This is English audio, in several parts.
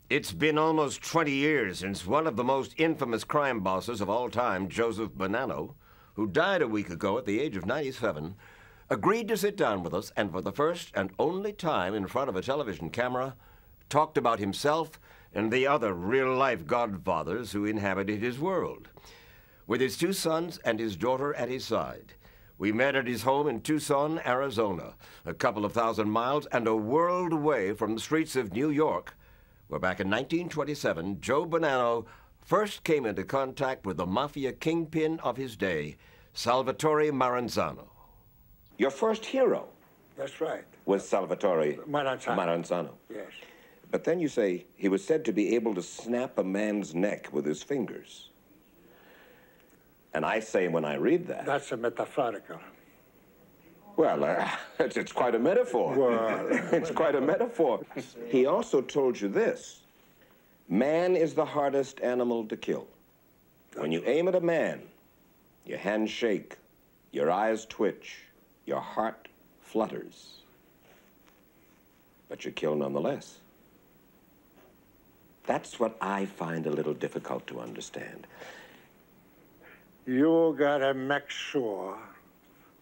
It's been almost 20 years since one of the most infamous crime bosses of all time, Joseph Bonanno, who died a week ago at the age of 97, agreed to sit down with us and for the first and only time in front of a television camera, talked about himself and the other real-life godfathers who inhabited his world. With his 2 sons and his daughter at his side, we met at his home in Tucson, Arizona, a couple of thousand miles and a world away from the streets of New York, where back in 1927, Joe Bonanno first came into contact with the mafia kingpin of his day, Salvatore Maranzano. Your first hero? That's right. Was Salvatore Maranzano. Yes. But then you say he was said to be able to snap a man's neck with his fingers. And I say when I read that... That's a metaphorical. Well, it's quite a metaphor. Well, it's quite a metaphor. He also told you this. Man is the hardest animal to kill. When you aim at a man, your hands shake, your eyes twitch, your heart flutters. But you kill nonetheless. That's what I find a little difficult to understand. You gotta make sure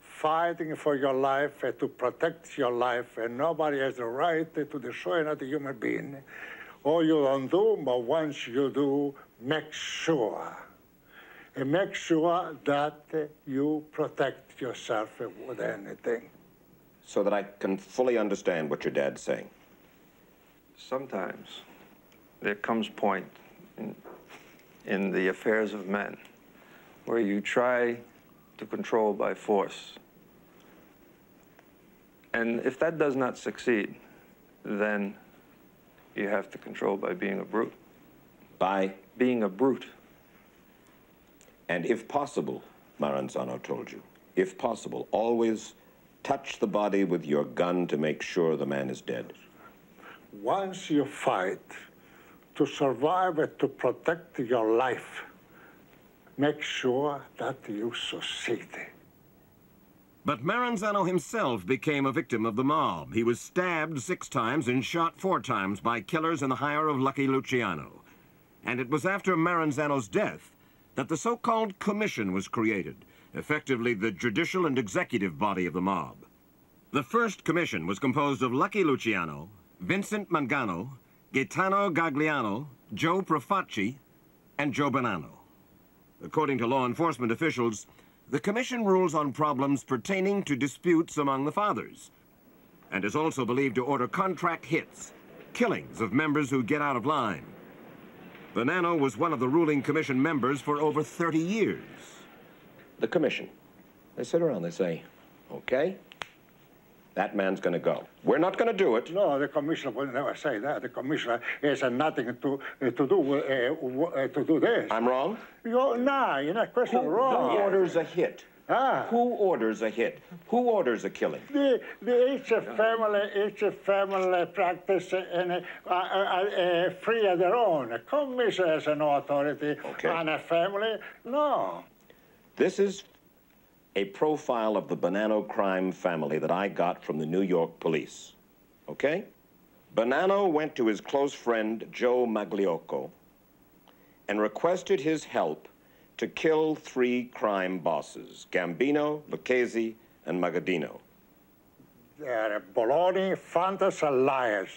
fighting for your life and to protect your life, and nobody has the right to destroy another human being. Or you don't do, but once you do, make sure. And make sure that you protect yourself with anything. So that I can fully understand what your dad's saying. Sometimes there comes a point in the affairs of men where you try to control by force. And if that does not succeed, then you have to control by being a brute. By? Being a brute. And if possible, Maranzano told you, if possible, always touch the body with your gun to make sure the man is dead. Once you fight to survive and to protect your life, make sure that you succeed. But Maranzano himself became a victim of the mob. He was stabbed 6 times and shot 4 times by killers in the hire of Lucky Luciano. And it was after Maranzano's death that the so-called commission was created, effectively the judicial and executive body of the mob. The first commission was composed of Lucky Luciano, Vincent Mangano, Gaetano Gagliano, Joe Profacci, and Joe Bonanno. According to law enforcement officials, the commission rules on problems pertaining to disputes among the fathers, and is also believed to order contract hits, killings of members who get out of line. Bonanno was one of the ruling commission members for over 30 years. The commission, they sit around, they say, okay, that man's gonna go. We're not gonna do it. No, the commissioner will never say that. The commissioner has nothing to do this. I'm wrong? You're not question wrong. Who orders a hit? Who orders a hit? Who orders a killing? Each family practice and free of their own. A commission has no authority on a family. No. This is a profile of the Bonanno crime family that I got from the New York police, okay? Bonanno went to his close friend, Joe Magliocco, and requested his help to kill 3 crime bosses, Gambino, Lucchese, and Magaddino. They're baloney, fantasy, liars.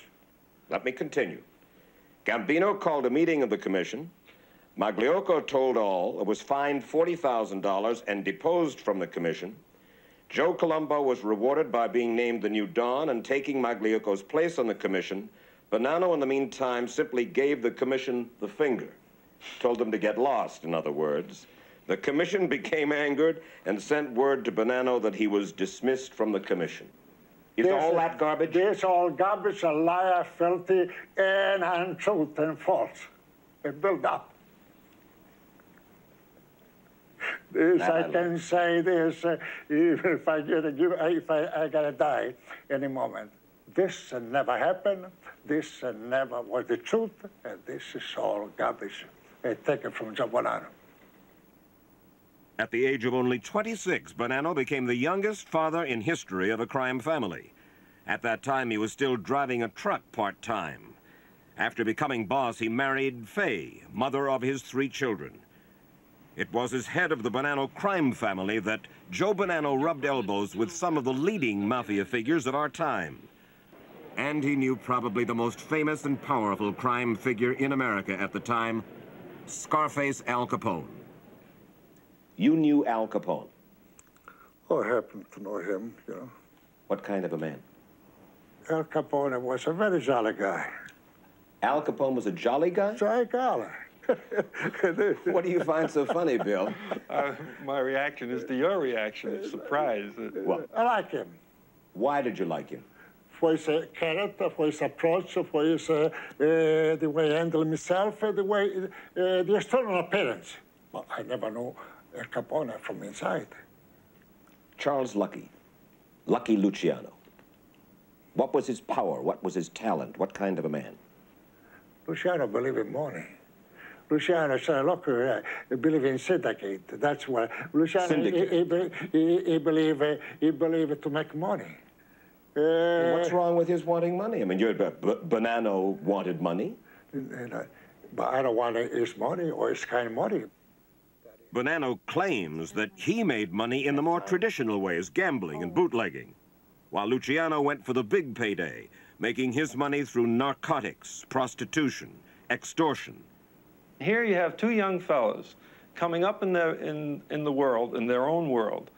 Let me continue. Gambino called a meeting of the commission. Magliocco told all, was fined $40,000 and deposed from the commission. Joe Colombo was rewarded by being named the new Don and taking Magliocco's place on the commission. Bonanno, in the meantime, simply gave the commission the finger, told them to get lost, in other words. The commission became angered and sent word to Bonanno that he was dismissed from the commission. Is all that garbage? It's all garbage, a liar, filthy, and untruth and false. It built up. This, I can say this, even if I gotta die any moment. This never happened. This never was the truth, and this is all garbage. Taken from Joe Bonanno. At the age of only 26, Bonanno became the youngest father in history of a crime family. At that time, he was still driving a truck part-time. After becoming boss, he married Fay, mother of his 3 children. It was as head of the Bonanno crime family that Joe Bonanno rubbed elbows with some of the leading mafia figures of our time. And he knew probably the most famous and powerful crime figure in America at the time, Scarface Al Capone. You knew Al Capone. Oh, I happen to know him, you know. What kind of a man? Al Capone was a very jolly guy. Al Capone was a jolly guy? Jolly guy. What do you find so funny, Bill? My reaction is to your reaction, surprise. Well, I like him. why did you like him? For his character, for his approach, for his, the way he handled himself, the external appearance. But I never knew Al Capone from inside. Charles Lucky Luciano. What was his power? What was his talent? What kind of a man? Luciano believed in money. Luciano said, look, he believed in syndicate. That's what Luciano, he believed to make money. What's wrong with his wanting money? I mean, Bonanno wanted money. But I don't want his money or his kind of money. Bonanno claims that he made money in the more traditional ways, gambling and bootlegging, while Luciano went for the big payday, making his money through narcotics, prostitution, extortion. Here you have 2 young fellows coming up in the world, in their own world,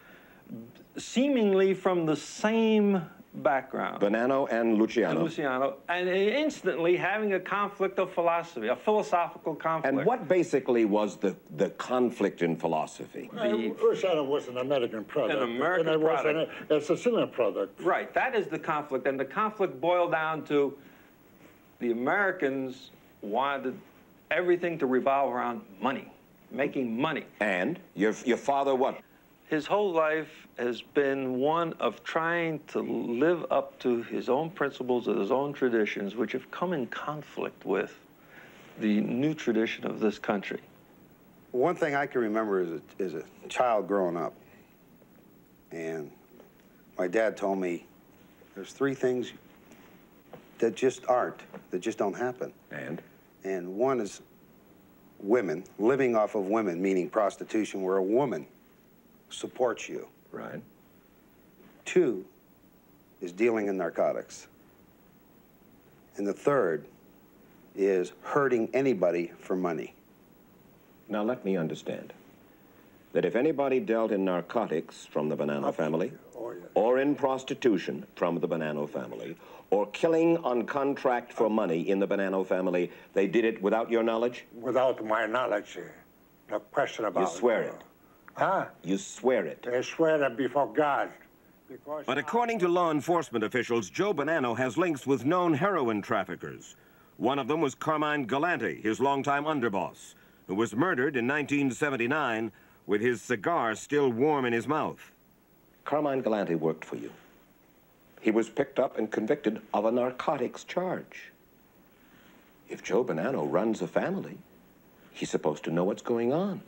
seemingly from the same background. Bonanno and Luciano. And instantly having a conflict of philosophy, a philosophical conflict. And what basically was the conflict in philosophy? Luciano was an American product. An American and product. Was a Sicilian product. Right, that is the conflict. And the conflict boiled down to the Americans wanted everything to revolve around money, making money. And your father what? His whole life has been one of trying to live up to his own principles and his own traditions, which have come in conflict with the new tradition of this country. One thing I can remember is a child growing up, and my dad told me there's 3 things that just don't happen. And one is women, living off of women, meaning prostitution, where a woman supports you. Right. 2 is dealing in narcotics. And the 3rd is hurting anybody for money. Now let me understand that if anybody dealt in narcotics from the Bonanno family, or in prostitution from the Bonanno family, or killing on contract for money in the Bonanno family, they did it without your knowledge? Without my knowledge, no question about it. You swear it? Huh? You swear it? I swear it before God. But according to law enforcement officials, Joe Bonanno has links with known heroin traffickers. One of them was Carmine Galante, his longtime underboss, who was murdered in 1979 with his cigar still warm in his mouth. Carmine Galante worked for you. He was picked up and convicted of a narcotics charge. If Joe Bonanno runs a family, he's supposed to know what's going on.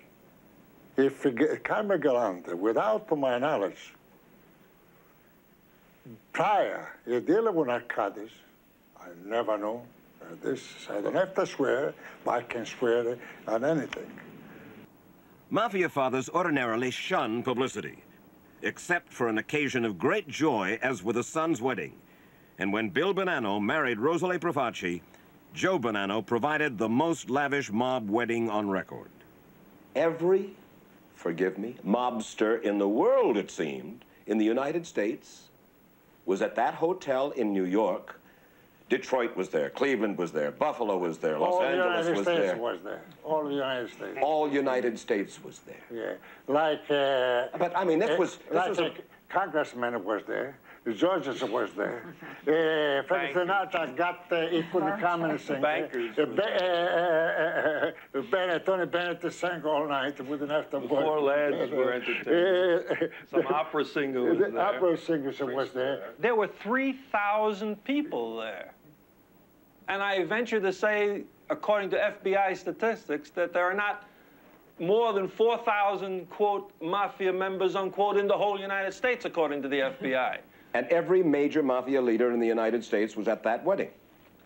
If Carmine Galante, without my knowledge, prior, dealing with narcotics, I never know. This, I don't have to swear, but I can swear on anything. Mafia fathers ordinarily shun publicity, except for an occasion of great joy, as with a son's wedding. And when Bill Bonanno married Rosalie Profaci, Joe Bonanno provided the most lavish mob wedding on record. Every, forgive me, mobster in the world, it seemed, in the United States, was at that hotel in New York. Detroit was there, Cleveland was there, Buffalo was there, Los Angeles was there. All the United States. All United States was there. Yeah, like... but, I mean, this was a congressman was there. The judges was there. Frank Sinatra got, he couldn't come and sing. Bankers. Tony Bennett sang all night. We didn't have to work. 4 lads were entertained. Some opera singer was there. Opera singer was there. There were 3,000 people there. And I venture to say, according to FBI statistics, that there are not more than 4,000, quote, mafia members, unquote, in the whole United States, according to the FBI. And every major mafia leader in the United States was at that wedding.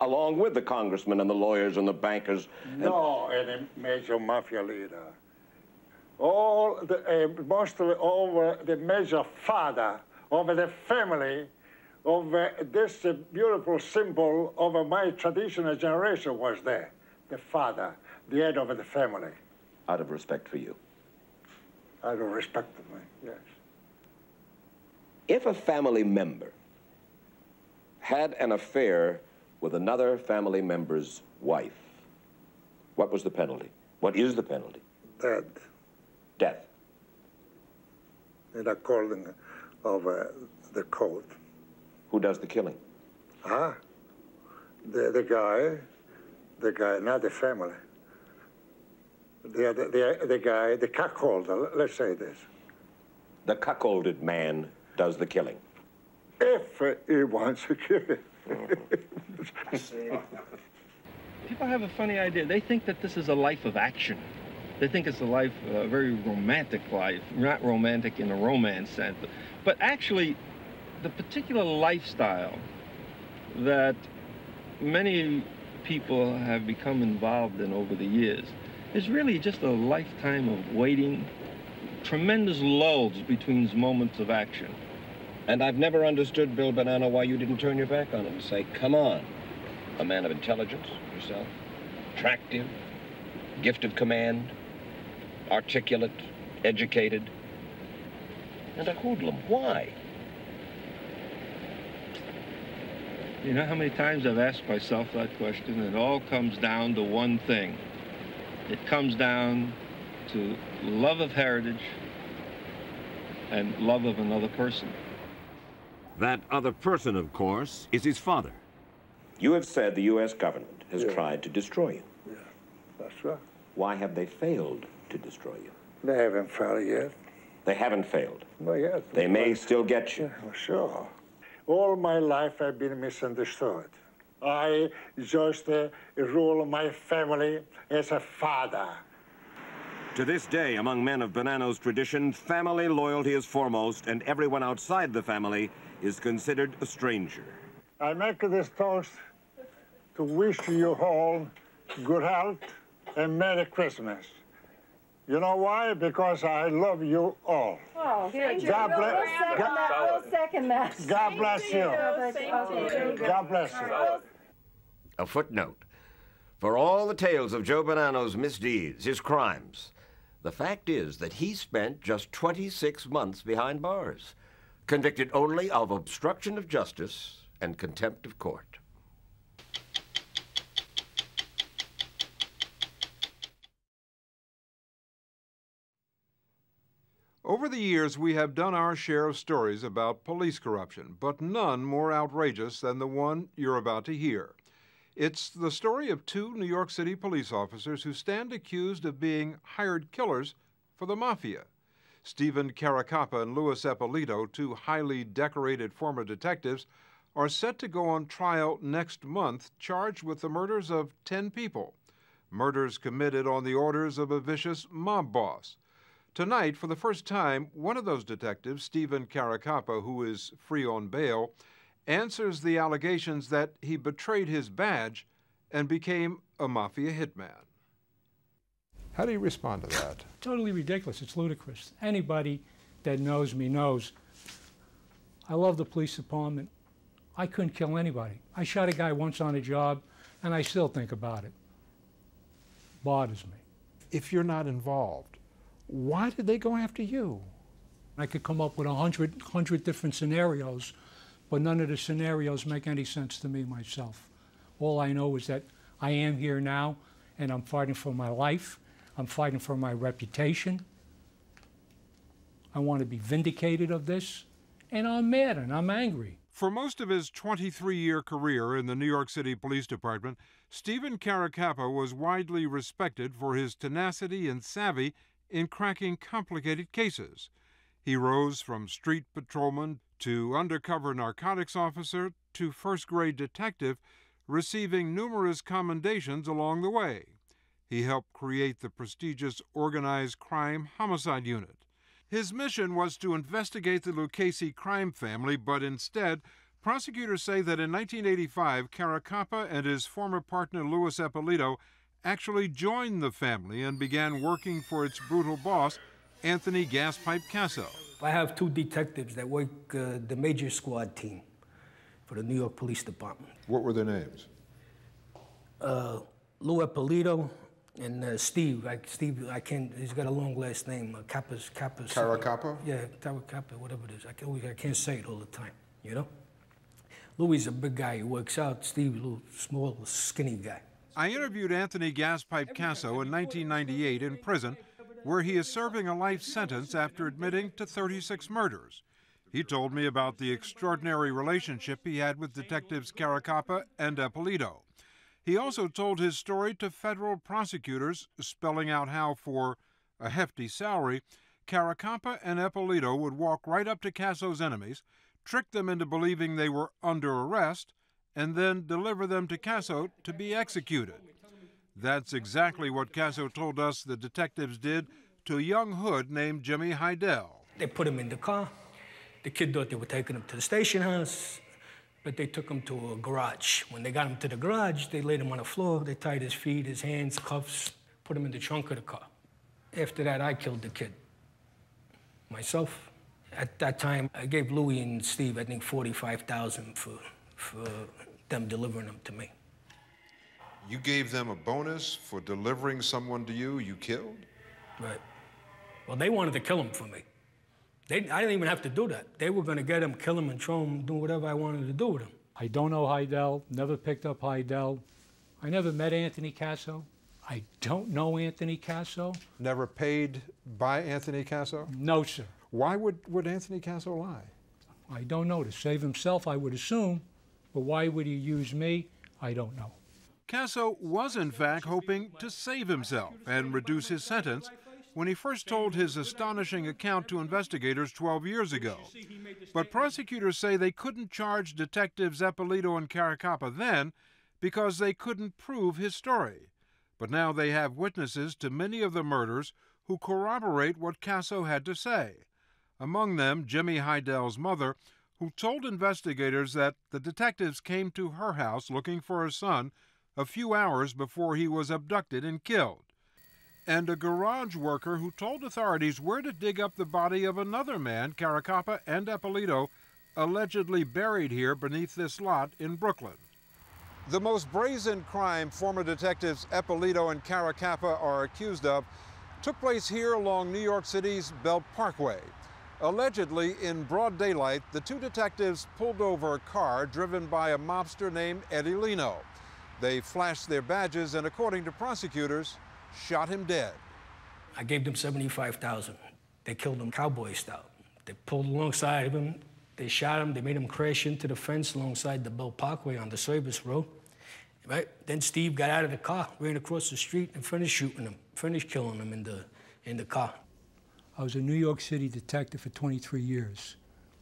along with the congressmen and the lawyers and the bankers. No, any major mafia leader. All the, mostly over the major father, over the family, of this beautiful symbol of my traditional generation was there. The father, the head of the family. Out of respect for you. Out of respect for me, yes. If a family member had an affair with another family member's wife, what was the penalty? What is the penalty? Dead. Death. In according of the code. Who does the killing? The guy, not the family. The guy, the cuckolder, let's say this. The cuckolded man does the killing. If he wants to kill it. People have a funny idea. They think that this is a life of action. They think it's a very romantic life, not romantic in a romance sense, but actually the particular lifestyle that many people have become involved in over the years is really just a lifetime of waiting, tremendous lulls between moments of action. And I've never understood, Bill Bonanno, why you didn't turn your back on him and say, come on, a man of intelligence, yourself, attractive, gift of command, articulate, educated, and a hoodlum. Why? You know how many times I've asked myself that question? It all comes down to one thing. It comes down to love of heritage and love of another person. That other person, of course, is his father. You have said the U.S. government has tried to destroy you. Yeah, that's right. Why have they failed to destroy you? They haven't failed yet. They haven't failed. Not yet. They may still get you. Yeah, sure. All my life I've been misunderstood. I just rule my family as a father. To this day, among men of Bonanno's tradition, family loyalty is foremost, and everyone outside the family is considered a stranger. I make this toast to wish you all good health and Merry Christmas. You know why? Because I love you all. Oh, thank you. God bless. We'll second that. God bless you. God bless you. A footnote. For all the tales of Joe Bonanno's misdeeds, his crimes, the fact is that he spent just 26 months behind bars, convicted only of obstruction of justice and contempt of court. Over the years, we have done our share of stories about police corruption, but none more outrageous than the one you're about to hear. It's the story of two New York City police officers who stand accused of being hired killers for the Mafia. Stephen Caracappa and Louis Eppolito, two highly decorated former detectives, are set to go on trial next month, charged with the murders of 10 people, murders committed on the orders of a vicious mob boss. Tonight, for the first time, one of those detectives, Stephen Caracappa, who is free on bail, answers the allegations that he betrayed his badge and became a Mafia hitman. How do you respond to that? Totally ridiculous. It's ludicrous. Anybody that knows me knows I love the police department. I couldn't kill anybody. I shot a guy once on a job, and I still think about it. Bothers me. If you're not involved, why did they go after you? I could come up with 100 different scenarios, but none of the scenarios make any sense to me myself. All I know is that I am here now, and I'm fighting for my life. I'm fighting for my reputation. I want to be vindicated of this, and I'm mad and I'm angry. For most of his 23-year career in the New York City Police Department, Stephen Caracappa was widely respected for his tenacity and savvy in cracking complicated cases. He rose from street patrolman to undercover narcotics officer to first-grade detective, receiving numerous commendations along the way. He helped create the prestigious Organized Crime Homicide Unit. His mission was to investigate the Lucchese crime family, but instead Prosecutors say that in 1985, Caracappa and his former partner Louis Eppolito actually joined the family and began working for its brutal boss, Anthony Gaspipe Casso. I have two detectives that work the major squad team for the New York Police Department. What were their names? Lou Eppolito and Steve. Steve, I can't, he's got a long last name. Caracappa? Yeah, Caracappa, whatever it is. I can't say it all the time, you know? Louis is a big guy, he works out. Steve, a little small, skinny guy. I interviewed Anthony Gaspipe Casso in 1998 in prison, where he is serving a life sentence after admitting to 36 murders. He told me about the extraordinary relationship he had with detectives Caracappa and Eppolito. He also told his story to federal prosecutors, spelling out how, for a hefty salary, Caracappa and Eppolito would walk right up to Casso's enemies, trick them into believing they were under arrest, and then deliver them to Casso to be executed. That's exactly what Casso told us the detectives did to a young hood named Jimmy Heidel. They put him in the car. The kid thought they were taking him to the station house, but they took him to a garage. When they got him to the garage, they laid him on the floor. They tied his feet, his hands, cuffs, put him in the trunk of the car. After that, I killed the kid myself. At that time, I gave Louis and Steve, I think, $45,000 for them delivering them to me. You gave them a bonus for delivering someone to you killed? Right. Well, they wanted to kill him for me. I didn't even have to do that. They were going to get him, kill him, and throw him, do whatever I wanted to do with him. I don't know Heidel, never picked up Heidel. I never met Anthony Casso. I don't know Anthony Casso. Never paid by Anthony Casso? No, sir. Why would Anthony Casso lie? I don't know. To save himself, I would assume. But why would he use me? I don't know. Casso was, in fact, hoping to save himself and reduce his sentence when he first told his astonishing account to investigators 12 years ago. But prosecutors say they couldn't charge detectives Eppolito and Caracappa then because they couldn't prove his story. But now they have witnesses to many of the murders who corroborate what Casso had to say. Among them, Jimmy Heidel's mother, who told investigators that the detectives came to her house looking for her son a few hours before he was abducted and killed. And a garage worker who told authorities where to dig up the body of another man, Caracappa and Eppolito, allegedly buried here beneath this lot in Brooklyn. The most brazen crime former detectives Eppolito and Caracappa are accused of took place here along New York City's Belt Parkway. Allegedly, in broad daylight, the two detectives pulled over a car driven by a mobster named Eddie Lino. They flashed their badges and, according to prosecutors, shot him dead. I gave them $75,000. They killed him cowboy style. They pulled alongside of him, they shot him, they made him crash into the fence alongside the Belt Parkway on the service road. Right? Then Steve got out of the car, ran across the street, and finished shooting him, finished killing him in the car. I was a New York City detective for 23 years.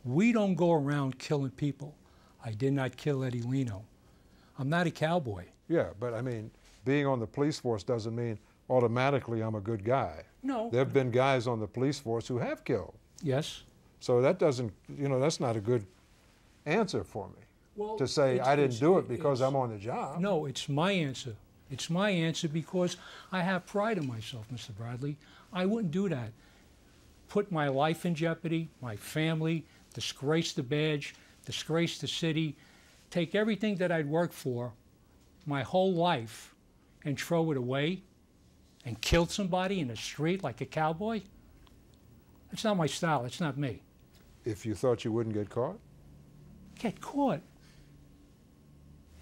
We don't go around killing people. I did not kill Eddie Lino. I'm not a cowboy. Yeah, but I mean, being on the police force doesn't mean automatically I'm a good guy. No. There have been guys on the police force who have killed. Yes. So that doesn't, that's not a good answer for me. Well, to say I didn't do it because I'm on the job. No, it's my answer. It's my answer because I have pride in myself, Mr. Bradley. I wouldn't do that. Put my life in jeopardy, my family, disgrace the badge, disgrace the city, take everything that I'd worked for my whole life and throw it away and kill somebody in the street like a cowboy? It's not my style. It's not me. If you thought you wouldn't get caught? Get caught.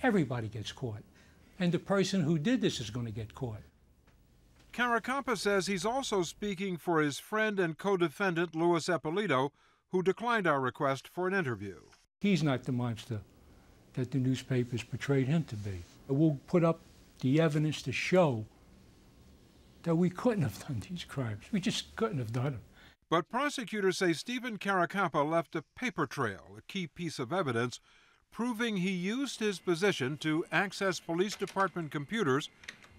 Everybody gets caught. And the person who did this is going to get caught. Caracappa says he's also speaking for his friend and co-defendant, Louis Eppolito, who declined our request for an interview. He's not the monster that the newspapers portrayed him to be. We'll put up the evidence to show that we couldn't have done these crimes. We just couldn't have done them. But prosecutors say Stephen Caracappa left a paper trail, a key piece of evidence, proving he used his position to access police department computers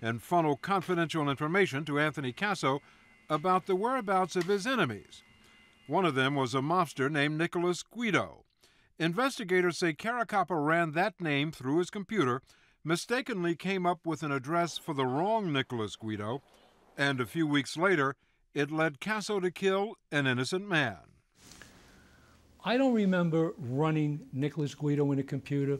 and funnel confidential information to Anthony Casso about the whereabouts of his enemies. One of them was a mobster named Nicholas Guido. Investigators say Caracappa ran that name through his computer, mistakenly came up with an address for the wrong Nicholas Guido, and a few weeks later, it led Casso to kill an innocent man. I don't remember running Nicholas Guido in a computer,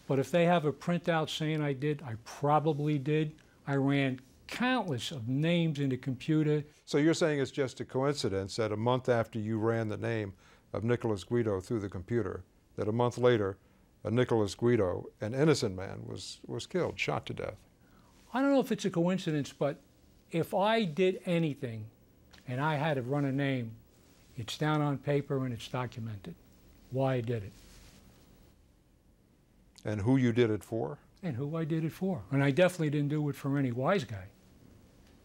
but if they have a printout saying I did, I probably did. I ran countless of names in the computer. So you're saying it's just a coincidence that a month after you ran the name of Nicholas Guido through the computer, that a month later, a Nicholas Guido, an innocent man, was killed, shot to death? I don't know if it's a coincidence, but if I did anything and I had to run a name, it's down on paper and it's documented why I did it. And who you did it for? And who I did it for. And I definitely didn't do it for any wise guy.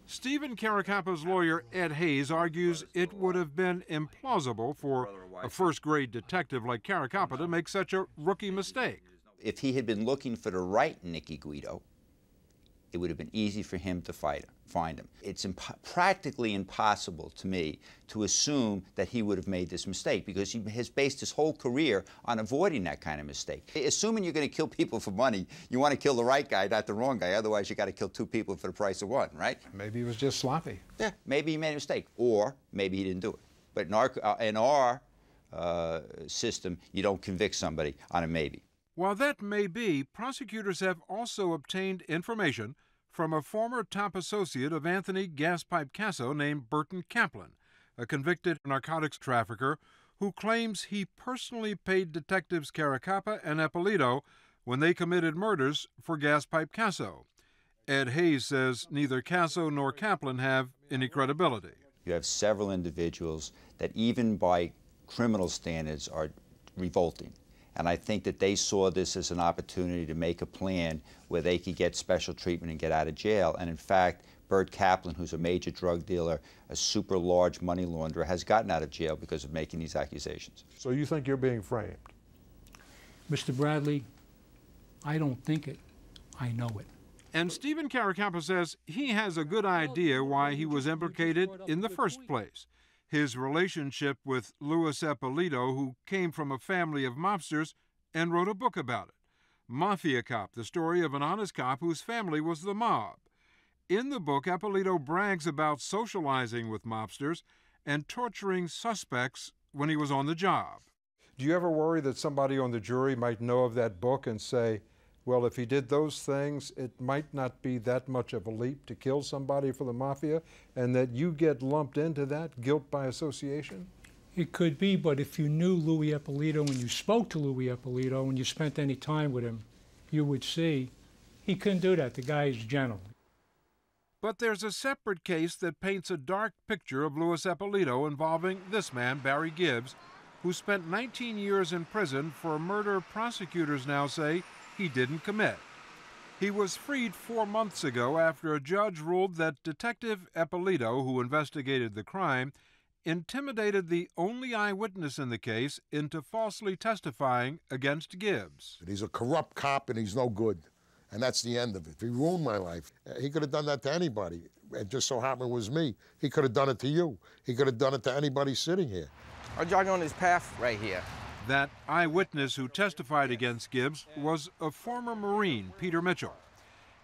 Stephen Caracappa's lawyer, Ed Hayes, argues it would have been implausible for a first-grade detective like Caracappa to make such a rookie mistake. If he had been looking for the right Nicky Guido, it would have been easy for him to find him. It's practically impossible to me to assume that he would have made this mistake, because he has based his whole career on avoiding that kind of mistake. Assuming you're going to kill people for money, you want to kill the right guy, not the wrong guy. Otherwise, you got to kill two people for the price of one, right? Maybe he was just sloppy. Yeah, maybe he made a mistake, or maybe he didn't do it. But in our system, you don't convict somebody on a maybe. While that may be, prosecutors have also obtained information from a former top associate of Anthony Gaspipe Casso named Burton Kaplan, a convicted narcotics trafficker who claims he personally paid detectives Caracappa and Eppolito when they committed murders for Gaspipe Casso. Ed Hayes says neither Casso nor Kaplan have any credibility. You have several individuals that even by criminal standards are revolting. And I think that they saw this as an opportunity to make a plan where they could get special treatment and get out of jail. And in fact, Burt Kaplan, who's a major drug dealer, a super large money launderer, has gotten out of jail because of making these accusations. So you think you're being framed? Mr. Bradley, I don't think it, I know it. And Stephen Caracappa says he has a good idea why he was implicated in the first place. His relationship with Louis Eppolito, who came from a family of mobsters and wrote a book about it. Mafia Cop, the story of an honest cop whose family was the mob. In the book, Eppolito brags about socializing with mobsters and torturing suspects when he was on the job. Do you ever worry that somebody on the jury might know of that book and say, well, if he did those things, it might not be that much of a leap to kill somebody for the mafia, and that you get lumped into that, guilt by association? It could be, but if you knew Louis Eppolito and you spoke to Louis Eppolito and you spent any time with him, you would see he couldn't do that. The guy is gentle. But there's a separate case that paints a dark picture of Louis Eppolito involving this man, Barry Gibbs, who spent 19 years in prison for a murder prosecutors now say he didn't commit. He was freed 4 months ago after a judge ruled that Detective Eppolito, who investigated the crime, intimidated the only eyewitness in the case into falsely testifying against Gibbs. He's a corrupt cop and he's no good, and that's the end of it. He ruined my life. He could have done that to anybody. It just so happened it was me. He could have done it to you. He could have done it to anybody sitting here. I'm jogging on this path right here. That eyewitness who testified against Gibbs was a former Marine, Peter Mitchell.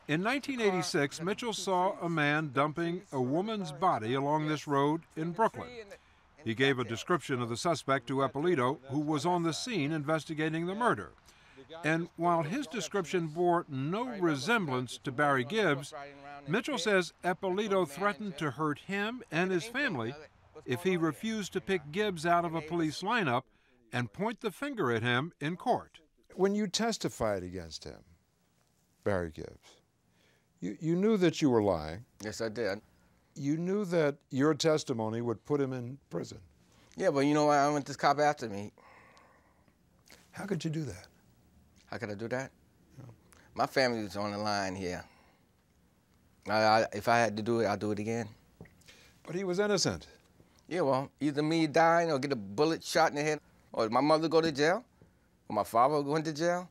In 1986, Mitchell saw a man dumping a woman's body along this road in Brooklyn. He gave a description of the suspect to Eppolito, who was on the scene investigating the murder. And while his description bore no resemblance to Barry Gibbs, Mitchell says Eppolito threatened to hurt him and his family if he refused to pick Gibbs out of a police lineup and point the finger at him in court. When you testified against him, Barry Gibbs, you knew that you were lying. Yes, I did. You knew that your testimony would put him in prison. Yeah, but you know what? I want this cop after me. How could you do that? How could I do that? Yeah. My family was on the line here. If I had to do it, I'd do it again. But he was innocent. Yeah, well, either me dying or get a bullet shot in the head, or my mother go to jail, or my father go into jail.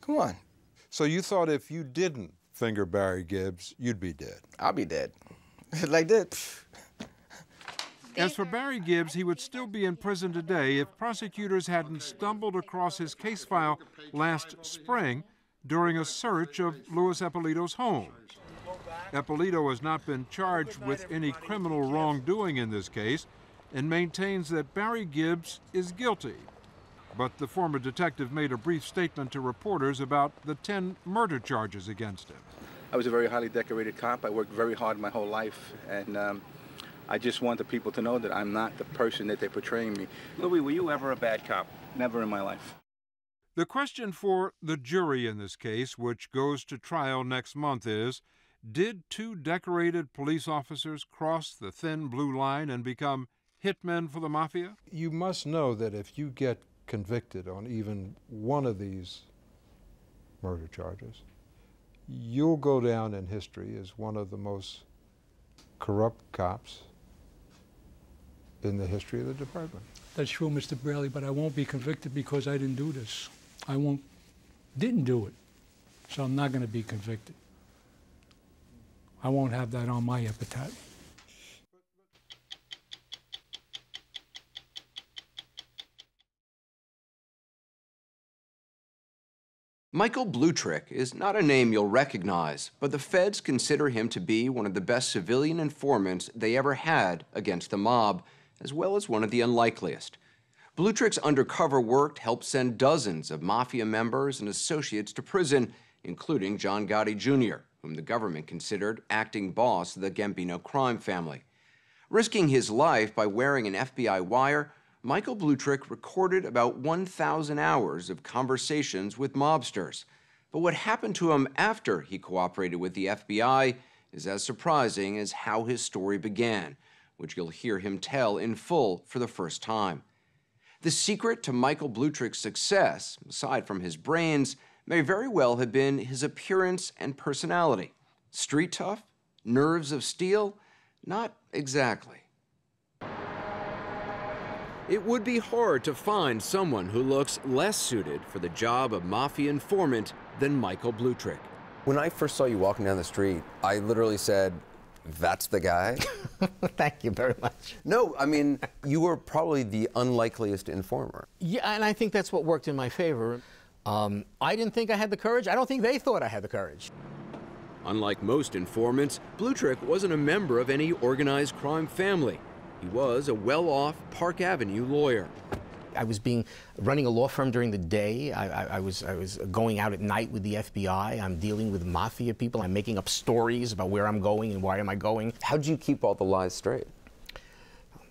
Come on. So you thought if you didn't finger Barry Gibbs, you'd be dead? I'll be dead. Like that. As for Barry Gibbs, he would still be in prison today if prosecutors hadn't stumbled across his case file last spring during a search of Louis Eppolito's home. Eppolito has not been charged with any criminal wrongdoing in this case and maintains that Barry Gibbs is guilty. But the former detective made a brief statement to reporters about the 10 murder charges against him. I was a very highly decorated cop. I worked very hard my whole life, and I just want the people to know that I'm not the person that they're portraying me. Louis, were you ever a bad cop? Never in my life. The question for the jury in this case, which goes to trial next month, is, did two decorated police officers cross the thin blue line and become hitmen for the mafia? You must know that if you get convicted on even one of these murder charges, you'll go down in history as one of the most corrupt cops in the history of the department. That's true, Mr. Braley, but I won't be convicted because I didn't do this. Didn't do it, so I'm not going to be convicted. I won't have that on my epitaph. Michael Bluetrick is not a name you'll recognize, but the feds consider him to be one of the best civilian informants they ever had against the mob, as well as one of the unlikeliest. Bluetrick's undercover work helped send dozens of mafia members and associates to prison, including John Gotti Jr., whom the government considered acting boss of the Gambino crime family. Risking his life by wearing an FBI wire, Michael Bluetrick recorded about 1,000 hours of conversations with mobsters. But what happened to him after he cooperated with the FBI is as surprising as how his story began, which you'll hear him tell in full for the first time. The secret to Michael Bluetrick's success, aside from his brains, may very well have been his appearance and personality. Street tough? Nerves of steel? Not exactly. It would be hard to find someone who looks less suited for the job of mafia informant than Michael Bluetrick. When I first saw you walking down the street, I literally said, "That's the guy." Thank you very much. No, I mean, you were probably the unlikeliest informer. Yeah, and I think that's what worked in my favor. I didn't think I had the courage. I don't think they thought I had the courage. Unlike most informants, Bluetrick wasn't a member of any organized crime family. He was a well-off Park Avenue lawyer. I was running a law firm during the day. I was going out at night with the FBI. I'm dealing with mafia people. I'm making up stories about where I'm going and why am I going. How'd you keep all the lies straight?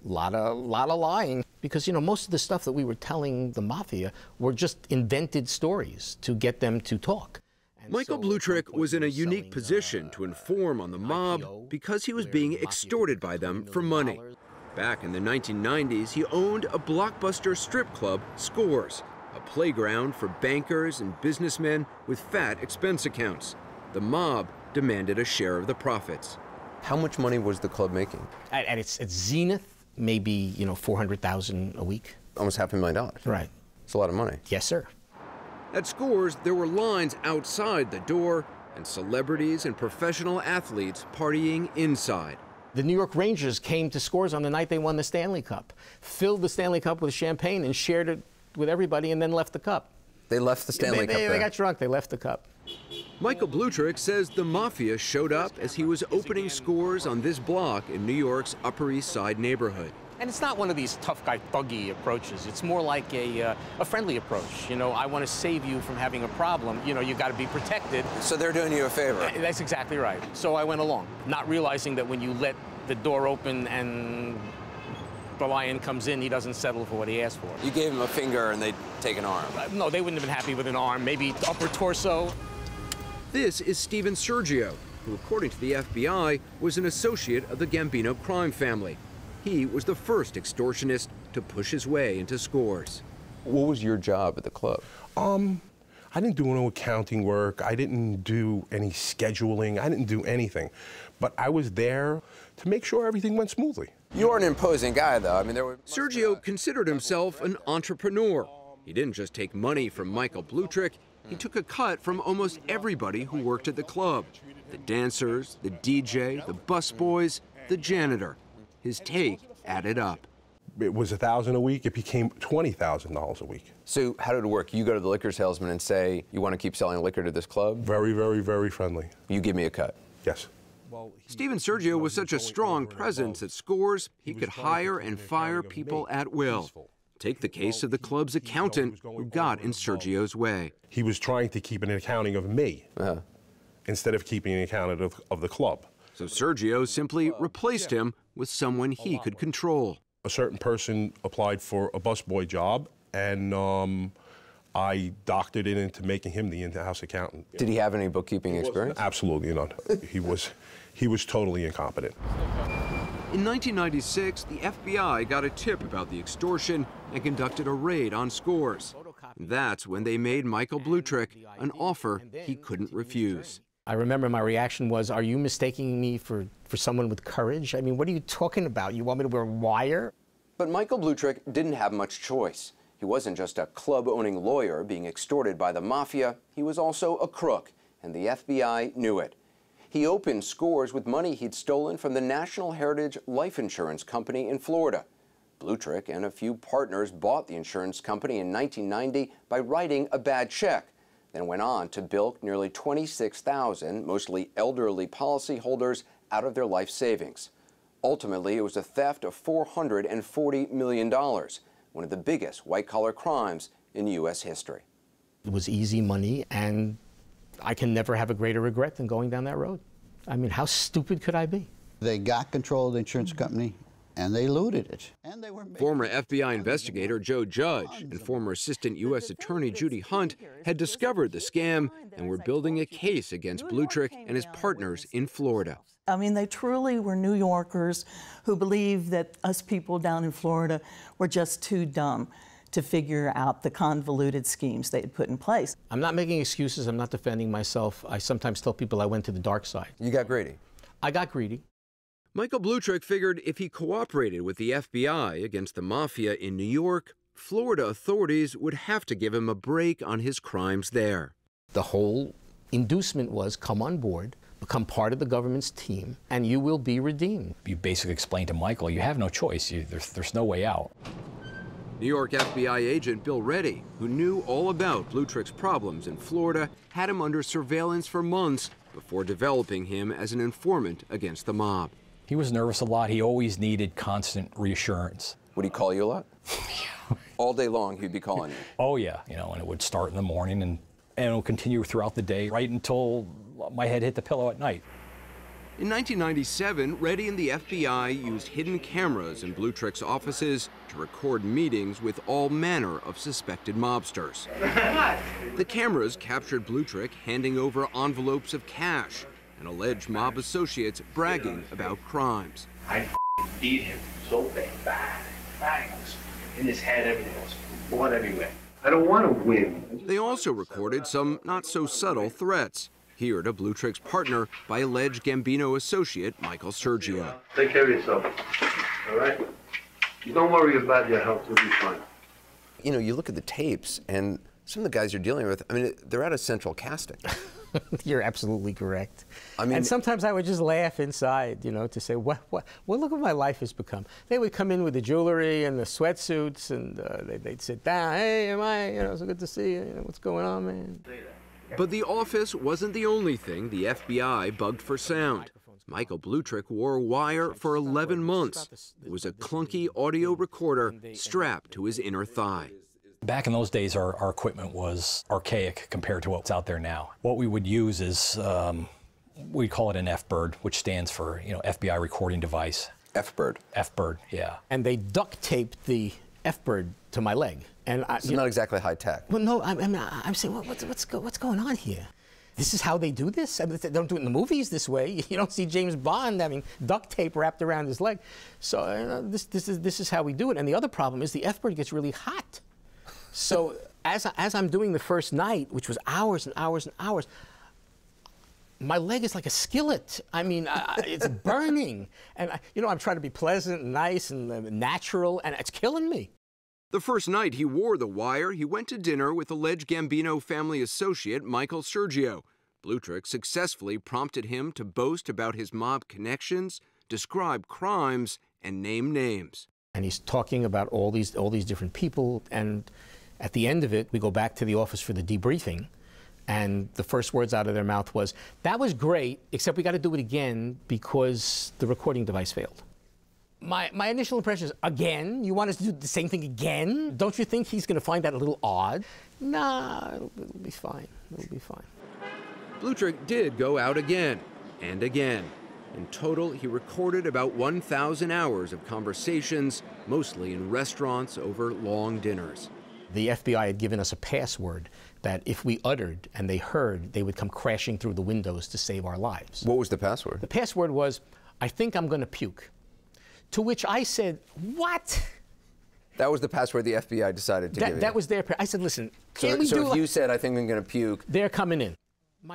A lot of lying. Because, you know, most of the stuff that we were telling the mafia were just invented stories to get them to talk. Michael Bluetrick was in a unique position to inform on the mob because he was being extorted by them for money. Back in the 1990s, he owned a blockbuster strip club, Scores, a playground for bankers and businessmen with fat expense accounts. The mob demanded a share of the profits. How much money was the club making? At its zenith, maybe, you know, $400,000 a week. Almost $500,000. Right. It's a lot of money. Yes, sir. At Scores, there were lines outside the door and celebrities and professional athletes partying inside. The New York Rangers came to Scores on the night they won the Stanley Cup, filled the Stanley Cup with champagne and shared it with everybody and then left the cup. They left the Stanley Cup there. They got drunk, they left the cup. Michael Bluetrick says the mafia showed up as he was opening Scores on this block in New York's Upper East Side neighborhood. And it's not one of these tough guy thuggy approaches. It's more like a friendly approach. You know, I want to save you from having a problem. You know, you got to be protected. So they're doing you a favor. That's exactly right. So I went along, not realizing that when you let the door open and the lion comes in, he doesn't settle for what he asked for. You gave him a finger and they'd take an arm. No, they wouldn't have been happy with an arm, maybe upper torso. This is Steven Sergio, who, according to the FBI, was an associate of the Gambino crime family. He was the first extortionist to push his way into Scores. What was your job at the club? I didn't do no accounting work. I didn't do any scheduling. I didn't do anything. But I was there to make sure everything went smoothly. You are an imposing guy, though. I mean, Sergio considered himself an entrepreneur. He didn't just take money from Michael Bluetrick. He took a cut from almost everybody who worked at the club. The dancers, the DJ, the busboys, the janitor. His take added up. It was $1,000 a week. It became $20,000 a week. So how did it work? You go to the liquor salesman and say, you want to keep selling liquor to this club? Very, very, very friendly. You give me a cut? Yes. Steven Sergio was such a strong presence at Scores, he could hire and fire people at will. Take the case of the club's accountant who got in Sergio's way. He was trying to keep an accounting of me instead of keeping an accounting of the club. So Sergio simply replaced him with someone he could control. A certain person applied for a busboy job, and I doctored it into making him the in-house accountant. Did he have any bookkeeping experience? Absolutely none. He was totally incompetent. In 1996, the FBI got a tip about the extortion and conducted a raid on Scores. That's when they made Michael Blutrick an offer he couldn't refuse. I remember my reaction was, are you mistaking me for someone with courage? I mean, what are you talking about? You want me to wear a wire? But Michael Blutrick didn't have much choice. He wasn't just a club-owning lawyer being extorted by the mafia. He was also a crook, and the FBI knew it. He opened Scores with money he'd stolen from the National Heritage Life Insurance Company in Florida. Blutrick and a few partners bought the insurance company in 1990 by writing a bad check, then went on to bilk nearly 26,000, mostly elderly policyholders, out of their life savings. Ultimately, it was a theft of $440 million, one of the biggest white-collar crimes in U.S. history. It was easy money, and I can never have a greater regret than going down that road. I mean, how stupid could I be? They got control of the insurance company, and they looted it. And they were former FBI investigator Joe Judge and former Assistant U.S. Attorney Judy Hunt had discovered the scam and were building a case against Blutrick and his partners in Florida. I mean, they truly were New Yorkers who believed that us people down in Florida were just too dumb to figure out the convoluted schemes they had put in place. I'm not making excuses. I'm not defending myself. I sometimes tell people I went to the dark side. You got greedy. I got greedy. Michael Blutrick figured if he cooperated with the FBI against the mafia in New York, Florida authorities would have to give him a break on his crimes there. The whole inducement was come on board, become part of the government's team, and you will be redeemed. You basically explained to Michael, you have no choice. There's no way out. New York FBI agent Bill Reddy, who knew all about Blutrick's problems in Florida, had him under surveillance for months before developing him as an informant against the mob. He was nervous a lot. He always needed constant reassurance. Would he call you a lot? All day long, he'd be calling you. Oh, yeah. You know, and it would start in the morning and it would continue throughout the day, right until my head hit the pillow at night. In 1997, Reddy and the FBI used hidden cameras in Blutrick's offices to record meetings with all manner of suspected mobsters. The cameras captured Blutrick handing over envelopes of cash and alleged mob associates bragging about crimes. I beat him so bad, fangs in his head, everything else, blood everywhere. I don't want to win. They also recorded some not-so-subtle threats, here to Blutrick's partner by alleged Gambino associate Michael Sergio. Take care of yourself, all right? Don't worry about your health, you'll be fine. You know, you look at the tapes, and some of the guys you're dealing with, I mean, they're out of central casting. You're absolutely correct. I mean, and sometimes I would just laugh inside, you know, to say, well, look what my life has become. They would come in with the jewelry and the sweatsuits, and they'd sit down. Hey, so good to see you. What's going on, man? But the office wasn't the only thing the FBI bugged for sound. Michael Blutrick wore a wire for 11 months. It was a clunky audio recorder strapped to his inner thigh. Back in those days, our equipment was archaic compared to what's out there now. What we would use is, we call it an F-Bird, which stands for, FBI recording device. F-Bird? F-Bird, yeah. And they duct taped the F-Bird to my leg. And it's not exactly high tech. Well, no, I'm saying, what's going on here? This is how they do this? I mean, they don't do it in the movies this way. You don't see James Bond having duct tape wrapped around his leg. So this is how we do it. And the other problem is the F-Bird gets really hot. So as I'm doing the first night, which was hours and hours and hours, my leg is like a skillet. I mean, it's burning. And, I'm trying to be pleasant and nice and natural, and it's killing me. The first night he wore the wire, he went to dinner with alleged Gambino family associate Michael Sergio. Blutrick successfully prompted him to boast about his mob connections, describe crimes, and name names. And he's talking about all these different people, and at the end of it, we go back to the office for the debriefing, and the first words out of their mouth was, "That was great, except we got to do it again because the recording device failed." My initial impression is, again? You want us to do the same thing again? Don't you think he's going to find that a little odd? Nah, it'll be fine. It'll be fine. Blutrick did go out again and again. In total, he recorded about 1,000 hours of conversations, mostly in restaurants over long dinners. The FBI had given us a password that if we uttered and they heard, they would come crashing through the windows to save our lives. What was the password? The password was, "I think I'm going to puke." To which I said, "What?" That was the password the FBI decided to give you. That was their I said, "Listen, can't we do So if you said, "I think I'm going to puke," they're coming in.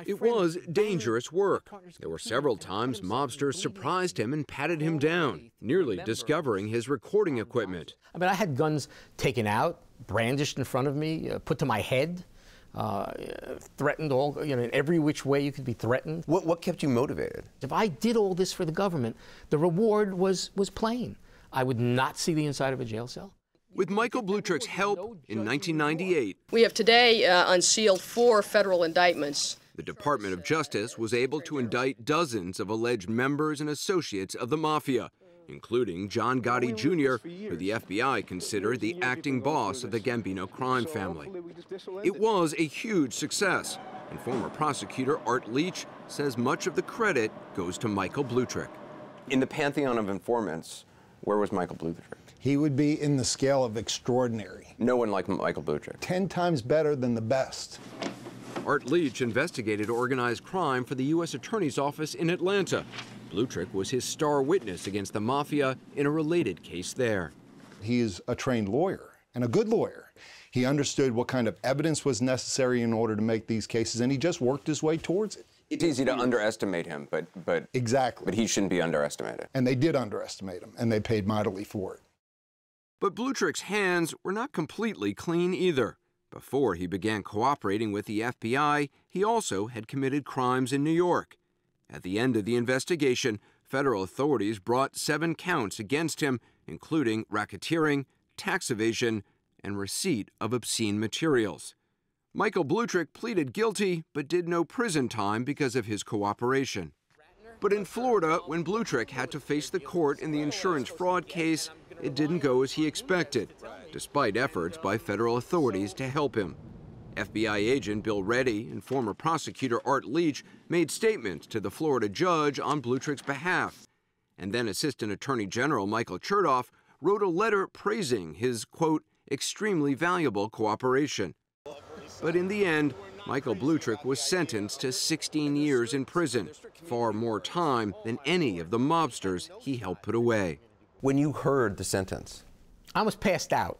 It was dangerous work. There were several times mobsters surprised him and patted him down, nearly discovering his recording equipment. I mean, I had guns taken out, brandished in front of me, put to my head, threatened in every which way you could be threatened. What kept you motivated? If I did all this for the government, the reward was plain. I would not see the inside of a jail cell. With Michael Blutrick's help, in 1998, we have today unsealed 4 federal indictments. The Department of Justice was able to indict dozens of alleged members and associates of the Mafia, including John Gotti Jr., who the FBI considered the acting boss of the Gambino crime family. It was a huge success, and former prosecutor Art Leach says much of the credit goes to Michael Blutrick. In the pantheon of informants, where was Michael Blutrick? He would be in the scale of extraordinary. No one like Michael Blutrick. 10 times better than the best. Art Leach investigated organized crime for the U.S. Attorney's Office in Atlanta. Blutrick was his star witness against the Mafia in a related case there. He is a trained lawyer, and a good lawyer. He understood what kind of evidence was necessary in order to make these cases, and he just worked his way towards it. It's easy to underestimate him, but exactly. But he shouldn't be underestimated. And they did underestimate him, and they paid mightily for it. But Blutrick's hands were not completely clean either. Before he began cooperating with the FBI, he also had committed crimes in New York. At the end of the investigation, federal authorities brought 7 counts against him, including racketeering, tax evasion, and receipt of obscene materials. Michael Blutrick pleaded guilty, but did no prison time because of his cooperation. But in Florida, when Blutrick had to face the court in the insurance fraud case, it didn't go as he expected, despite efforts by federal authorities to help him. FBI agent Bill Reddy and former prosecutor Art Leach made statements to the Florida judge on Blutrick's behalf. And then Assistant Attorney General Michael Chertoff wrote a letter praising his, quote, extremely valuable cooperation. But in the end, Michael Blutrick was sentenced to 16 years in prison, far more time than any of the mobsters he helped put away. When you heard the sentence? I was passed out.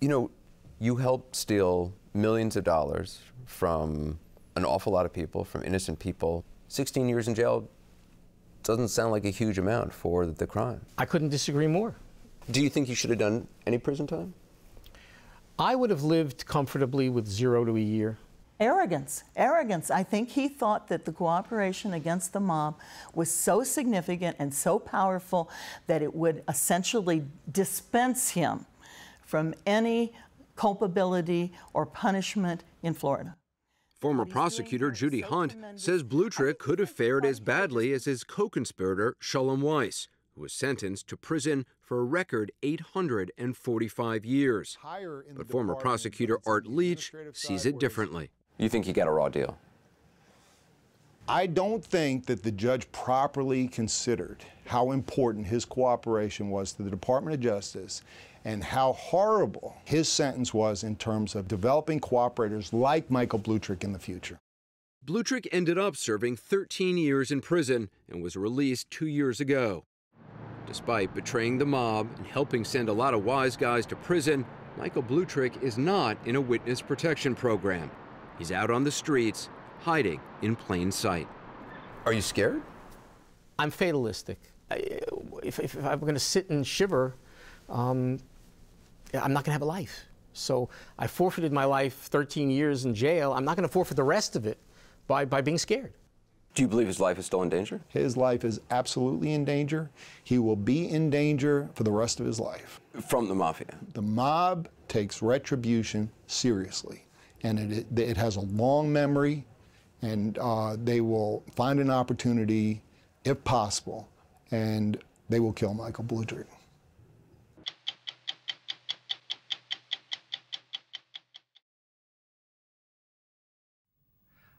You know, you helped steal millions of dollars from an awful lot of people, from innocent people. 16 years in jail doesn't sound like a huge amount for the crime. I couldn't disagree more. Do you think you should have done any prison time? I would have lived comfortably with 0 to a year. Arrogance. I think he thought that the cooperation against the mob was so significant and so powerful that it would essentially dispense him from any culpability or punishment in Florida. Former prosecutor Judy Hunt says Blutrick could have fared as badly as his co-conspirator Shulam Weiss, who was sentenced to prison for a record 845 years. But former prosecutor Art Leach sees it differently. You think he got a raw deal? I don't think that the judge properly considered how important his cooperation was to the Department of Justice and how horrible his sentence was in terms of developing cooperators like Michael Blutrick in the future. Blutrick ended up serving 13 years in prison and was released 2 years ago. Despite betraying the mob and helping send a lot of wise guys to prison, Michael Blutrick is not in a witness protection program. He's out on the streets, hiding in plain sight. Are you scared? I'm fatalistic. If I'm going to sit and shiver, I'm not going to have a life. So I forfeited my life 13 years in jail. I'm not going to forfeit the rest of it by being scared. Do you believe his life is still in danger? His life is absolutely in danger. He will be in danger for the rest of his life. From the mafia? The mob takes retribution seriously, and it has a long memory, and they will find an opportunity, if possible, and they will kill Michael Blutrick.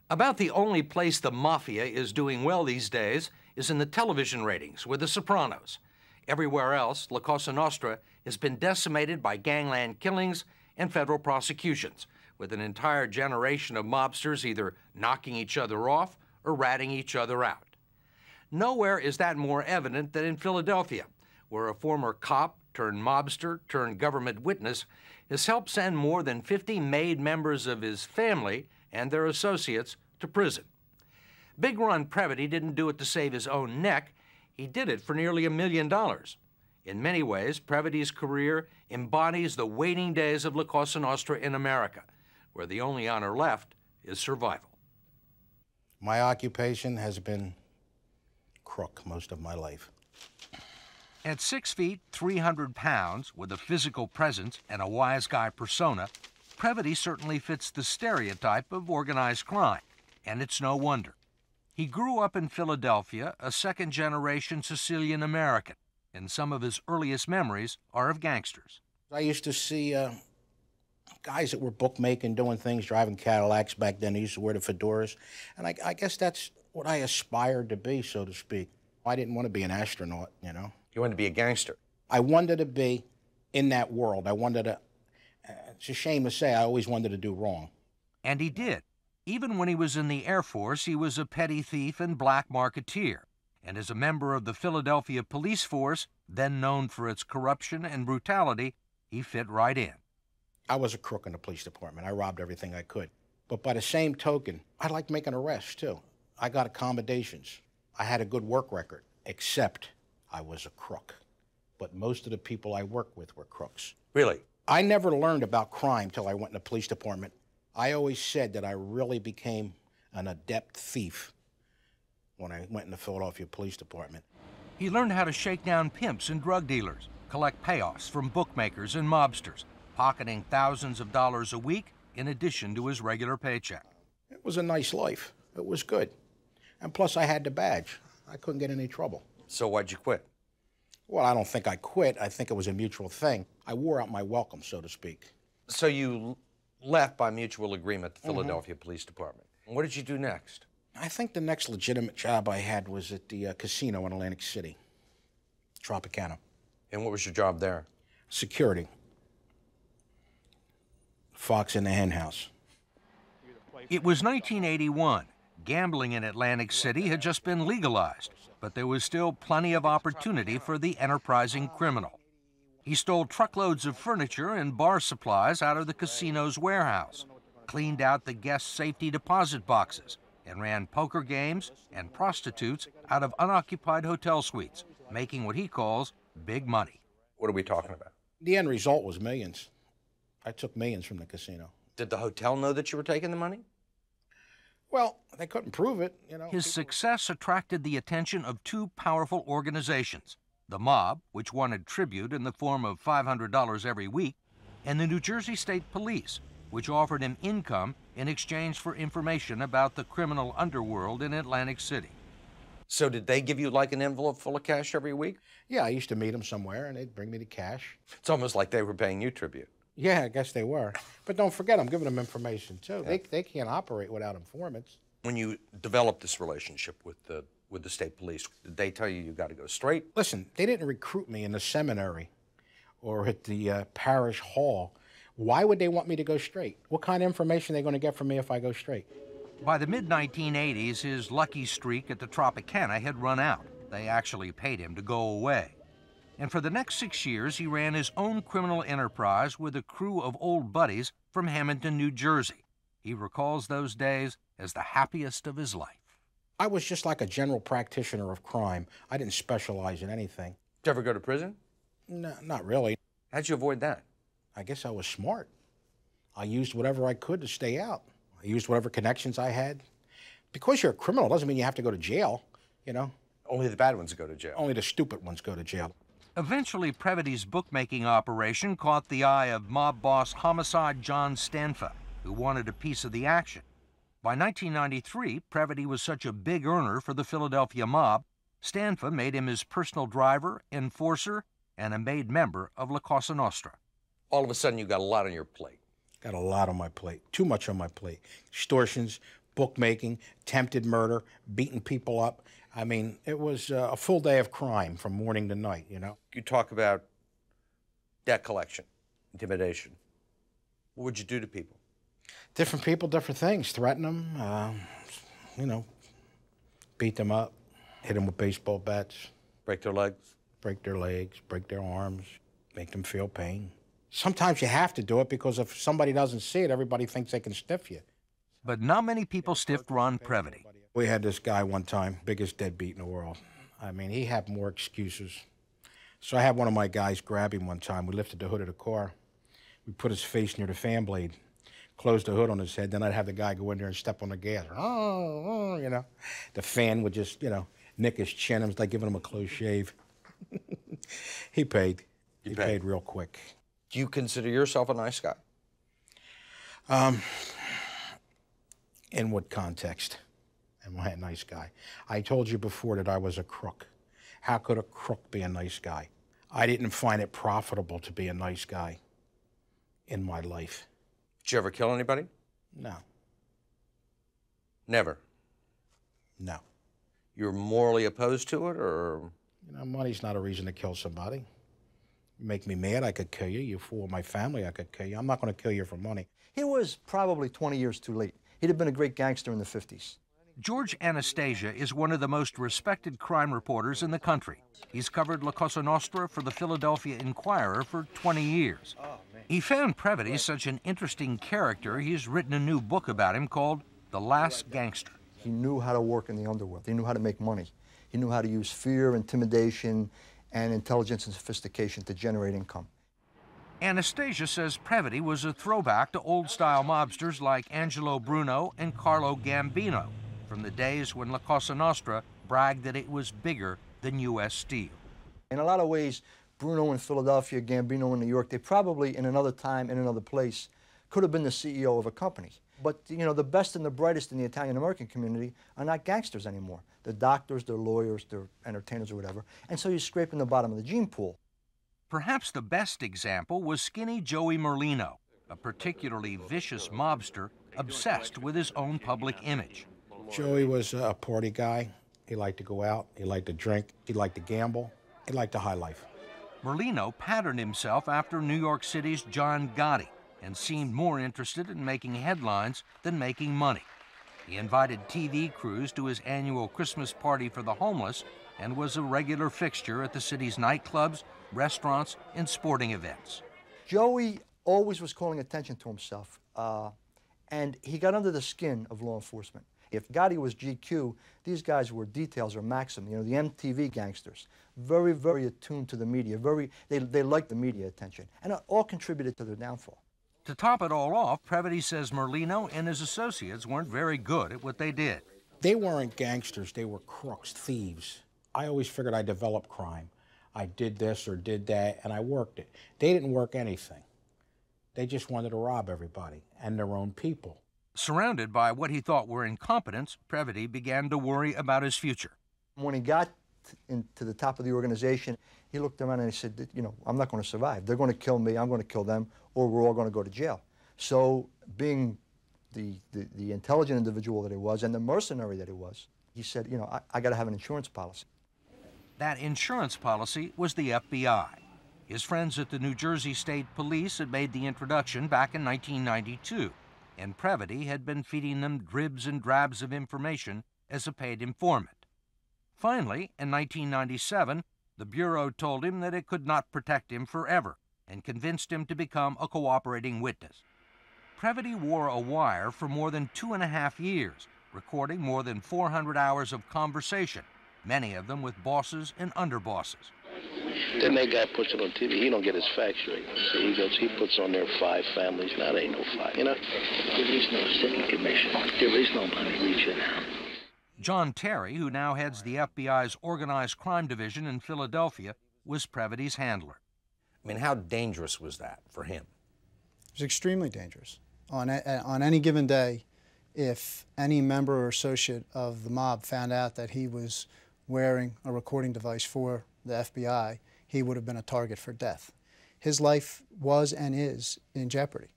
About the only place the Mafia is doing well these days is in the television ratings with The Sopranos. Everywhere else, La Cosa Nostra has been decimated by gangland killings and federal prosecutions, with an entire generation of mobsters either knocking each other off or ratting each other out. Nowhere is that more evident than in Philadelphia, where a former cop turned mobster turned government witness has helped send more than 50 made members of his family and their associates to prison. Big Ron Previty didn't do it to save his own neck. He did it for nearly $1 million. In many ways, Previty's career embodies the waning days of La Cosa Nostra in America, where the only honor left is survival. My occupation has been crook most of my life. At 6 feet, 300 pounds, with a physical presence and a wise guy persona, Previty certainly fits the stereotype of organized crime, and it's no wonder. He grew up in Philadelphia, a second-generation Sicilian American, and some of his earliest memories are of gangsters. I used to see guys that were bookmaking, doing things, driving Cadillacs back then. They used to wear the fedoras, and I guess that's what I aspired to be, so to speak. I didn't want to be an astronaut, you know. You wanted to be a gangster? I wanted to be in that world. I wanted to, it's a shame to say, I always wanted to do wrong. And he did. Even when he was in the Air Force, he was a petty thief and black marketeer. And as a member of the Philadelphia police force, then known for its corruption and brutality, he fit right in. I was a crook in the police department. I robbed everything I could. But by the same token, I liked making arrests, too. I got accommodations. I had a good work record, except I was a crook. But most of the people I worked with were crooks. Really? I never learned about crime till I went in the police department. I always said that I really became an adept thief when I went in the Philadelphia Police Department. He learned how to shake down pimps and drug dealers, collect payoffs from bookmakers and mobsters, pocketing thousands of dollars a week in addition to his regular paycheck. It was a nice life. It was good. And plus I had the badge. I couldn't get in any trouble. So why'd you quit? Well, I don't think I quit. I think it was a mutual thing. I wore out my welcome, so to speak. So you left by mutual agreement, the Philadelphia Police Department. What did you do next? I think the next legitimate job I had was at the casino in Atlantic City, Tropicana. And what was your job there? Security. Fox in the hen house. It was 1981. Gambling in Atlantic City had just been legalized, but there was still plenty of opportunity for the enterprising criminal. He stole truckloads of furniture and bar supplies out of the casino's warehouse, cleaned out the guest safety deposit boxes, and ran poker games and prostitutes out of unoccupied hotel suites, making what he calls big money. What are we talking about? The end result was millions. I took millions from the casino. Did the hotel know that you were taking the money? Well, they couldn't prove it, you know. His success attracted the attention of two powerful organizations, the mob, which wanted tribute in the form of $500 every week, and the New Jersey State Police, which offered him income in exchange for information about the criminal underworld in Atlantic City. So did they give you like an envelope full of cash every week? Yeah, I used to meet them somewhere, and they'd bring me the cash. It's almost like they were paying you tribute. Yeah, I guess they were. But don't forget, I'm giving them information, too. Yeah. They can't operate without informants. When you developed this relationship with the state police, did they tell you got to go straight? Listen, they didn't recruit me in the seminary or at the parish hall. Why would they want me to go straight? What kind of information are they going to get from me if I go straight? By the mid-1980s, his lucky streak at the Tropicana had run out. They actually paid him to go away. And for the next 6 years, he ran his own criminal enterprise with a crew of old buddies from Hamilton, New Jersey. He recalls those days as the happiest of his life. I was just like a general practitioner of crime. I didn't specialize in anything. Did you ever go to prison? No, not really. How'd you avoid that? I guess I was smart. I used whatever I could to stay out. I used whatever connections I had Because you're a criminal doesn't mean you have to go to jail, you know? Only the bad ones go to jail. Only the stupid ones go to jail. Eventually, Previty's bookmaking operation caught the eye of mob boss Homicide John Stanfa, who wanted a piece of the action. By 1993, Previty was such a big earner for the Philadelphia mob, Stanfa made him his personal driver, enforcer, and a made member of La Cosa Nostra. All of a sudden, you got a lot on your plate. Got a lot on my plate. Too much on my plate. Extortions, bookmaking, attempted murder, beating people up. I mean, it was a full day of crime from morning to night, you know? You talk about debt collection, intimidation. What would you do to people? Different people, different things. Threaten them, you know, beat them up, hit them with baseball bats. Break their legs? Break their legs, break their arms, make them feel pain. Sometimes you have to do it because if somebody doesn't see it, everybody thinks they can stiff you. But not many people stiffed Ron Previty. We had this guy one time, biggest deadbeat in the world. I mean, he had more excuses. So I had one of my guys grab him one time. We lifted the hood of the car. We put his face near the fan blade, closed the hood on his head. Then I'd have the guy go in there and step on the gas. Oh, you know. The fan would just, you know, nick his chin. It was like giving him a close shave. He paid. He paid real quick. Do you consider yourself a nice guy? In what context am I a nice guy? I told you before that I was a crook. How could a crook be a nice guy? I didn't find it profitable to be a nice guy in my life. Did you ever kill anybody? No. Never? No. You're morally opposed to it, or? You know, money's not a reason to kill somebody. You make me mad, I could kill you. You fool my family, I could kill you. I'm not going to kill you for money. He was probably 20 years too late. He'd have been a great gangster in the 50s. George Anastasia is one of the most respected crime reporters in the country. He's covered La Cosa Nostra for the Philadelphia Inquirer for 20 years. He found Previty such an interesting character, he's written a new book about him called The Last Gangster. He knew how to work in the underworld. He knew how to make money. He knew how to use fear, intimidation, and intelligence and sophistication to generate income. Anastasia says Previty was a throwback to old-style mobsters like Angelo Bruno and Carlo Gambino from the days when La Cosa Nostra bragged that it was bigger than U.S. Steel. In a lot of ways, Bruno in Philadelphia, Gambino in New York, they probably, in another time, in another place, could have been the CEO of a company. But, you know, the best and the brightest in the Italian-American community are not gangsters anymore. They're doctors, they're lawyers, they're entertainers or whatever. And so you're scraping the bottom of the gene pool. Perhaps the best example was Skinny Joey Merlino, a particularly vicious mobster obsessed with his own public image. Joey was a party guy. He liked to go out, he liked to drink, he liked to gamble, he liked the high life. Merlino patterned himself after New York City's John Gotti and seemed more interested in making headlines than making money. He invited TV crews to his annual Christmas party for the homeless and was a regular fixture at the city's nightclubs, restaurants, and sporting events. Joey always was calling attention to himself, and he got under the skin of law enforcement. If Gotti was GQ, these guys were Details or Maxim, you know, the MTV gangsters. Very, very attuned to the media. They liked the media attention, and it all contributed to their downfall. To top it all off, Previty says Merlino and his associates weren't very good at what they did. They weren't gangsters, they were crooks, thieves. I always figured I developed crime. I did this or did that, and I worked it. They didn't work anything. They just wanted to rob everybody and their own people. Surrounded by what he thought were incompetents, Previty began to worry about his future. When he got into the top of the organization, he looked around and he said, you know, I'm not going to survive. They're going to kill me, I'm going to kill them, or we're all going to go to jail. So being the intelligent individual that he was and the mercenary that he was, he said, you know, I got to have an insurance policy. That insurance policy was the FBI. His friends at the New Jersey State Police had made the introduction back in 1992, and Previty had been feeding them dribs and drabs of information as a paid informant. Finally, in 1997, the Bureau told him that it could not protect him forever and convinced him to become a cooperating witness. Previty wore a wire for more than 2.5 years, recording more than 400 hours of conversation, many of them with bosses and underbosses. Then that guy puts it on TV. He don't get his facts straight. So he puts on there 5 families. Now, there ain't no 5, you know? There is no city commission. There is no money reaching out. John Terry, who now heads the FBI's Organized Crime Division in Philadelphia, was Previty's handler. I mean, how dangerous was that for him? It was extremely dangerous. On any given day, if any member or associate of the mob found out that he was wearing a recording device for the FBI, he would have been a target for death. His life was and is in jeopardy.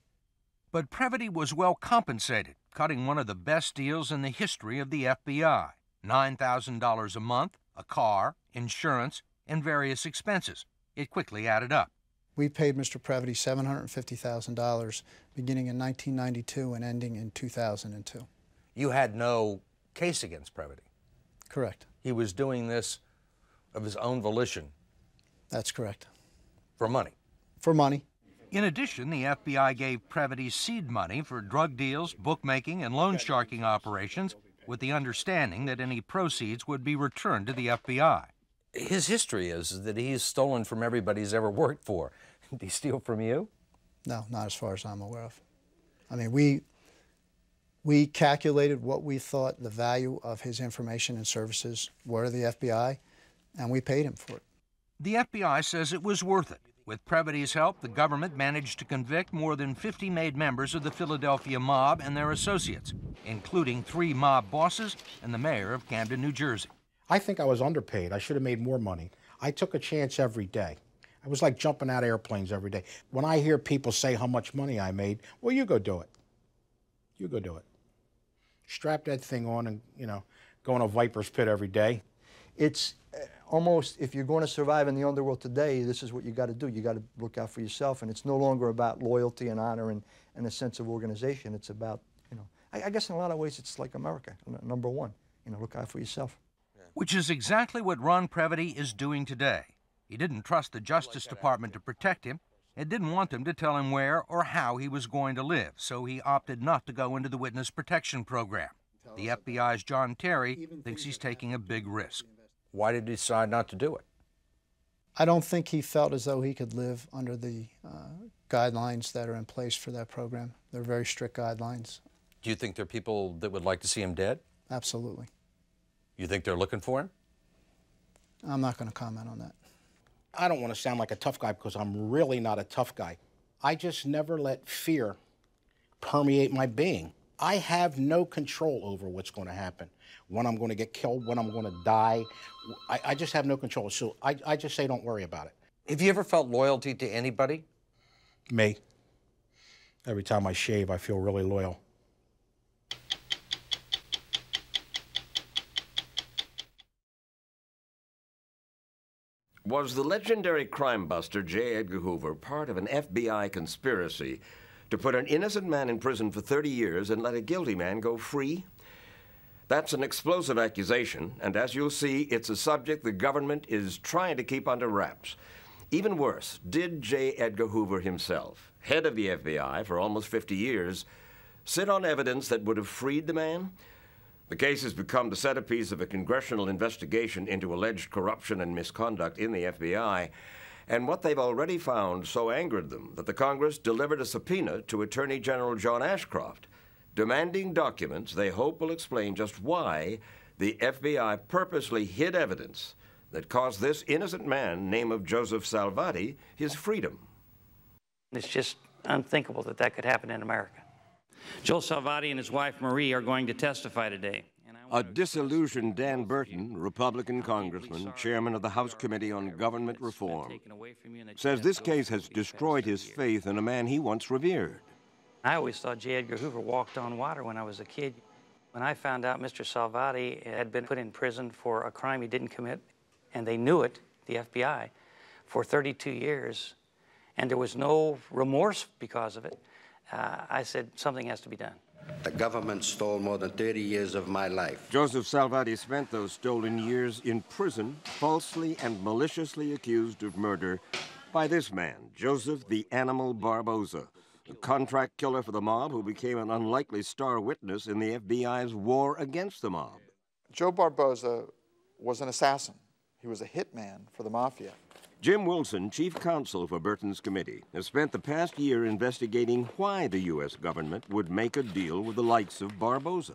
But Previty was well compensated, cutting one of the best deals in the history of the FBI. $9,000 a month, a car, insurance, and various expenses. It quickly added up. We paid Mr. Previty $750,000 beginning in 1992 and ending in 2002. You had no case against Previty? Correct. He was doing this of his own volition? That's correct. For money? For money. In addition, the FBI gave Previty seed money for drug deals, bookmaking, and loan sharking operations, with the understanding that any proceeds would be returned to the FBI. His history is that he's stolen from everybody he's ever worked for. Did he steal from you? No, not as far as I'm aware of. I mean, we calculated what we thought the value of his information and services were to the FBI, and we paid him for it. The FBI says it was worth it. With Previty's help, the government managed to convict more than 50 made members of the Philadelphia mob and their associates, including 3 mob bosses and the mayor of Camden, New Jersey. I think I was underpaid. I should have made more money. I took a chance every day. It was like jumping out of airplanes every day. When I hear people say how much money I made, well, you go do it. You go do it. Strap that thing on and, you know, go in a viper's pit every day. It's almost, if you're going to survive in the underworld today, this is what you got to do. You got to look out for yourself, and it's no longer about loyalty and honor and a sense of organization. It's about, you know, I guess in a lot of ways it's like America, number one. You know, look out for yourself. Which is exactly what Ron Previty is doing today. He didn't trust the Justice Department to protect him and didn't want them to tell him where or how he was going to live, so he opted not to go into the Witness Protection Program. The FBI's John Terry thinks he's taking a big risk. Why did he decide not to do it? I don't think he felt as though he could live under the guidelines that are in place for that program. They're very strict guidelines. Do you think there are people that would like to see him dead? Absolutely. You think they're looking for him? I'm not going to comment on that. I don't want to sound like a tough guy because I'm really not a tough guy. I just never let fear permeate my being. I have no control over what's going to happen, when I'm going to get killed, when I'm going to die. I just have no control. So I just say don't worry about it. Have you ever felt loyalty to anybody? Me. Every time I shave, I feel really loyal. Was the legendary crime buster J. Edgar Hoover part of an FBI conspiracy to put an innocent man in prison for 30 years and let a guilty man go free? That's an explosive accusation, and as you'll see, it's a subject the government is trying to keep under wraps. Even worse, did J. Edgar Hoover himself, head of the FBI for almost 50 years, sit on evidence that would have freed the man? The case has become the centerpiece of a congressional investigation into alleged corruption and misconduct in the FBI, and what they've already found so angered them that the Congress delivered a subpoena to Attorney General John Ashcroft, demanding documents they hope will explain just why the FBI purposely hid evidence that cost this innocent man, name of Joseph Salvati, his freedom. It's just unthinkable that that could happen in America. Joe Salvati and his wife Marie are going to testify today. A disillusioned Dan Burton, Republican congressman, chairman of the House Committee on Government Reform, says this case has destroyed his faith in a man he once revered. I always thought J. Edgar Hoover walked on water when I was a kid. When I found out Mr. Salvati had been put in prison for a crime he didn't commit, and they knew it, the FBI, for 32 years, and there was no remorse because of it, I said, something has to be done. The government stole more than 30 years of my life. Joseph Salvati spent those stolen years in prison, falsely and maliciously accused of murder by this man, Joseph the Animal Barboza, a contract killer for the mob who became an unlikely star witness in the FBI's war against the mob. Joe Barboza was an assassin. He was a hitman for the Mafia. Jim Wilson, chief counsel for Burton's committee, has spent the past year investigating why the U.S. government would make a deal with the likes of Barboza.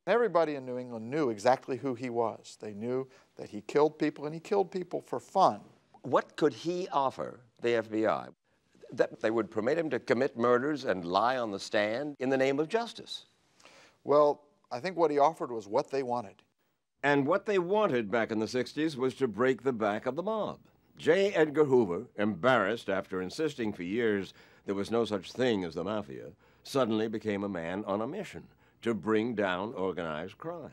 Everybody in New England knew exactly who he was. They knew that he killed people, and he killed people for fun. What could he offer the FBI? That they would permit him to commit murders and lie on the stand in the name of justice? Well, I think what he offered was what they wanted. And what they wanted back in the 60s was to break the back of the mob. J. Edgar Hoover, embarrassed after insisting for years there was no such thing as the Mafia, suddenly became a man on a mission to bring down organized crime.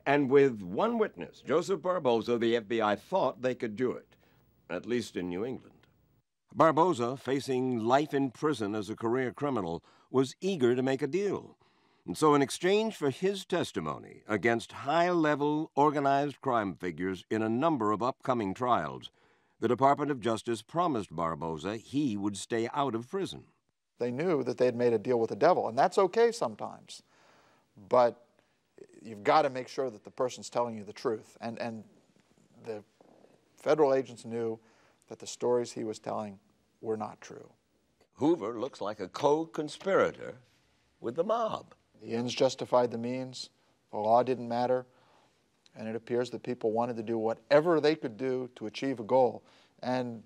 And with one witness, Joseph Barboza, the FBI thought they could do it, at least in New England. Barboza, facing life in prison as a career criminal, was eager to make a deal. And so in exchange for his testimony against high-level organized crime figures in a number of upcoming trials, the Department of Justice promised Barboza he would stay out of prison. They knew that they had made a deal with the devil, and that's okay sometimes. But you've got to make sure that the person's telling you the truth. And the federal agents knew that the stories he was telling were not true. Hoover looks like a co-conspirator with the mob. The ends justified the means. The law didn't matter. And it appears that people wanted to do whatever they could do to achieve a goal. And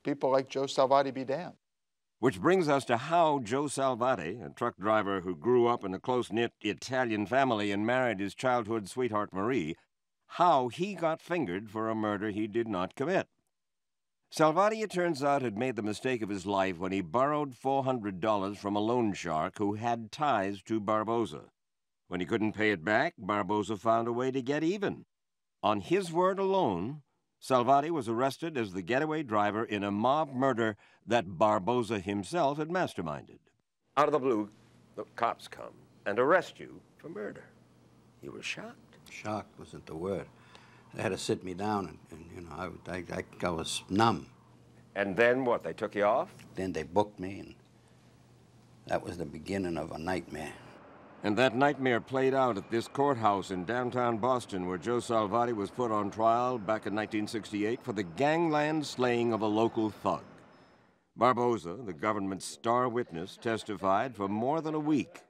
people like Joe Salvati be damned. Which brings us to how Joe Salvati, a truck driver who grew up in a close-knit Italian family and married his childhood sweetheart Marie, how he got fingered for a murder he did not commit. Salvati, it turns out, had made the mistake of his life when he borrowed $400 from a loan shark who had ties to Barboza. When he couldn't pay it back, Barboza found a way to get even. On his word alone, Salvati was arrested as the getaway driver in a mob murder that Barboza himself had masterminded. Out of the blue, the cops come and arrest you for murder. You were shocked. Shocked wasn't the word. They had to sit me down, and you know, I was numb. And then what, they took you off? Then they booked me, and that was the beginning of a nightmare. And that nightmare played out at this courthouse in downtown Boston where Joe Salvati was put on trial back in 1968 for the gangland slaying of a local thug. Barboza, the government's star witness, testified for more than a week.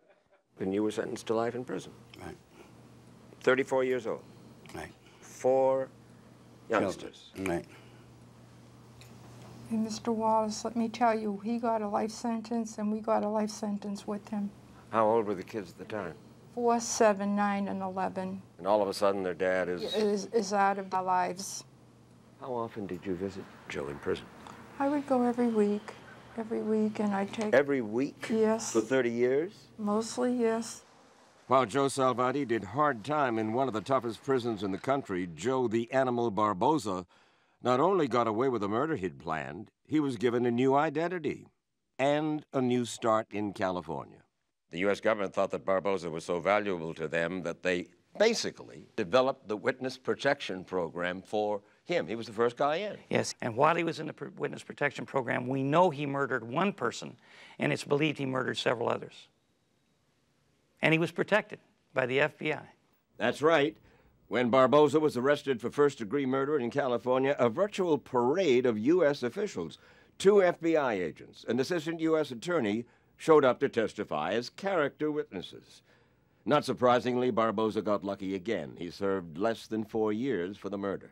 And you were sentenced to life in prison. Right. 34 years old. Right. 4 youngsters. Right. And Mr. Wallace, let me tell you, he got a life sentence and we got a life sentence with him. How old were the kids at the time? 4, 7, 9, and 11. And all of a sudden their dad is out of our lives. How often did you visit Joe in prison? I would go every week, and I'd take... Every week? Yes. For 30 years? Mostly, yes. While Joe Salvati did hard time in one of the toughest prisons in the country, Joe the Animal Barboza not only got away with the murder he'd planned, he was given a new identity and a new start in California. The U.S. government thought that Barboza was so valuable to them that they basically developed the witness protection program for him. He was the first guy in. Yes, and while he was in the witness protection program, we know he murdered one person, and it's believed he murdered several others. And he was protected by the FBI. That's right. When Barboza was arrested for first-degree murder in California, a virtual parade of U.S. officials, 2 FBI agents, an assistant U.S. attorney, showed up to testify as character witnesses. Not surprisingly, Barboza got lucky again. He served less than 4 years for the murder.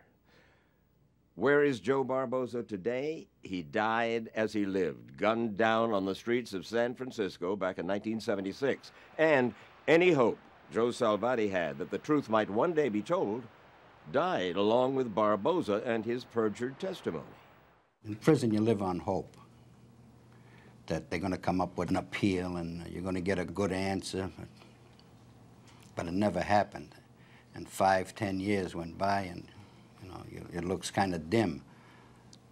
Where is Joe Barboza today? He died as he lived, gunned down on the streets of San Francisco back in 1976. And any hope Joe Salvati had that the truth might one day be told died along with Barboza and his perjured testimony. In prison, you live on hope that they're going to come up with an appeal and you're going to get a good answer. But it never happened. And 5, 10 years went by, and you know, it looks kind of dim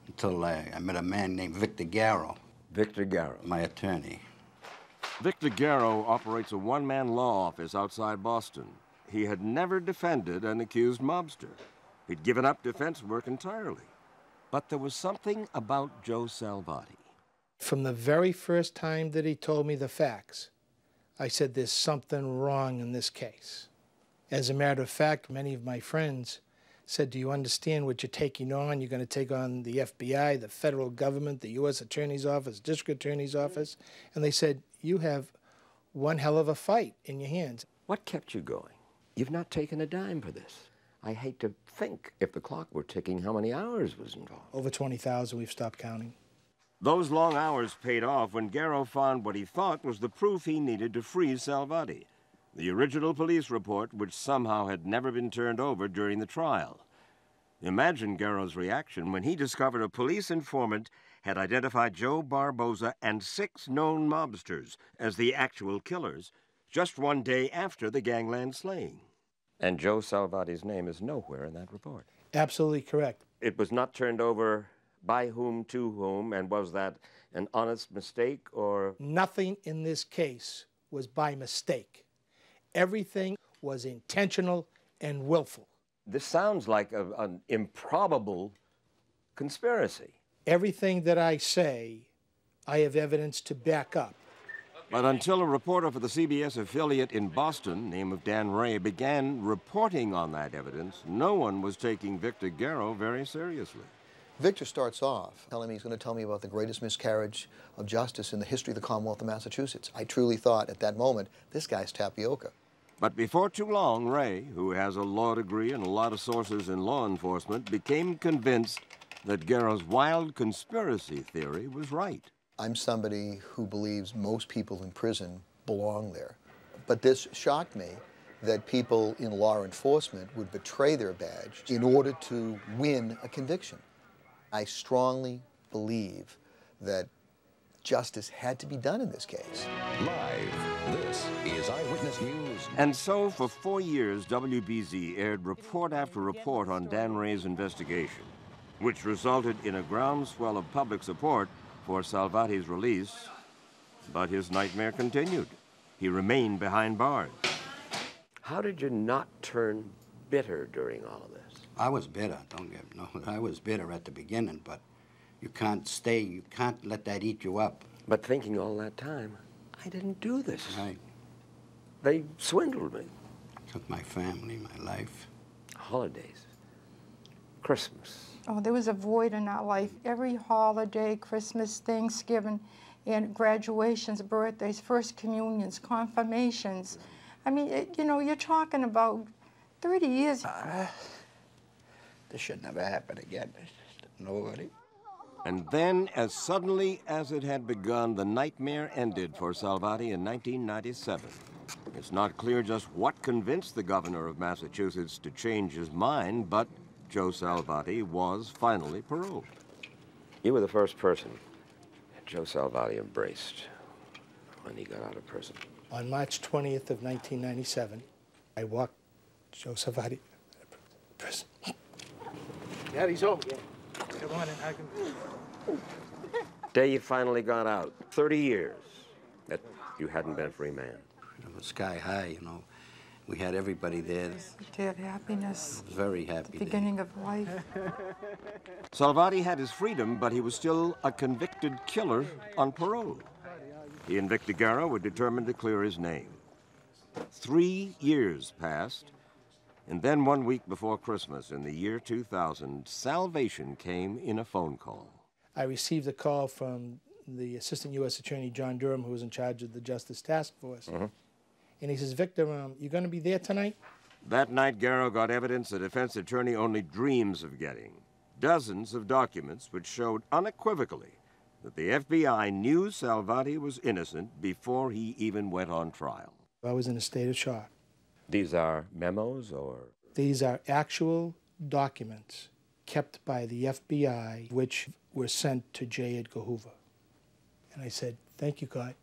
until I met a man named Victor Garrow. Victor Garrow. My attorney. Victor Garrow operates a one-man law office outside Boston. He had never defended an accused mobster. He'd given up defense work entirely. But there was something about Joe Salvati. From the very first time that he told me the facts, I said there's something wrong in this case. As a matter of fact, many of my friends said, do you understand what you're taking on? You're going to take on the FBI, the federal government, the U.S. Attorney's Office, District Attorney's Office. And they said, you have one hell of a fight in your hands. What kept you going? You've not taken a dime for this. I hate to think, if the clock were ticking, how many hours was involved. Over 20,000, we've stopped counting. Those long hours paid off when Garrow found what he thought was the proof he needed to free Salvati, the original police report which somehow had never been turned over during the trial. Imagine Garrow's reaction when he discovered a police informant had identified Joe Barboza and 6 known mobsters as the actual killers just one day after the gangland slaying. And Joe Salvati's name is nowhere in that report. Absolutely correct. It was not turned over by whom to whom, and was that an honest mistake or? Nothing in this case was by mistake. Everything was intentional and willful. This sounds like an improbable conspiracy. Everything that I say, I have evidence to back up. But until a reporter for the CBS affiliate in Boston, name of Dan Ray, began reporting on that evidence, no one was taking Victor Garrow very seriously. Victor starts off telling me he's going to tell me about the greatest miscarriage of justice in the history of the Commonwealth of Massachusetts. I truly thought at that moment, this guy's tapioca. But before too long, Ray, who has a law degree and a lot of sources in law enforcement, became convinced that Garrow's wild conspiracy theory was right. I'm somebody who believes most people in prison belong there. But this shocked me, that people in law enforcement would betray their badge in order to win a conviction. I strongly believe that justice had to be done in this case. Live, this is Eyewitness News. And so, for 4 years, WBZ aired report after report on Dan Ray's investigation, which resulted in a groundswell of public support for Salvati's release. But his nightmare continued. He remained behind bars. How did you not turn bitter during all of this? I was bitter, I was bitter at the beginning, but you can't let that eat you up. But thinking all that time, I didn't do this. Right. They swindled me. Took my family, my life. Holidays. Christmas. Oh, there was a void in our life. Every holiday, Christmas, Thanksgiving, and graduations, birthdays, first communions, confirmations. I mean, you know, you're talking about 30 years. This should never happen again. Nobody. And then, as suddenly as it had begun, the nightmare ended for Salvati in 1997. It's not clear just what convinced the governor of Massachusetts to change his mind, but Joe Salvati was finally paroled. You were the first person Joe Salvati embraced when he got out of prison. On March 20th of 1997, I walked Joe Salvati out of prison. Daddy's home. Come on in, I can... Day you finally got out, 30 years that you hadn't been a free man. It was sky high, you know. We had everybody there. Day of happiness. Very happy. The beginning of life. Salvati had his freedom, but he was still a convicted killer on parole. He and Victor Garrow were determined to clear his name. 3 years passed, and then 1 week before Christmas in the year 2000, salvation came in a phone call. I received a call from the Assistant U.S. Attorney, John Durham, who was in charge of the Justice Task Force. And he says, Victor, you going to be there tonight? That night, Garrow got evidence the defense attorney only dreams of getting. Dozens of documents which showed unequivocally that the FBI knew Salvati was innocent before he even went on trial. I was in a state of shock. These are memos or? These are actual documents kept by the FBI, which were sent to J. Edgar Hoover. And I said, thank you, God.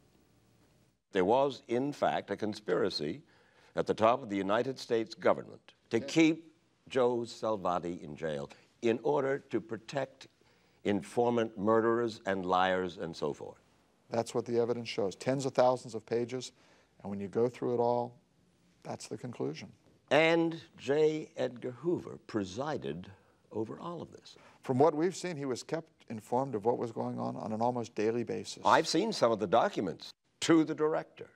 There was, in fact, a conspiracy at the top of the United States government to keep Joe Salvati in jail in order to protect informant murderers and liars and so forth. That's what the evidence shows. Tens of thousands of pages, and when you go through it all, that's the conclusion. And J. Edgar Hoover presided over all of this. From what we've seen, he was kept informed of what was going on an almost daily basis. I've seen some of the documents to the director,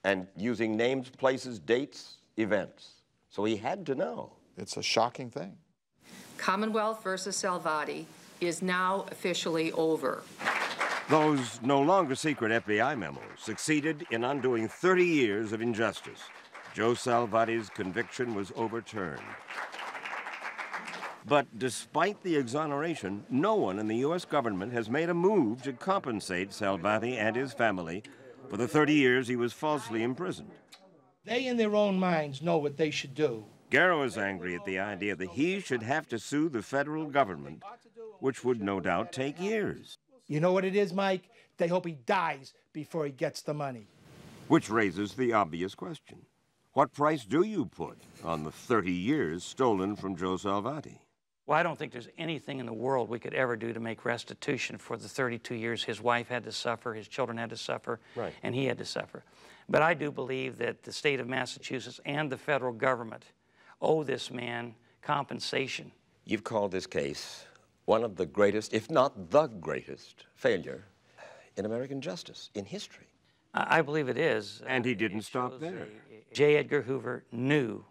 and using names, places, dates, events. So he had to know. It's a shocking thing. Commonwealth versus Salvati is now officially over. Those no longer secret FBI memos succeeded in undoing 30 years of injustice. Joe Salvati's conviction was overturned. But despite the exoneration, no one in the U.S. government has made a move to compensate Salvati and his family for the 30 years he was falsely imprisoned. They, in their own minds, know what they should do. Garrow is angry at the idea that he should have to sue the federal government, which would no doubt take years. You know what it is, Mike? They hope he dies before he gets the money. Which raises the obvious question. What price do you put on the 30 years stolen from Joe Salvati? Well, I don't think there's anything in the world we could ever do to make restitution for the 32 years his wife had to suffer, his children had to suffer, and he had to suffer. But I do believe that the state of Massachusetts and the federal government owe this man compensation. You've called this case one of the greatest, if not the greatest, failure in American justice, in history. I believe it is. And he didn't stop there. J. Edgar Hoover knew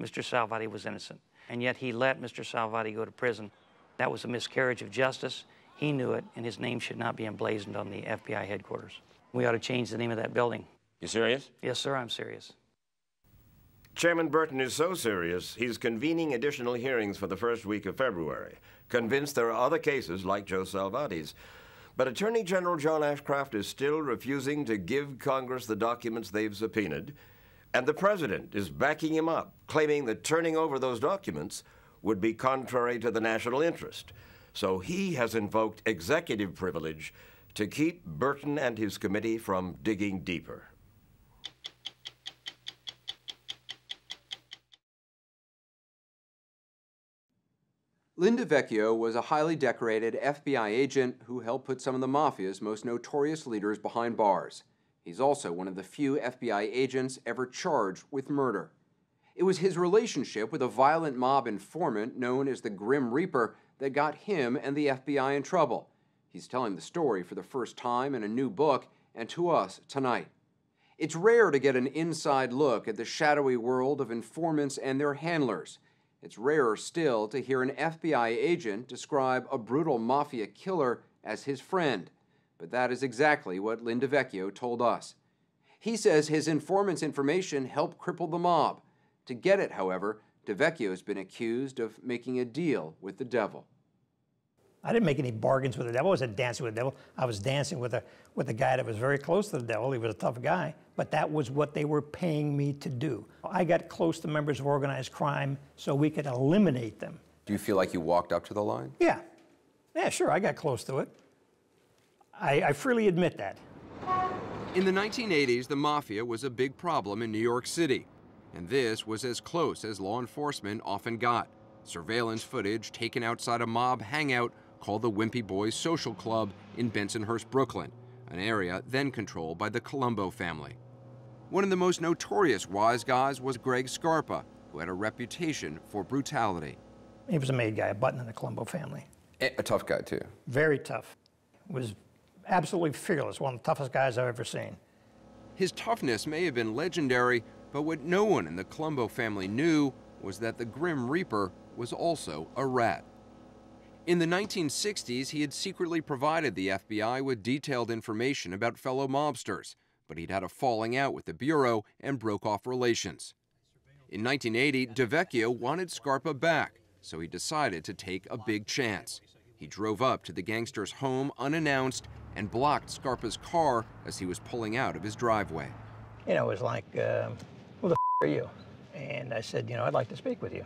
Mr. Salvati was innocent, and yet he let Mr. Salvati go to prison. That was a miscarriage of justice. He knew it, and his name should not be emblazoned on the FBI headquarters. We ought to change the name of that building. You serious? Yes, sir, I'm serious. Chairman Burton is so serious, he's convening additional hearings for the first week of February, convinced there are other cases like Joe Salvati's. But Attorney General John Ashcroft is still refusing to give Congress the documents they've subpoenaed, and the president is backing him up, claiming that turning over those documents would be contrary to the national interest. So he has invoked executive privilege to keep Burton and his committee from digging deeper. Linda Vecchio was a highly decorated FBI agent who helped put some of the Mafia's most notorious leaders behind bars. He's also one of the few FBI agents ever charged with murder. It was his relationship with a violent mob informant known as the Grim Reaper that got him and the FBI in trouble. He's telling the story for the first time in a new book and to us tonight. It's rare to get an inside look at the shadowy world of informants and their handlers. It's rarer still to hear an FBI agent describe a brutal mafia killer as his friend. But that is exactly what Linda Vecchio told us. He says his informant's information helped cripple the mob. To get it, however, DeVecchio has been accused of making a deal with the devil. I didn't make any bargains with the devil. I wasn't dancing with the devil. I was dancing with a guy that was very close to the devil. He was a tough guy, but that was what they were paying me to do. I got close to members of organized crime so we could eliminate them. Do you feel like you walked up to the line? Yeah. Yeah, sure, I got close to it. I freely admit that. In the 1980s, the Mafia was a big problem in New York City, and this was as close as law enforcement often got. Surveillance footage taken outside a mob hangout called the Wimpy Boys Social Club in Bensonhurst, Brooklyn, an area then controlled by the Colombo family. One of the most notorious wise guys was Greg Scarpa, who had a reputation for brutality. He was a made guy, a button in the Colombo family. A tough guy, too. Very tough. Was absolutely fearless, one of the toughest guys I've ever seen. His toughness may have been legendary, but what no one in the Colombo family knew was that the Grim Reaper was also a rat. In the 1960s, he had secretly provided the FBI with detailed information about fellow mobsters, but he'd had a falling out with the Bureau and broke off relations. In 1980, DeVecchio wanted Scarpa back, so he decided to take a big chance. He drove up to the gangster's home unannounced and blocked Scarpa's car as he was pulling out of his driveway. You know, it was like, who the f are you? And I said, you know, I'd like to speak with you.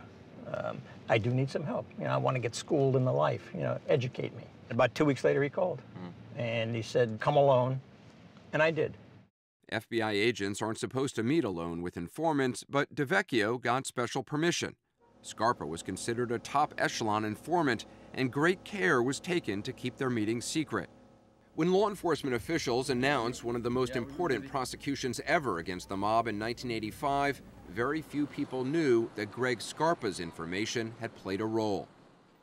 I do need some help. You know, I want to get schooled in the life, you know, educate me. About 2 weeks later, he called. And he said, come alone. And I did. FBI agents aren't supposed to meet alone with informants, but DeVecchio got special permission. Scarpa was considered a top echelon informant, and great care was taken to keep their meetings secret. When law enforcement officials announced one of the most important prosecutions ever against the mob in 1985, very few people knew that Greg Scarpa's information had played a role.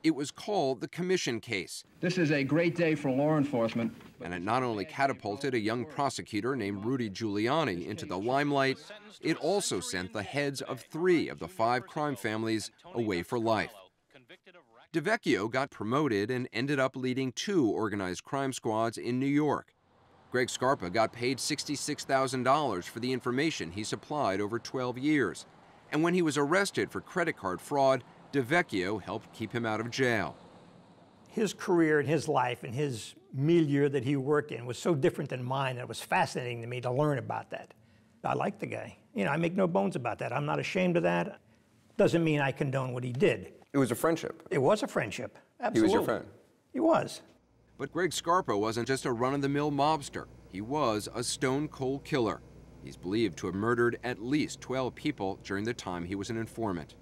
It was called the Commission Case. This is a great day for law enforcement. And it not only catapulted a young prosecutor named Rudy Giuliani into the limelight, it also sent the heads of 3 of the 5 crime families away for life. DeVecchio got promoted and ended up leading 2 organized crime squads in New York. Greg Scarpa got paid $66,000 for the information he supplied over 12 years. And when he was arrested for credit card fraud, DeVecchio helped keep him out of jail. His career and his life and his milieu that he worked in was so different than mine that it was fascinating to me to learn about that. I like the guy. You know, I make no bones about that. I'm not ashamed of that. Doesn't mean I condone what he did. It was a friendship. It was a friendship, absolutely. He was your friend. He was. But Greg Scarpa wasn't just a run-of-the-mill mobster. He was a stone-cold killer. He's believed to have murdered at least 12 people during the time he was an informant.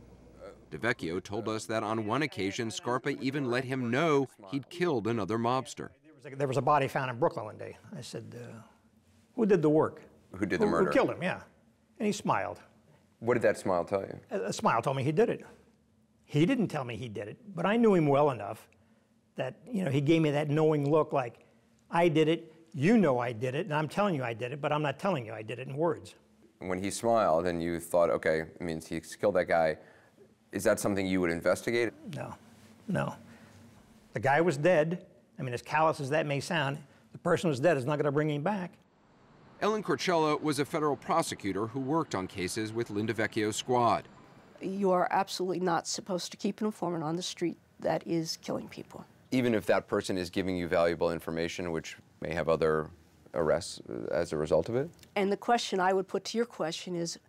DeVecchio told us that on one occasion, Scarpa even let him know he'd killed another mobster. There was a body found in Brooklyn one day. I said, who did the work? Who did the murder? Who killed him, yeah. And he smiled. What did that smile tell you? A smile told me he did it. He didn't tell me he did it, but I knew him well enough that, you know, he gave me that knowing look like, I did it, you know I did it, and I'm telling you I did it, but I'm not telling you I did it in words. When he smiled and you thought, okay, it means he killed that guy, is that something you would investigate? No, no. The guy was dead. I mean, as callous as that may sound, the person who's dead is not going to bring him back. Ellen Corcella was a federal prosecutor who worked on cases with Lynn DeVecchio's squad. You are absolutely not supposed to keep an informant on the street that is killing people. Even if that person is giving you valuable information, which may have other arrests as a result of it? And the question I would put to your question is,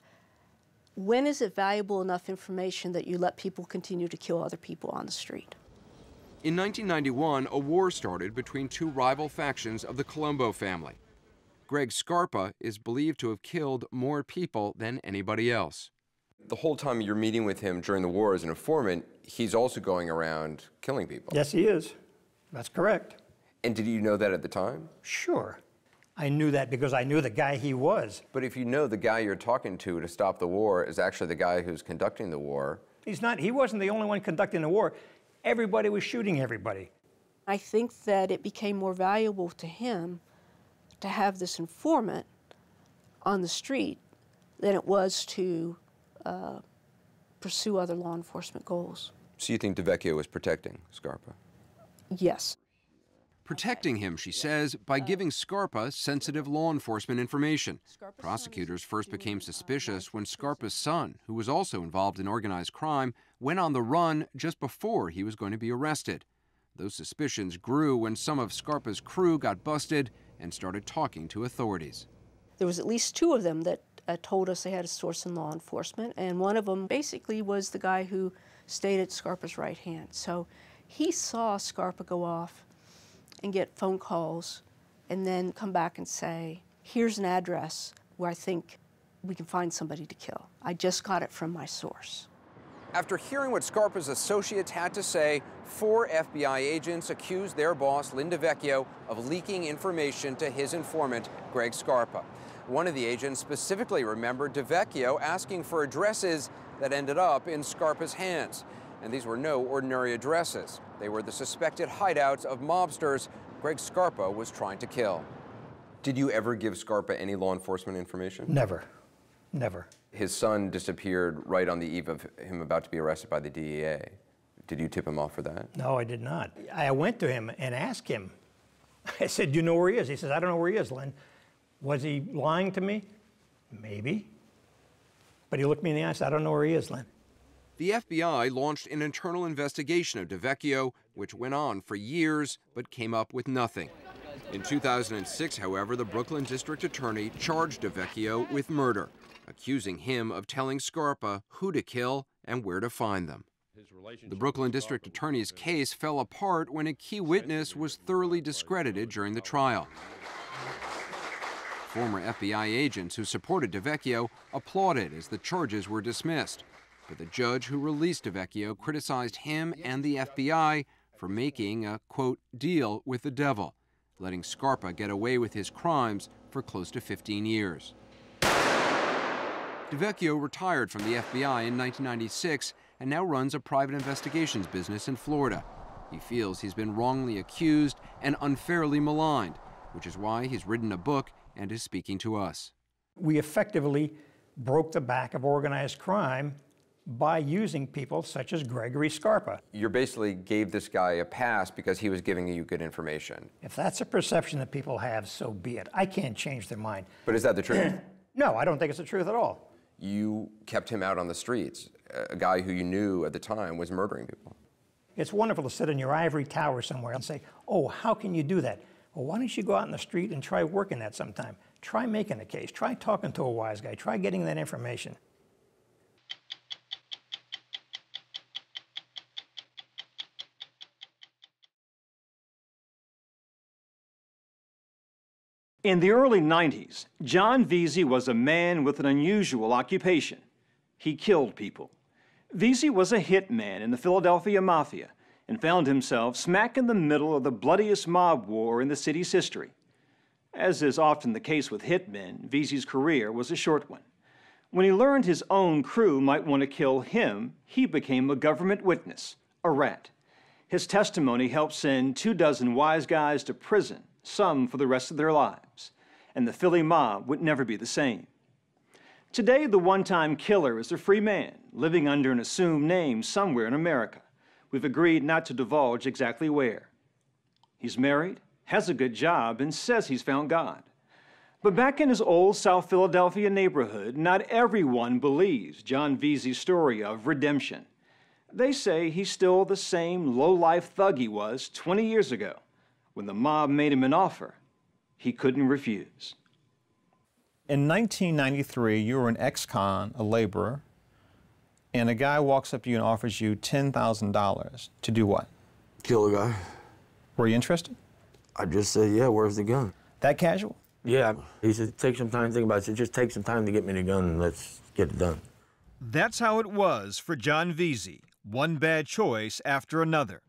when is it valuable enough information that you let people continue to kill other people on the street? In 1991, a war started between two rival factions of the Colombo family. Greg Scarpa is believed to have killed more people than anybody else. The whole time you're meeting with him during the war as an informant, he's also going around killing people. Yes, he is. That's correct. And did you know that at the time? Sure. I knew that because I knew the guy he was. But if you know the guy you're talking to stop the war is actually the guy who's conducting the war. He wasn't the only one conducting the war. Everybody was shooting everybody. I think that it became more valuable to him to have this informant on the street than it was to pursue other law enforcement goals. So you think DeVecchio was protecting Scarpa? Yes. Protecting him, she says, by giving Scarpa sensitive law enforcement information. Prosecutors first became suspicious when Scarpa's son, who was also involved in organized crime, went on the run just before he was going to be arrested. Those suspicions grew when some of Scarpa's crew got busted and started talking to authorities. There was at least two of them that told us they had a source in law enforcement, and one of them basically was the guy who stayed at Scarpa's right hand. So he saw Scarpa go off and get phone calls and then come back and say, here's an address where I think we can find somebody to kill. I just got it from my source. After hearing what Scarpa's associates had to say, 4 FBI agents accused their boss, Lynn DeVecchio, of leaking information to his informant, Greg Scarpa. One of the agents specifically remembered DeVecchio asking for addresses that ended up in Scarpa's hands. And these were no ordinary addresses. They were the suspected hideouts of mobsters Greg Scarpa was trying to kill. Did you ever give Scarpa any law enforcement information? Never. Never. His son disappeared right on the eve of him about to be arrested by the DEA. Did you tip him off for that? No, I did not. I went to him and asked him. I said, do you know where he is? He says, I don't know where he is, Lynn. Was he lying to me? Maybe. But he looked me in the eye and said, I don't know where he is, Lynn. The FBI launched an internal investigation of DeVecchio, which went on for years but came up with nothing. In 2006, however, the Brooklyn District Attorney charged DeVecchio with murder, accusing him of telling Scarpa who to kill and where to find them. The Brooklyn District Attorney's case fell apart when a key witness was thoroughly discredited during the trial. Former FBI agents who supported DeVecchio applauded as the charges were dismissed. But the judge who released DeVecchio criticized him and the FBI for making a, quote, deal with the devil, letting Scarpa get away with his crimes for close to 15 years. DeVecchio retired from the FBI in 1996 and now runs a private investigations business in Florida. He feels he's been wrongly accused and unfairly maligned, which is why he's written a book and is speaking to us. We effectively broke the back of organized crime by using people such as Gregory Scarpa. You basically gave this guy a pass because he was giving you good information. If that's a perception that people have, so be it. I can't change their mind. But is that the truth? No, I don't think it's the truth at all. You kept him out on the streets. A guy who you knew at the time was murdering people. It's wonderful to sit in your ivory tower somewhere and say, oh, how can you do that? Well, why don't you go out in the street and try working that sometime? Try making a case. Try talking to a wise guy. Try getting that information. In the early 90s, John Veazey was a man with an unusual occupation. He killed people. Veazey was a hitman in the Philadelphia Mafia and found himself smack in the middle of the bloodiest mob war in the city's history. As is often the case with hitmen, Veazey's career was a short one. When he learned his own crew might want to kill him, he became a government witness, a rat. His testimony helped send 24 wise guys to prison, some for the rest of their lives, and the Philly mob would never be the same. Today, the one-time killer is a free man, living under an assumed name somewhere in America. We've agreed not to divulge exactly where. He's married, has a good job, and says he's found God. But back in his old South Philadelphia neighborhood, not everyone believes John Veazey's story of redemption. They say he's still the same low-life thug he was 20 years ago, when the mob made him an offer he couldn't refuse. In 1993, you were an ex-con, a laborer, and a guy walks up to you and offers you $10,000 to do what? Kill a guy. Were you interested? I just said, yeah, where's the gun? That casual? Yeah. He said, take some time to think about it. I said, just take some time to get me the gun and let's get it done. That's how it was for John Veazey, one bad choice after another.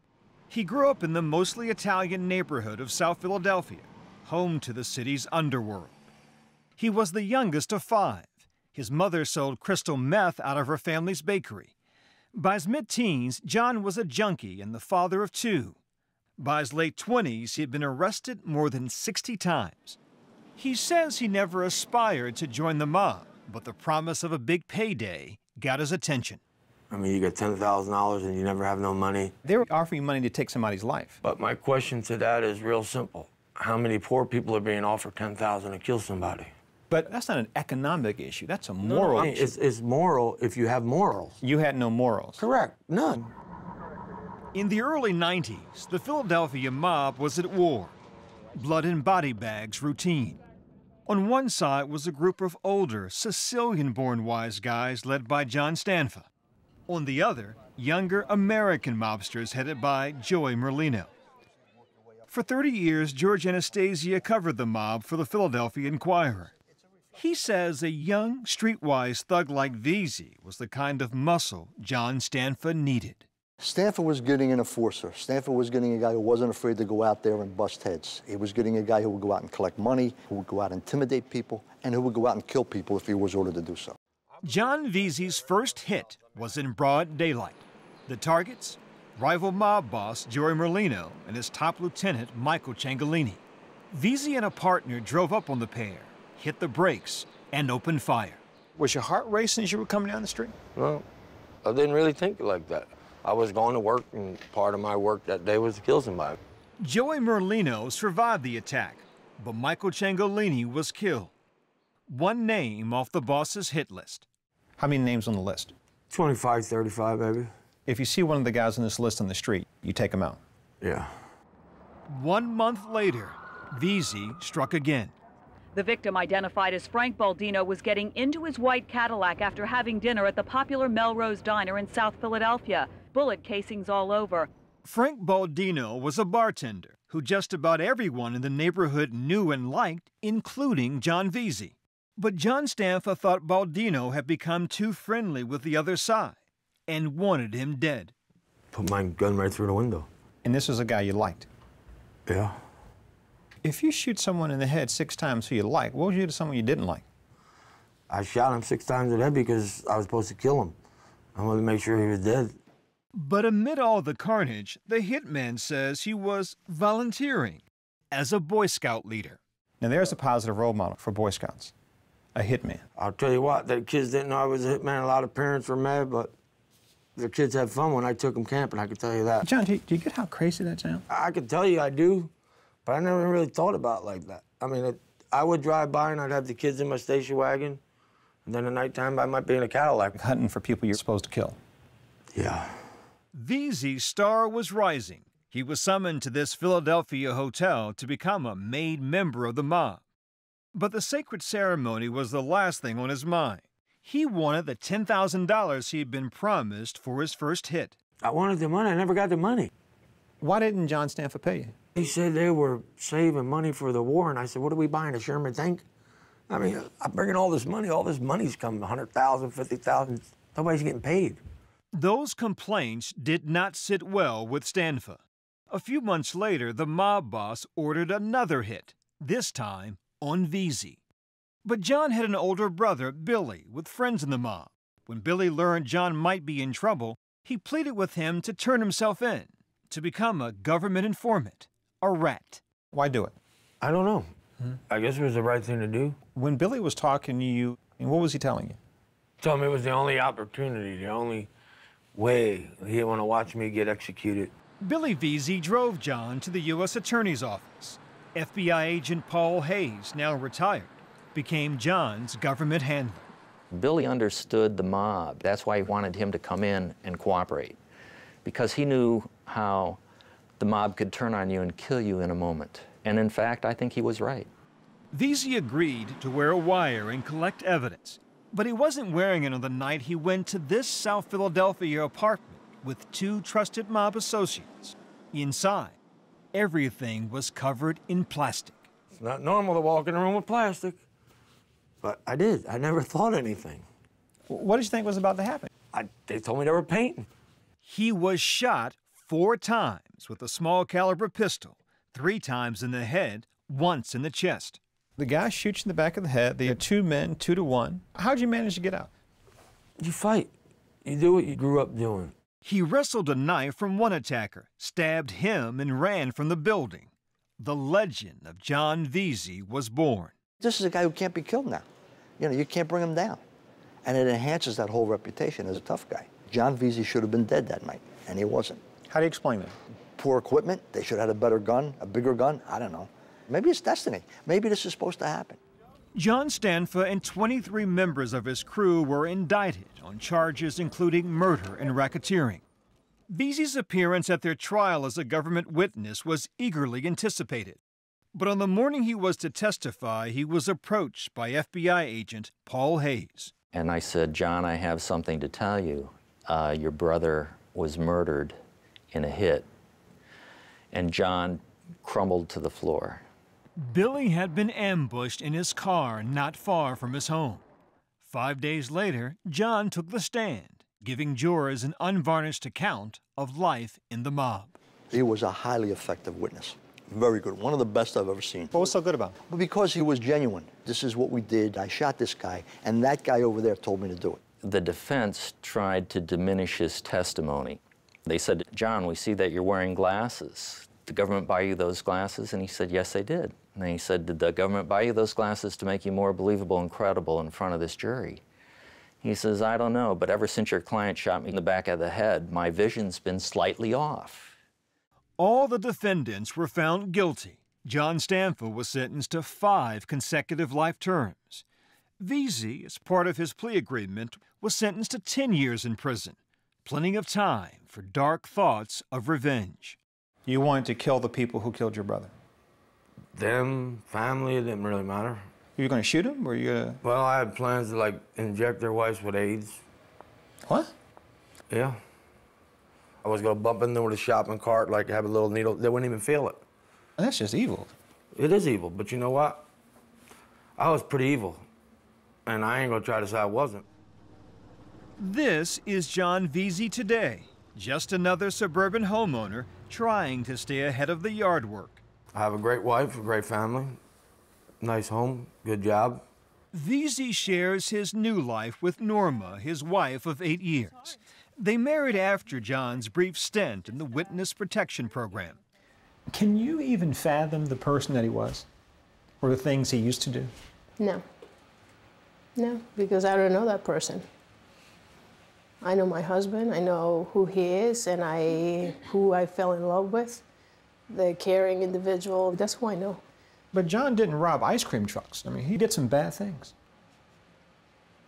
He grew up in the mostly Italian neighborhood of South Philadelphia, home to the city's underworld. He was the youngest of 5. His mother sold crystal meth out of her family's bakery. By his mid-teens, John was a junkie and the father of 2. By his late 20s, he had been arrested more than 60 times. He says he never aspired to join the mob, but the promise of a big payday got his attention. I mean, you get $10,000 and you never have no money. They were offering you money to take somebody's life. But my question to that is real simple. How many poor people are being offered $10,000 to kill somebody? But that's not an economic issue. That's a moral issue. It's moral if you have morals. You had no morals. Correct. None. In the early 90s, the Philadelphia mob was at war. Blood and body bags routine. On one side was a group of older, Sicilian-born wise guys led by John Stanfa. On the other, younger American mobsters headed by Joey Merlino. For 30 years, George Anastasia covered the mob for the Philadelphia Inquirer. He says a young, streetwise thug like Veazey was the kind of muscle John Stanfa needed. Stanfa was getting an enforcer. Stanfa was getting a guy who wasn't afraid to go out there and bust heads. He was getting a guy who would go out and collect money, who would go out and intimidate people, and who would go out and kill people if he was ordered to do so. John Veazey's first hit was in broad daylight. The targets? Rival mob boss Joey Merlino and his top lieutenant Michael Ciancaglini. Veazey and a partner drove up on the pair, hit the brakes, and opened fire. Was your heart racing as you were coming down the street? Well, I didn't really think like that. I was going to work, and part of my work that day was to kill somebody. Joey Merlino survived the attack, but Michael Ciancaglini was killed. One name off the boss's hit list. How many names on the list? 25, 35, maybe. If you see one of the guys on this list on the street, you take him out. Yeah. 1 month later, Veazey struck again. The victim, identified as Frank Baldino, was getting into his white Cadillac after having dinner at the popular Melrose Diner in South Philadelphia. Bullet casings all over. Frank Baldino was a bartender who just about everyone in the neighborhood knew and liked, including John Veazey. But John Stanfa thought Baldino had become too friendly with the other side and wanted him dead. Put my gun right through the window. And this was a guy you liked? Yeah. If you shoot someone in the head 6 times who you like, what would you do to someone you didn't like? I shot him 6 times in the head because I was supposed to kill him. I wanted to make sure he was dead. But amid all the carnage, the hitman says he was volunteering as a Boy Scout leader. Now there's a positive role model for Boy Scouts, a hitman. I'll tell you what, the kids didn't know I was a hitman. A lot of parents were mad, but The kids had fun when I took them camping, I can tell you that. John, do you get how crazy that sounds? I can tell you I do, but I never really thought about it like that. I mean, I would drive by and I'd have the kids in my station wagon, and then at nighttime I might be in a Cadillac. Hunting for people you're supposed to kill. Yeah. Veazey's star was rising. He was summoned to this Philadelphia hotel to become a made member of the mob. But the sacred ceremony was the last thing on his mind. He wanted the $10,000 he'd been promised for his first hit. I wanted the money. I never got the money. Why didn't John Stanford pay you? He said they were saving money for the war, and I said, what are we buying, a Sherman tank? I mean, I'm bringing all this money's coming, 100,000, 50,000. Nobody's getting paid. Those complaints did not sit well with Stanfa. A few months later, the mob boss ordered another hit, this time on Veazey. But John had an older brother, Billy, with friends in the mob. When Billy learned John might be in trouble, he pleaded with him to turn himself in, to become a government informant, a rat. Why do it? I don't know. I guess it was the right thing to do. When Billy was talking to you, what was he telling you? Told me it was the only opportunity, the only way he didn't want to watch me get executed. Billy Veazey drove John to the U.S. Attorney's Office. FBI agent Paul Hayes, now retired, became John's government handler. Billy understood the mob. That's why he wanted him to come in and cooperate, because he knew how the mob could turn on you and kill you in a moment. And in fact, I think he was right. Veazey agreed to wear a wire and collect evidence, but he wasn't wearing it on the night he went to this South Philadelphia apartment with two trusted mob associates. Inside, everything was covered in plastic. It's not normal to walk in a room with plastic, but I did. I never thought anything. What did you think was about to happen? They told me they were painting. He was shot 4 times with a small caliber pistol, 3 times in the head, once in the chest. The guy shoots you in the back of the head. There are 2 men, 2 to 1. How'd you manage to get out? You fight. You do what you grew up doing. He wrestled a knife from one attacker, stabbed him, and ran from the building. The legend of John Veazey was born. This is a guy who can't be killed now. You know, you can't bring him down. And it enhances that whole reputation as a tough guy. John Veazey should have been dead that night, and he wasn't. How do you explain that? Poor equipment. They should have had a better gun, a bigger gun. I don't know. Maybe it's destiny. Maybe this is supposed to happen. John Stanfa and 23 members of his crew were indicted on charges including murder and racketeering. Veazey's appearance at their trial as a government witness was eagerly anticipated. But on the morning he was to testify, he was approached by FBI agent Paul Hayes. And I said, John, I have something to tell you. Your brother was murdered in a hit. And John crumbled to the floor. Billy had been ambushed in his car not far from his home. 5 days later, John took the stand, giving jurors an unvarnished account of life in the mob. He was a highly effective witness. Very good. One of the best I've ever seen. What was so good about him? Well, because he was genuine. This is what we did. I shot this guy, and that guy over there told me to do it. The defense tried to diminish his testimony. They said, John, we see that you're wearing glasses. Did the government buy you those glasses? And he said, yes, they did. And he said, did the government buy you those glasses to make you more believable and credible in front of this jury? He says, I don't know, but ever since your client shot me in the back of the head, my vision's been slightly off. All the defendants were found guilty. John Stanfa was sentenced to 5 consecutive life terms. Veazey, as part of his plea agreement, was sentenced to 10 years in prison. Plenty of time for dark thoughts of revenge. You wanted to kill the people who killed your brother? Them, family, it didn't really matter. You were going to shoot them, or you going to... Well, I had plans to, like, inject their wives with AIDS. What? Yeah. I was going to bump into with a shopping cart, like, have a little needle. They wouldn't even feel it. That's just evil. It is evil, but you know what? I was pretty evil, and I ain't going to try to say I wasn't. This is John Veazey today, just another suburban homeowner trying to stay ahead of the yard work. I have a great wife, a great family, nice home, good job. Veazey shares his new life with Norma, his wife of 8 years. They married after John's brief stint in the Witness Protection Program. Can you even fathom the person that he was, or the things he used to do? No. No, because I don't know that person. I know my husband, I know who he is, and who I fell in love with. The caring individual, that's who I know. But John didn't rob ice cream trucks. I mean, he did some bad things.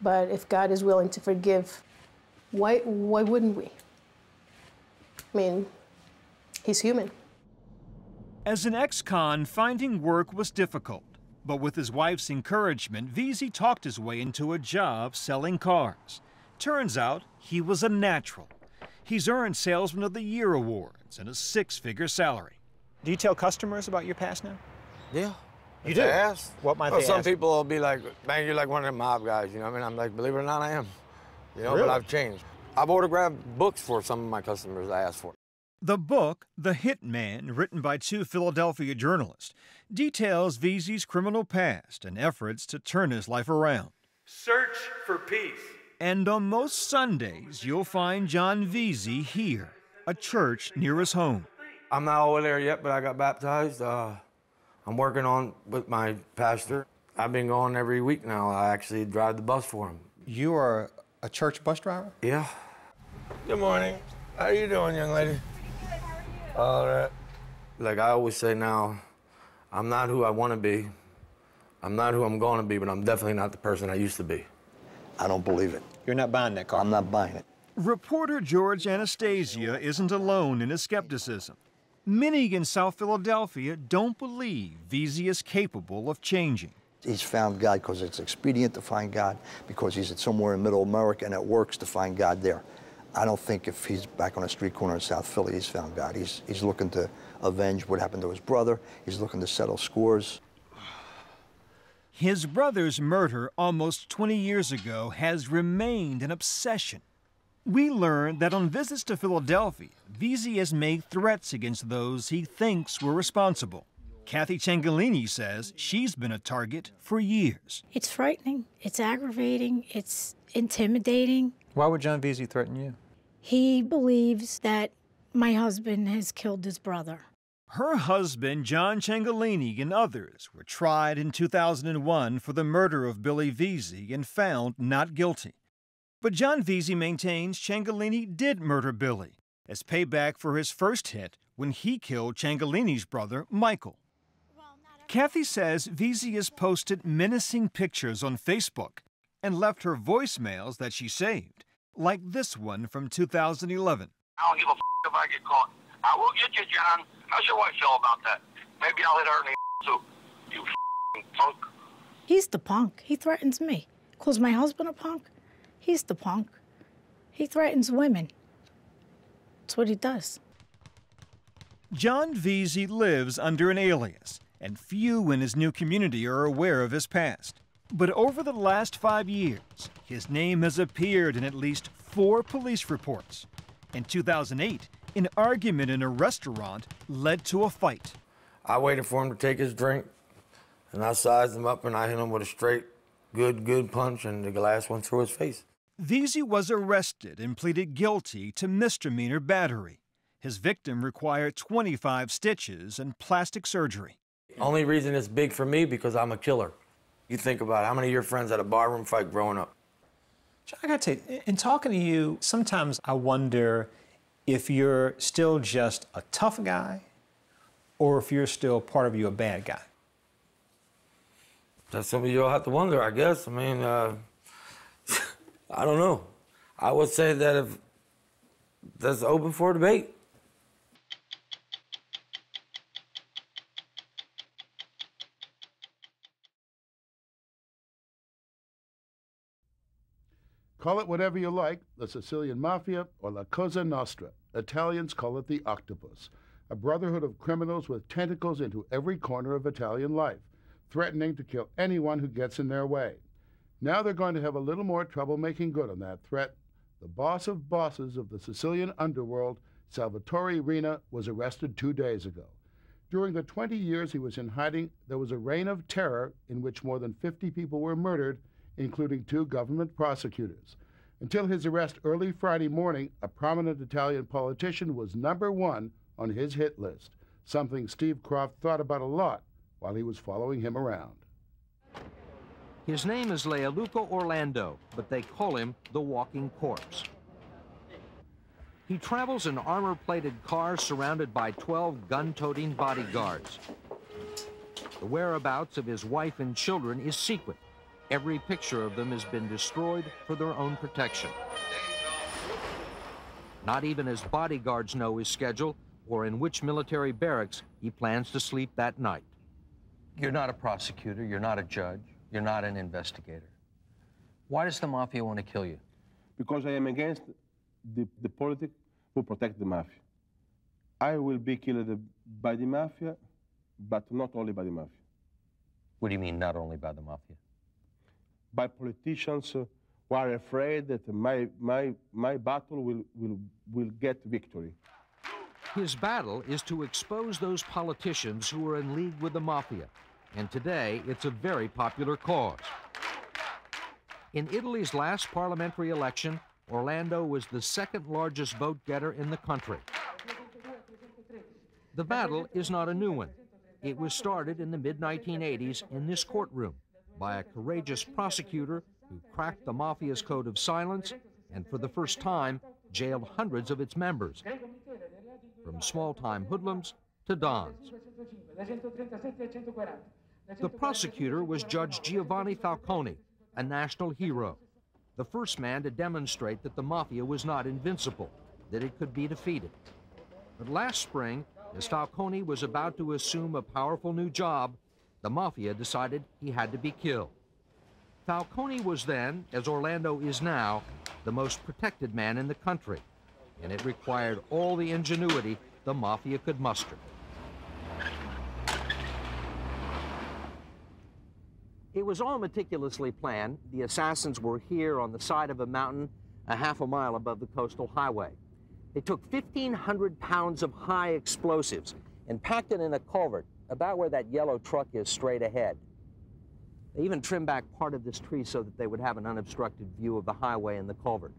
But if God is willing to forgive, why wouldn't we? I mean, he's human. As an ex-con, finding work was difficult. But with his wife's encouragement, Veazey talked his way into a job selling cars. Turns out he was a natural. He's earned Salesman of the Year awards and a 6-figure salary. Do you tell customers about your past now? Yeah. You If do? they ask. What might Well, they some ask? people will be like, man, you're like one of them mob guys, you know what I mean? I'm like, believe it or not, I am. You know, Really? but I've changed. I've autographed books for some of my customers I asked for. The book, The Hitman, written by 2 Philadelphia journalists, details Veazey's criminal past and efforts to turn his life around. Search for peace. And on most Sundays, you'll find John Veazey here, a church near his home. I'm not over there yet, but I got baptized. I'm working on with my pastor. I've been going every week now. I actually drive the bus for him. You are a church bus driver? Yeah. Good morning. How are you doing, young lady? All right. Like I always say now, I'm not who I want to be. I'm not who I'm going to be, but I'm definitely not the person I used to be. I don't believe it. You're not buying that car? I'm not buying it. Reporter George Anastasia isn't alone in his skepticism. Many in South Philadelphia don't believe Veazey is capable of changing. He's found God because it's expedient to find God, because he's somewhere in middle America and it works to find God there. I don't think if he's back on a street corner in South Philly, he's found God. He's looking to avenge what happened to his brother. He's looking to settle scores. His brother's murder almost 20 years ago has remained an obsession. We learned that on visits to Philadelphia, Veazey has made threats against those he thinks were responsible. Kathy Ciangalini says she's been a target for years. It's frightening, it's aggravating, it's intimidating. Why would John Veazey threaten you? He believes that my husband has killed his brother. Her husband, John Ciangalini, and others were tried in 2001 for the murder of Billy Veazey and found not guilty. But John Veazey maintains Ciangalini did murder Billy as payback for his first hit when he killed Ciangalini's brother, Michael. Kathy says Veazey has posted menacing pictures on Facebook and left her voicemails that she saved, like this one from 2011. I don't give a if I get caught. I will get you, John. How's your wife feel about that? Maybe I'll hit her in the too. You punk. He's the punk. He threatens me. Calls my husband a punk. He's the punk. He threatens women. That's what he does. John Veazey lives under an alias, and few in his new community are aware of his past. But over the last 5 years, his name has appeared in at least 4 police reports. In 2008, an argument in a restaurant led to a fight. I waited for him to take his drink, and I sized him up and I hit him with a straight, good punch, and the glass went through his face. Veazey was arrested and pleaded guilty to misdemeanor battery. His victim required 25 stitches and plastic surgery. Only reason it's big for me because I'm a killer. You think about it, how many of your friends had a barroom fight growing up? I gotta tell you, in talking to you, sometimes I wonder if you're still just a tough guy or if you're still part of you a bad guy. That's something you'll have to wonder, I guess. I mean, I don't know. I would say that if that's open for debate. Call it whatever you like, the Sicilian Mafia or La Cosa Nostra. Italians call it the Octopus, a brotherhood of criminals with tentacles into every corner of Italian life, threatening to kill anyone who gets in their way. Now they're going to have a little more trouble making good on that threat. The boss of bosses of the Sicilian underworld, Salvatore Riina, was arrested 2 days ago. During the 20 years he was in hiding, there was a reign of terror in which more than 50 people were murdered, including 2 government prosecutors. Until his arrest early Friday morning, a prominent Italian politician was #1 on his hit list, something Steve Croft thought about a lot while he was following him around. His name is Leoluco Orlando, but they call him the Walking Corpse. He travels in armor-plated cars surrounded by 12 gun-toting bodyguards. The whereabouts of his wife and children is secret. Every picture of them has been destroyed for their own protection. Not even his bodyguards know his schedule or in which military barracks he plans to sleep that night. You're not a prosecutor, you're not a judge, you're not an investigator. Why does the mafia want to kill you? Because I am against the politics who protect the mafia. I will be killed by the mafia, but not only by the mafia. What do you mean, not only by the mafia? By politicians who are afraid that my battle will get victory. His battle is to expose those politicians who are in league with the mafia, and today it's a very popular cause. In Italy's last parliamentary election, Orlando was the second largest vote getter in the country. The battle is not a new one. It was started in the mid-1980s in this courtroom by a courageous prosecutor who cracked the mafia's code of silence and for the first time jailed hundreds of its members, from small-time hoodlums to dons. The prosecutor was Judge Giovanni Falcone, a national hero, the first man to demonstrate that the mafia was not invincible, that it could be defeated. But last spring, as Falcone was about to assume a powerful new job, the mafia decided he had to be killed. Falcone was then, as Orlando is now, the most protected man in the country, and it required all the ingenuity the mafia could muster. It was all meticulously planned. The assassins were here on the side of a mountain a half a mile above the coastal highway. They took 1,500 pounds of high explosives and packed it in a culvert about where that yellow truck is straight ahead. They even trimmed back part of this tree so that they would have an unobstructed view of the highway and the culvert.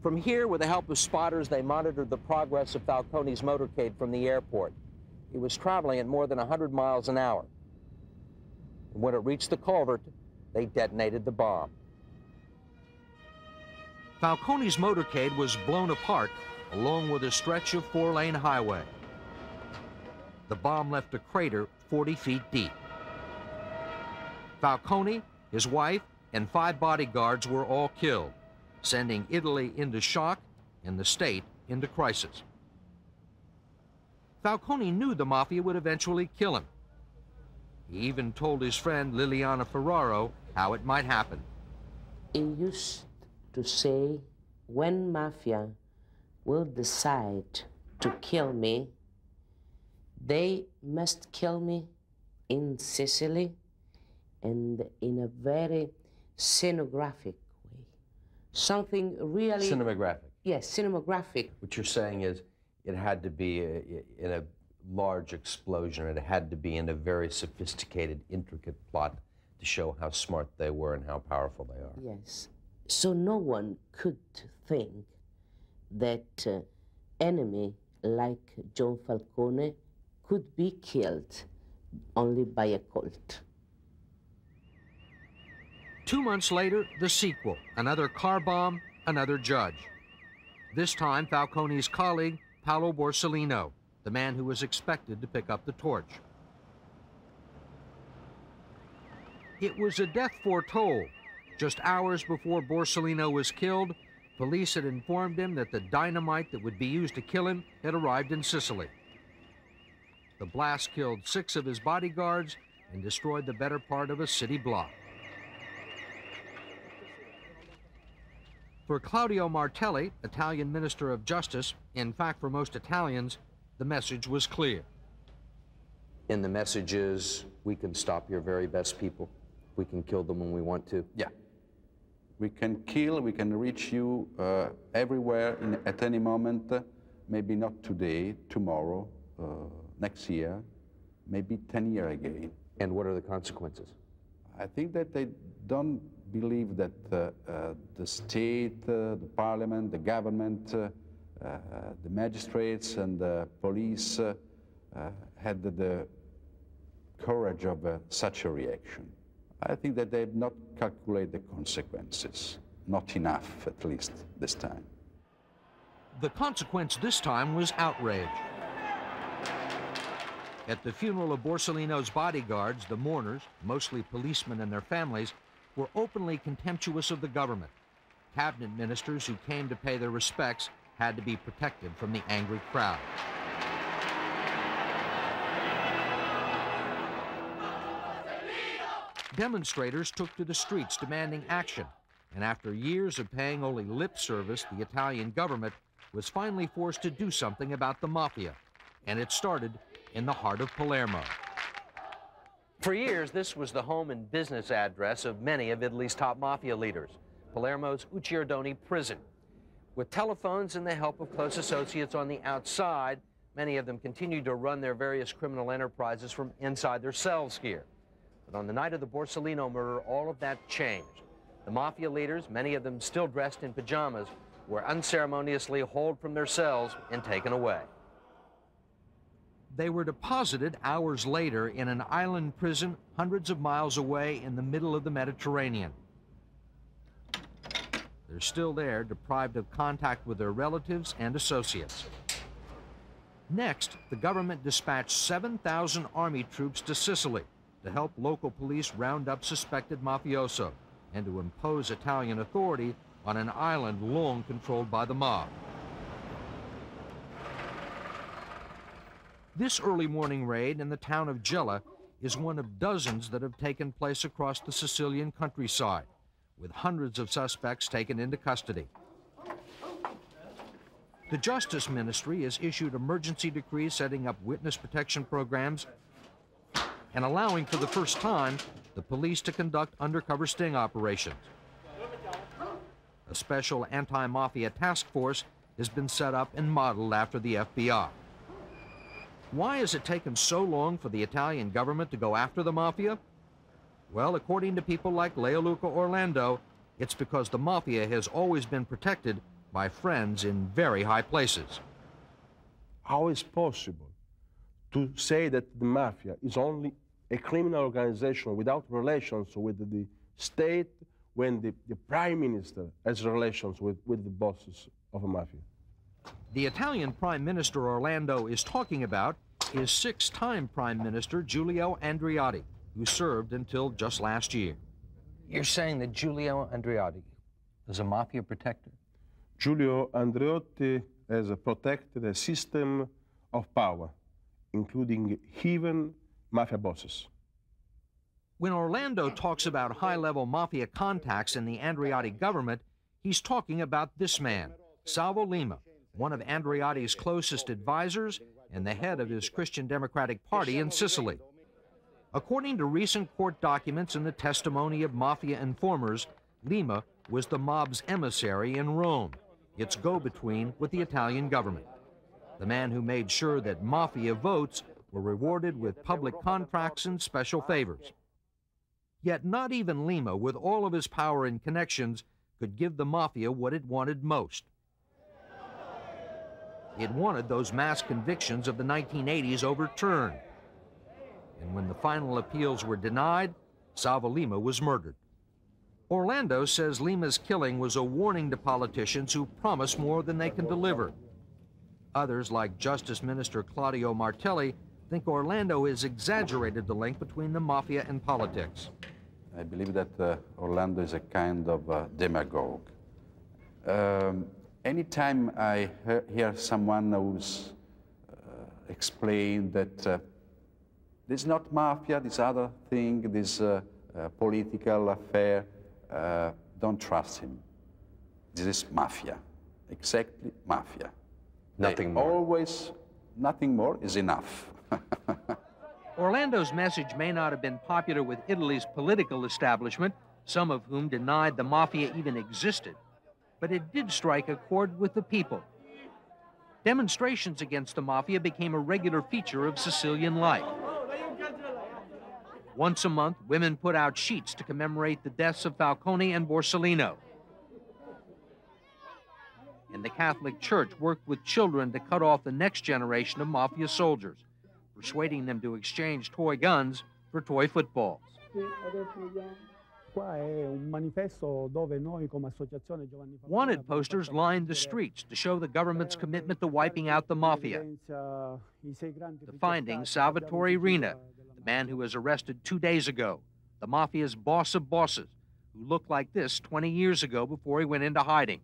From here, with the help of spotters, they monitored the progress of Falcone's motorcade from the airport. It was traveling at more than 100 miles an hour. And when it reached the culvert, they detonated the bomb. Falcone's motorcade was blown apart along with a stretch of 4-lane highway. The bomb left a crater 40 feet deep. Falcone, his wife, and 5 bodyguards were all killed, sending Italy into shock and the state into crisis. Falcone knew the mafia would eventually kill him. He even told his friend Liliana Ferraro how it might happen. He used to say, when mafia will decide to kill me, they must kill me in Sicily and in a very scenographic way. Something really... Cinematographic. Yes, cinematographic. What you're saying is it had to be in a large explosion, and it had to be in a very sophisticated, intricate plot to show how smart they were and how powerful they are. Yes. So no one could think that enemy like John Falcone could be killed only by a cult. 2 months later, the sequel, another car bomb, another judge. This time, Falcone's colleague, Paolo Borsellino, the man who was expected to pick up the torch. It was a death foretold. Just hours before Borsellino was killed, police had informed him that the dynamite that would be used to kill him had arrived in Sicily. The blast killed 6 of his bodyguards and destroyed the better part of a city block. For Claudio Martelli, Italian Minister of Justice, in fact for most Italians, the message was clear. And the message is, we can stop your very best people. We can kill them when we want to. Yeah. We can kill, we can reach you everywhere at any moment, maybe not today, tomorrow, next year, maybe 10 years again. And what are the consequences? I think that they don't believe that the state, the parliament, the government, the magistrates and the police had the courage of such a reaction. I think that they have not calculated the consequences, not enough, at least this time. The consequence this time was outrage. At the funeral of Borsellino's bodyguards, the mourners, mostly policemen and their families, were openly contemptuous of the government. Cabinet ministers who came to pay their respects had to be protected from the angry crowd. Demonstrators took to the streets demanding action, and after years of paying only lip service, the Italian government was finally forced to do something about the mafia, and it started in the heart of Palermo. For years, this was the home and business address of many of Italy's top mafia leaders, Palermo's Ucciardone prison. With telephones and the help of close associates on the outside, many of them continued to run their various criminal enterprises from inside their cells here. But on the night of the Borsellino murder, all of that changed. The mafia leaders, many of them still dressed in pajamas, were unceremoniously hauled from their cells and taken away. They were deposited hours later in an island prison hundreds of miles away in the middle of the Mediterranean. They're still there, deprived of contact with their relatives and associates. Next, the government dispatched 7,000 army troops to Sicily to help local police round up suspected mafioso and to impose Italian authority on an island long controlled by the mob. This early morning raid in the town of Gela is one of dozens that have taken place across the Sicilian countryside, with hundreds of suspects taken into custody. The Justice Ministry has issued emergency decrees setting up witness protection programs and allowing for the first time the police to conduct undercover sting operations. A special anti-mafia task force has been set up and modeled after the FBI. Why has it taken so long for the Italian government to go after the mafia? Well, according to people like Leoluca Orlando, it's because the mafia has always been protected by friends in very high places. How is possible to say that the mafia is only a criminal organization without relations with the state when the prime minister has relations with the bosses of a mafia? The Italian Prime Minister Orlando is talking about is six-time Prime Minister Giulio Andreotti, who served until just last year. You're saying that Giulio Andreotti is a mafia protector? Giulio Andreotti has protected a system of power, including even mafia bosses. When Orlando talks about high-level mafia contacts in the Andreotti government, he's talking about this man, Salvo Lima, one of Andreotti's closest advisors and the head of his Christian Democratic Party in Sicily. According to recent court documents and the testimony of mafia informers, Lima was the mob's emissary in Rome, its go-between with the Italian government. The man who made sure that mafia votes were rewarded with public contracts and special favors. Yet not even Lima, with all of his power and connections, could give the mafia what it wanted most. It wanted those mass convictions of the 1980s overturned. And when the final appeals were denied, Salvo Lima was murdered. Orlando says Lima's killing was a warning to politicians who promise more than they can deliver. Others, like Justice Minister Claudio Martelli, think Orlando has exaggerated the link between the mafia and politics. I believe that Orlando is a kind of demagogue. Anytime I hear someone who's explained that this is not mafia, this other thing, this political affair, don't trust him. This is mafia, exactly mafia. Nothing more. Always, nothing more is enough. Orlando's message may not have been popular with Italy's political establishment, some of whom denied the mafia even existed, but it did strike a chord with the people. Demonstrations against the mafia became a regular feature of Sicilian life. Once a month, women put out sheets to commemorate the deaths of Falcone and Borsellino. And the Catholic Church worked with children to cut off the next generation of mafia soldiers, persuading them to exchange toy guns for toy footballs. Wanted posters lined the streets to show the government's commitment to wiping out the mafia. Defending Salvatore Rina, the man who was arrested 2 days ago, the mafia's boss of bosses, who looked like this 20 years ago before he went into hiding.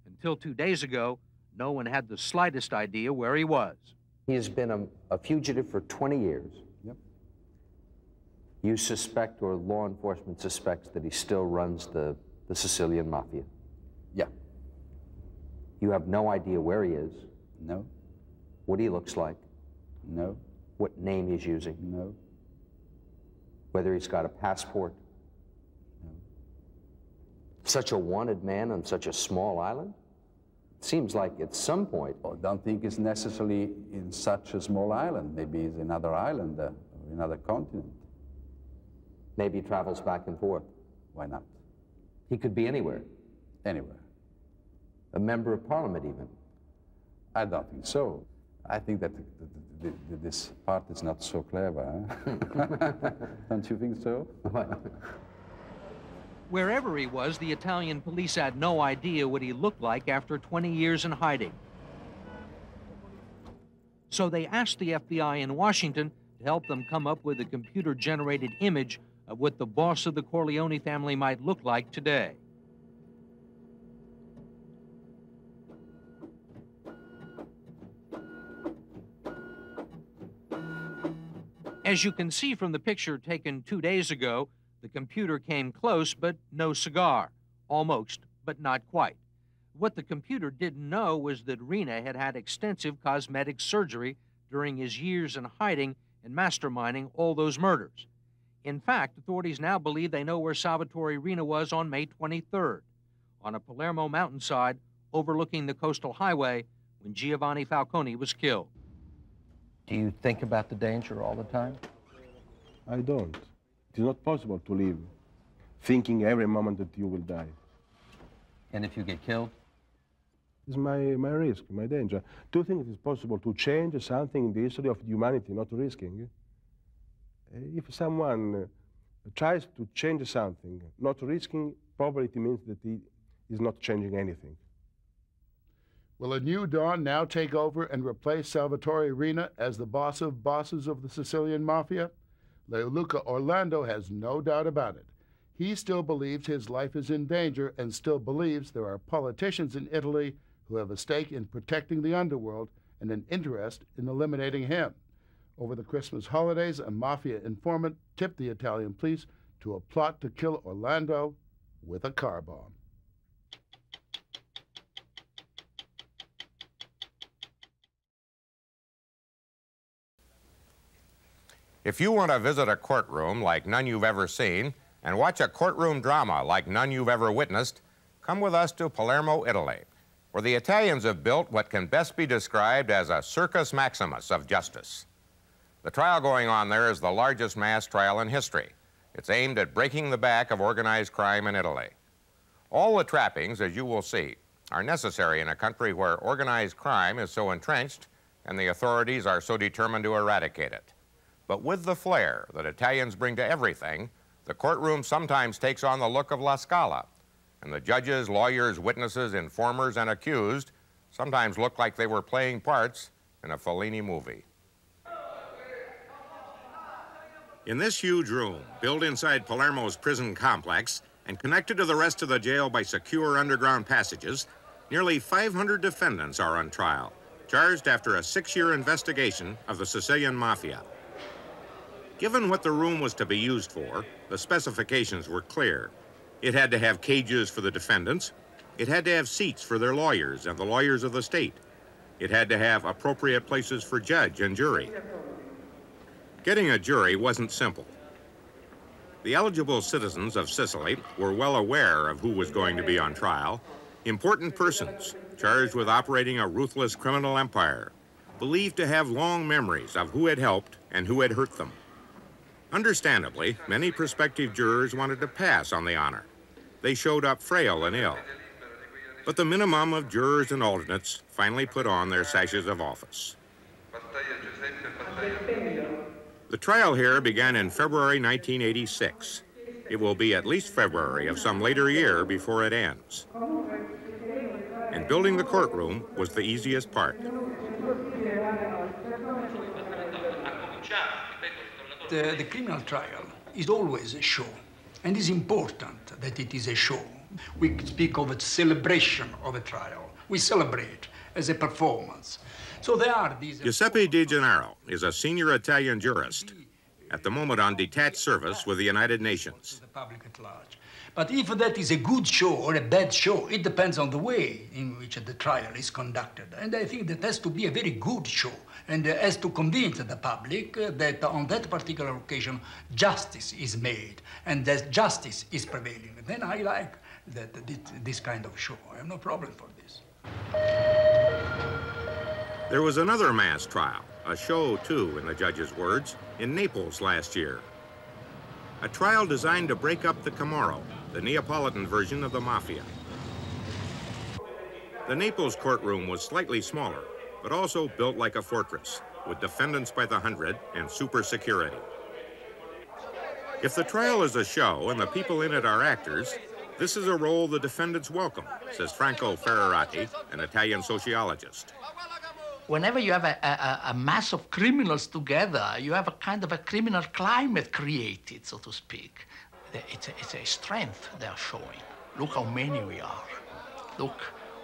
Until 2 days ago, no one had the slightest idea where he was. He has been a fugitive for 20 years. Yep. You suspect, or law enforcement suspects, that he still runs the Sicilian Mafia? Yeah. You have no idea where he is? No. What he looks like? No. What name he's using? No. Whether he's got a passport? No. Such a wanted man on such a small island? Seems like at some point... I don't think it's necessarily in such a small island. Maybe it's another island or another continent. Maybe he travels back and forth. Why not? He could be anywhere. Anywhere. A member of parliament, even. I don't think so. I think that this part is not so clever. Huh? Don't you think so? Wherever he was, the Italian police had no idea what he looked like after 20 years in hiding. So they asked the FBI in Washington to help them come up with a computer-generated image of what the boss of the Corleone family might look like today. As you can see from the picture taken 2 days ago, the computer came close, but no cigar. Almost, but not quite. What the computer didn't know was that Rina had had extensive cosmetic surgery during his years in hiding and masterminding all those murders. In fact, authorities now believe they know where Salvatore Rina was on May 23rd, on a Palermo mountainside overlooking the coastal highway when Giovanni Falcone was killed. Do you think about the danger all the time? I don't. It is not possible to live thinking every moment that you will die. And if you get killed? It's my risk, my danger. Do you think it is possible to change something in the history of humanity, not risking? If someone tries to change something, not risking, probably it means that he is not changing anything. Will a new dawn now take over and replace Salvatore Rina as the boss of bosses of the Sicilian Mafia? Leoluca Orlando has no doubt about it. He still believes his life is in danger and still believes there are politicians in Italy who have a stake in protecting the underworld and an interest in eliminating him. Over the Christmas holidays, a mafia informant tipped the Italian police to a plot to kill Orlando with a car bomb. If you want to visit a courtroom like none you've ever seen and watch a courtroom drama like none you've ever witnessed, come with us to Palermo, Italy, where the Italians have built what can best be described as a circus maximus of justice. The trial going on there is the largest mass trial in history. It's aimed at breaking the back of organized crime in Italy. All the trappings, as you will see, are necessary in a country where organized crime is so entrenched and the authorities are so determined to eradicate it. But with the flair that Italians bring to everything, the courtroom sometimes takes on the look of La Scala, and the judges, lawyers, witnesses, informers, and accused sometimes look like they were playing parts in a Fellini movie. In this huge room, built inside Palermo's prison complex and connected to the rest of the jail by secure underground passages, nearly 500 defendants are on trial, charged after a 6-year investigation of the Sicilian Mafia. Given what the room was to be used for, the specifications were clear. It had to have cages for the defendants. It had to have seats for their lawyers and the lawyers of the state. It had to have appropriate places for judge and jury. Getting a jury wasn't simple. The eligible citizens of Sicily were well aware of who was going to be on trial. Important persons charged with operating a ruthless criminal empire, believed to have long memories of who had helped and who had hurt them. Understandably, many prospective jurors wanted to pass on the honor. They showed up frail and ill. But the minimum of jurors and alternates finally put on their sashes of office. The trial here began in February 1986. It will be at least February of some later year before it ends. And building the courtroom was the easiest part. The criminal trial is always a show, and it's important that it is a show. We speak of a celebration of a trial. We celebrate as a performance. So there are these... Giuseppe Di Gennaro is a senior Italian jurist, at the moment on detached service with the United Nations. The public at large. But if that is a good show or a bad show, it depends on the way in which the trial is conducted. And I think that has to be a very good show, and has to convince the public that on that particular occasion, justice is made, and that justice is prevailing. Then I like this kind of show. I have no problem for this. There was another mass trial, a show too, in the judge's words, in Naples last year. A trial designed to break up the Camorra, the Neapolitan version of the Mafia. The Naples courtroom was slightly smaller, but also built like a fortress, with defendants by the hundred and super security. If the trial is a show and the people in it are actors, this is a role the defendants welcome, says Franco Ferrarati, an Italian sociologist. Whenever you have a mass of criminals together, you have a kind of a criminal climate created, so to speak. It's a strength they are showing. Look how many we are. Look,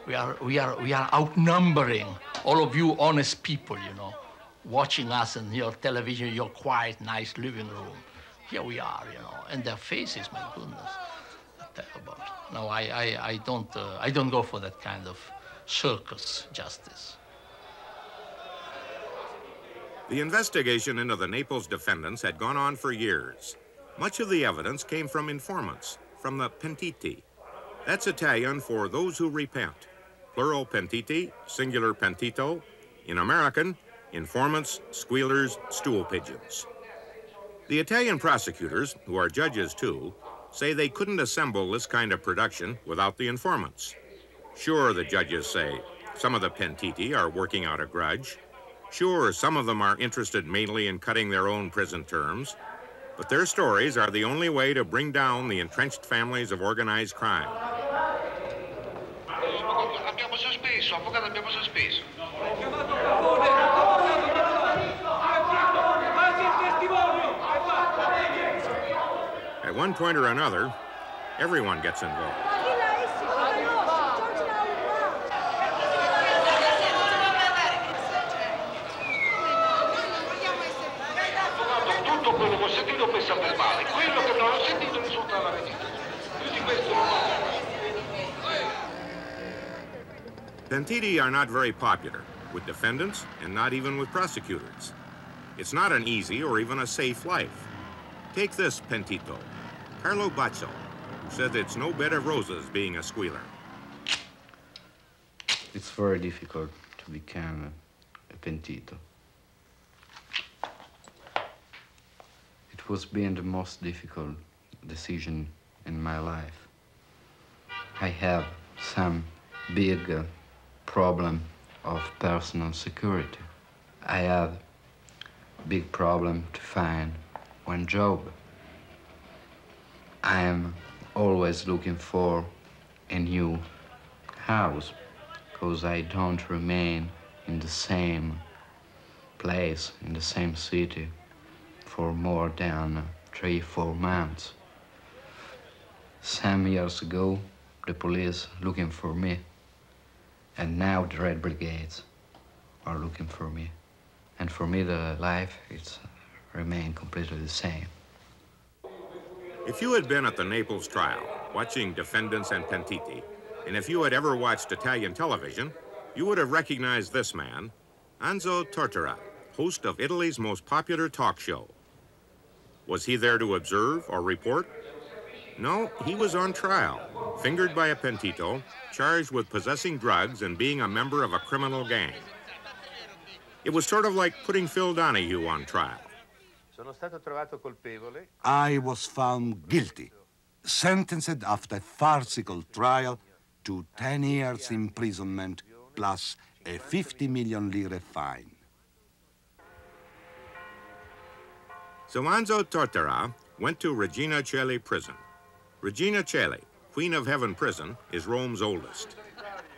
we are outnumbering all of you honest people, you know, watching us on your television, your quiet, nice living room. Here we are, you know, and their faces, my goodness, terrible. No, I don't go for that kind of circus justice. The investigation into the Naples defendants had gone on for years. Much of the evidence came from informants, from the pentiti. That's Italian for those who repent. Plural pentiti, singular pentito. In American, informants, squealers, stool pigeons. The Italian prosecutors, who are judges too, say they couldn't assemble this kind of production without the informants. Sure, the judges say, some of the pentiti are working out a grudge. Sure, some of them are interested mainly in cutting their own prison terms, but their stories are the only way to bring down the entrenched families of organized crime. Abbiamo sospeso, avvocato, abbiamo sospeso. At one point or another, everyone gets involved. Tutto quello che ho sentito pesa per male, quello che non ho sentito risulta la verità. Più di questo non ho. Pentiti are not very popular with defendants and not even with prosecutors. It's not an easy or even a safe life. Take this pentito, Carlo Baccio, who says it's no bed of roses being a squealer. It's very difficult to become a pentito. It was being the most difficult decision in my life. I have some big problem of personal security. I have big problem to find one job. I am always looking for a new house because I don't remain in the same place, in the same city for more than 3-4 months. Some years ago, the police looking for me, and now the Red Brigades are looking for me. And for me, the life, it's remained completely the same. If you had been at the Naples trial, watching defendants and pentiti, and if you had ever watched Italian television, you would have recognized this man, Anzo Tortora, host of Italy's most popular talk show. Was he there to observe or report? No, he was on trial, fingered by a pentito, charged with possessing drugs and being a member of a criminal gang. It was sort of like putting Phil Donahue on trial. I was found guilty, sentenced after a farcical trial to 10 years imprisonment plus a 50 million lire fine. So Anzo Tortora went to Regina Coeli Prison. Regina Coeli, Queen of Heaven Prison, is Rome's oldest.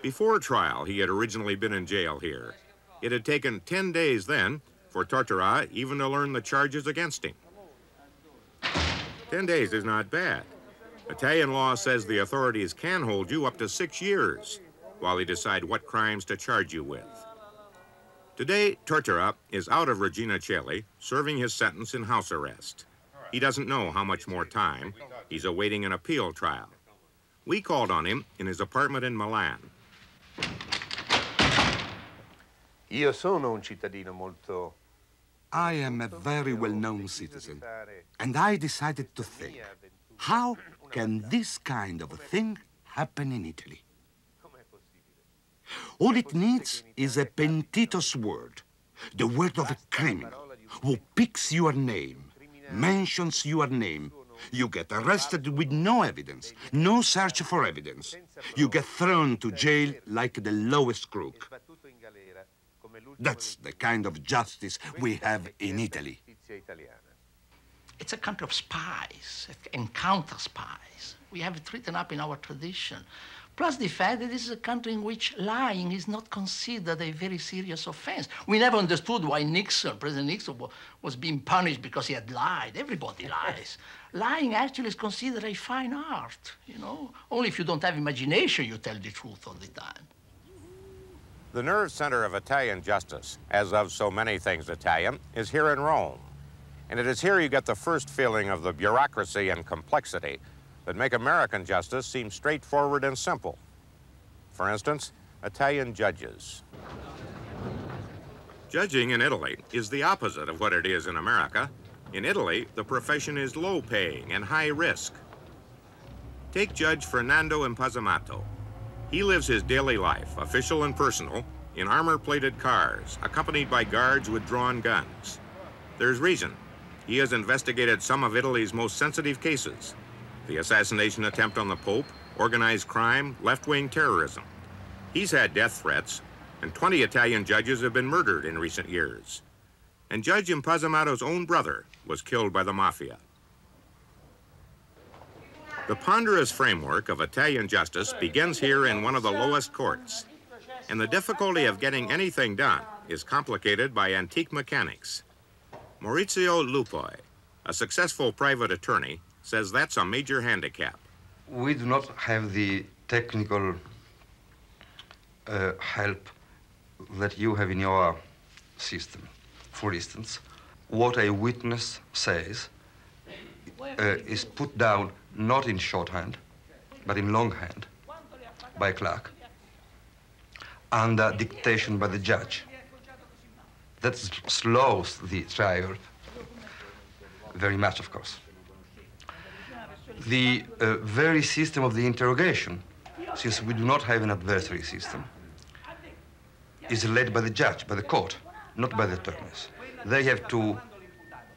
Before trial, he had originally been in jail here. It had taken 10 days then for Tortora even to learn the charges against him. 10 days is not bad. Italian law says the authorities can hold you up to 6 years while they decide what crimes to charge you with. Today, Tortora is out of Regina Coeli, serving his sentence in house arrest. He doesn't know how much more time. He's awaiting an appeal trial. We called on him in his apartment in Milan. Io sono un cittadino molto... I am a very well-known citizen, and I decided to think, how can this kind of a thing happen in Italy? All it needs is a pentito's word, the word of a criminal who picks your name, mentions your name. You get arrested with no evidence, no search for evidence. You get thrown to jail like the lowest crook. That's the kind of justice we have in Italy. It's a country of spies and counter spies. We have it written up in our tradition. Plus the fact that this is a country in which lying is not considered a very serious offense. We never understood why President Nixon was being punished because he had lied. Everybody lies. Lying actually is considered a fine art, you know? Only if you don't have imagination you tell the truth all the time. The nerve center of Italian justice, as of so many things Italian, is here in Rome. And it is here you get the first feeling of the bureaucracy and complexity that make American justice seem straightforward and simple. For instance, Italian judges. Judging in Italy is the opposite of what it is in America. In Italy, the profession is low-paying and high-risk. Take Judge Fernando Impazamato. He lives his daily life, official and personal, in armor-plated cars, accompanied by guards with drawn guns. There's reason. He has investigated some of Italy's most sensitive cases: the assassination attempt on the Pope, organized crime, left-wing terrorism. He's had death threats, and 20 Italian judges have been murdered in recent years. And Judge Impazamato's own brother was killed by the Mafia. The ponderous framework of Italian justice begins here in one of the lowest courts, and the difficulty of getting anything done is complicated by antique mechanics. Maurizio Lupoi, a successful private attorney, says that's a major handicap. We do not have the technical help that you have in your system. For instance, what a witness says is put down not in shorthand, but in longhand by a clerk, under dictation by the judge. That slows the trial very much, of course. The very system of the interrogation, since we do not have an adversary system, is led by the judge, by the court, not by the attorneys. They have to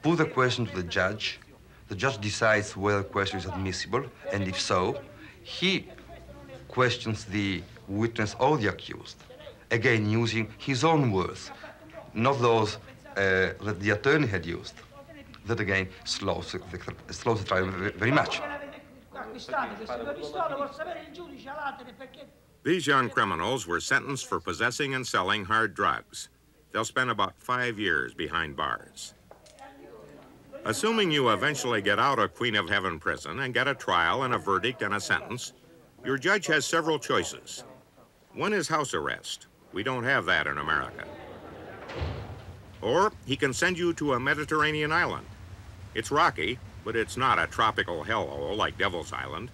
put the question to the judge. The judge decides whether the question is admissible, and if so, he questions the witness or the accused, again using his own words, not those that the attorney had used. That again slows the trial very much. These young criminals were sentenced for possessing and selling hard drugs. They'll spend about 5 years behind bars. Assuming you eventually get out of Queen of Heaven prison and get a trial and a verdict and a sentence, your judge has several choices. One is house arrest. We don't have that in America. Or he can send you to a Mediterranean island. It's rocky, but it's not a tropical hellhole like Devil's Island.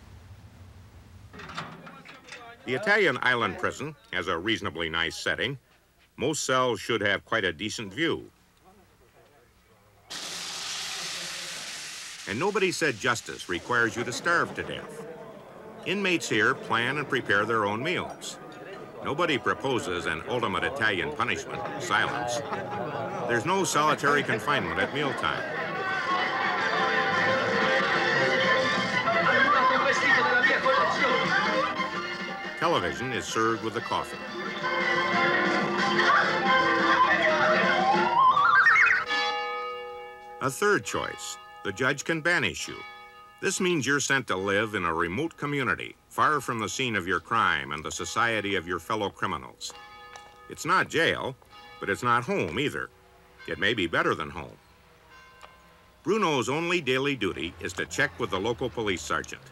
The Italian island prison has a reasonably nice setting. Most cells should have quite a decent view. And nobody said justice requires you to starve to death. Inmates here plan and prepare their own meals. Nobody proposes an ultimate Italian punishment, silence. There's no solitary confinement at mealtime. Television is served with the coffee. A third choice, the judge can banish you. This means you're sent to live in a remote community, far from the scene of your crime and the society of your fellow criminals. It's not jail, but it's not home either. It may be better than home. Bruno's only daily duty is to check with the local police sergeant.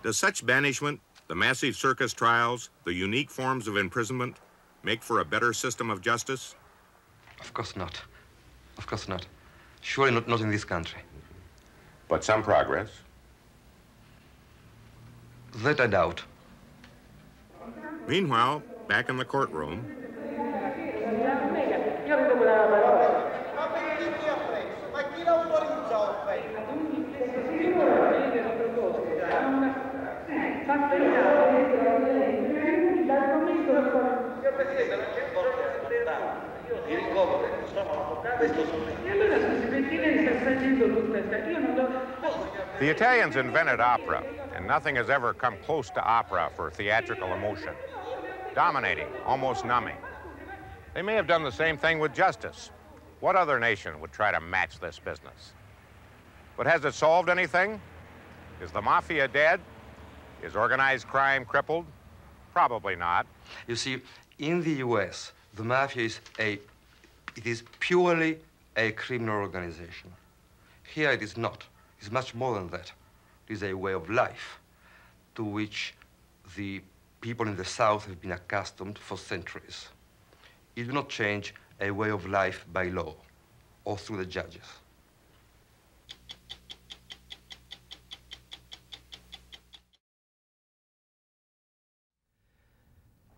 Does such banishment, the massive circus trials, the unique forms of imprisonment, make for a better system of justice? Of course not. Of course not. Surely not in this country. But some progress. That I doubt. Meanwhile, back in the courtroom, the Italians invented opera, and nothing has ever come close to opera for theatrical emotion. Dominating, almost numbing. They may have done the same thing with justice. What other nation would try to match this business? But has it solved anything? Is the mafia dead? Is organized crime crippled? Probably not. You see, in the US, the mafia is purely a criminal organization. Here it is not. It's much more than that. It is a way of life to which the people in the South have been accustomed for centuries. You do not change a way of life by law or through the judges.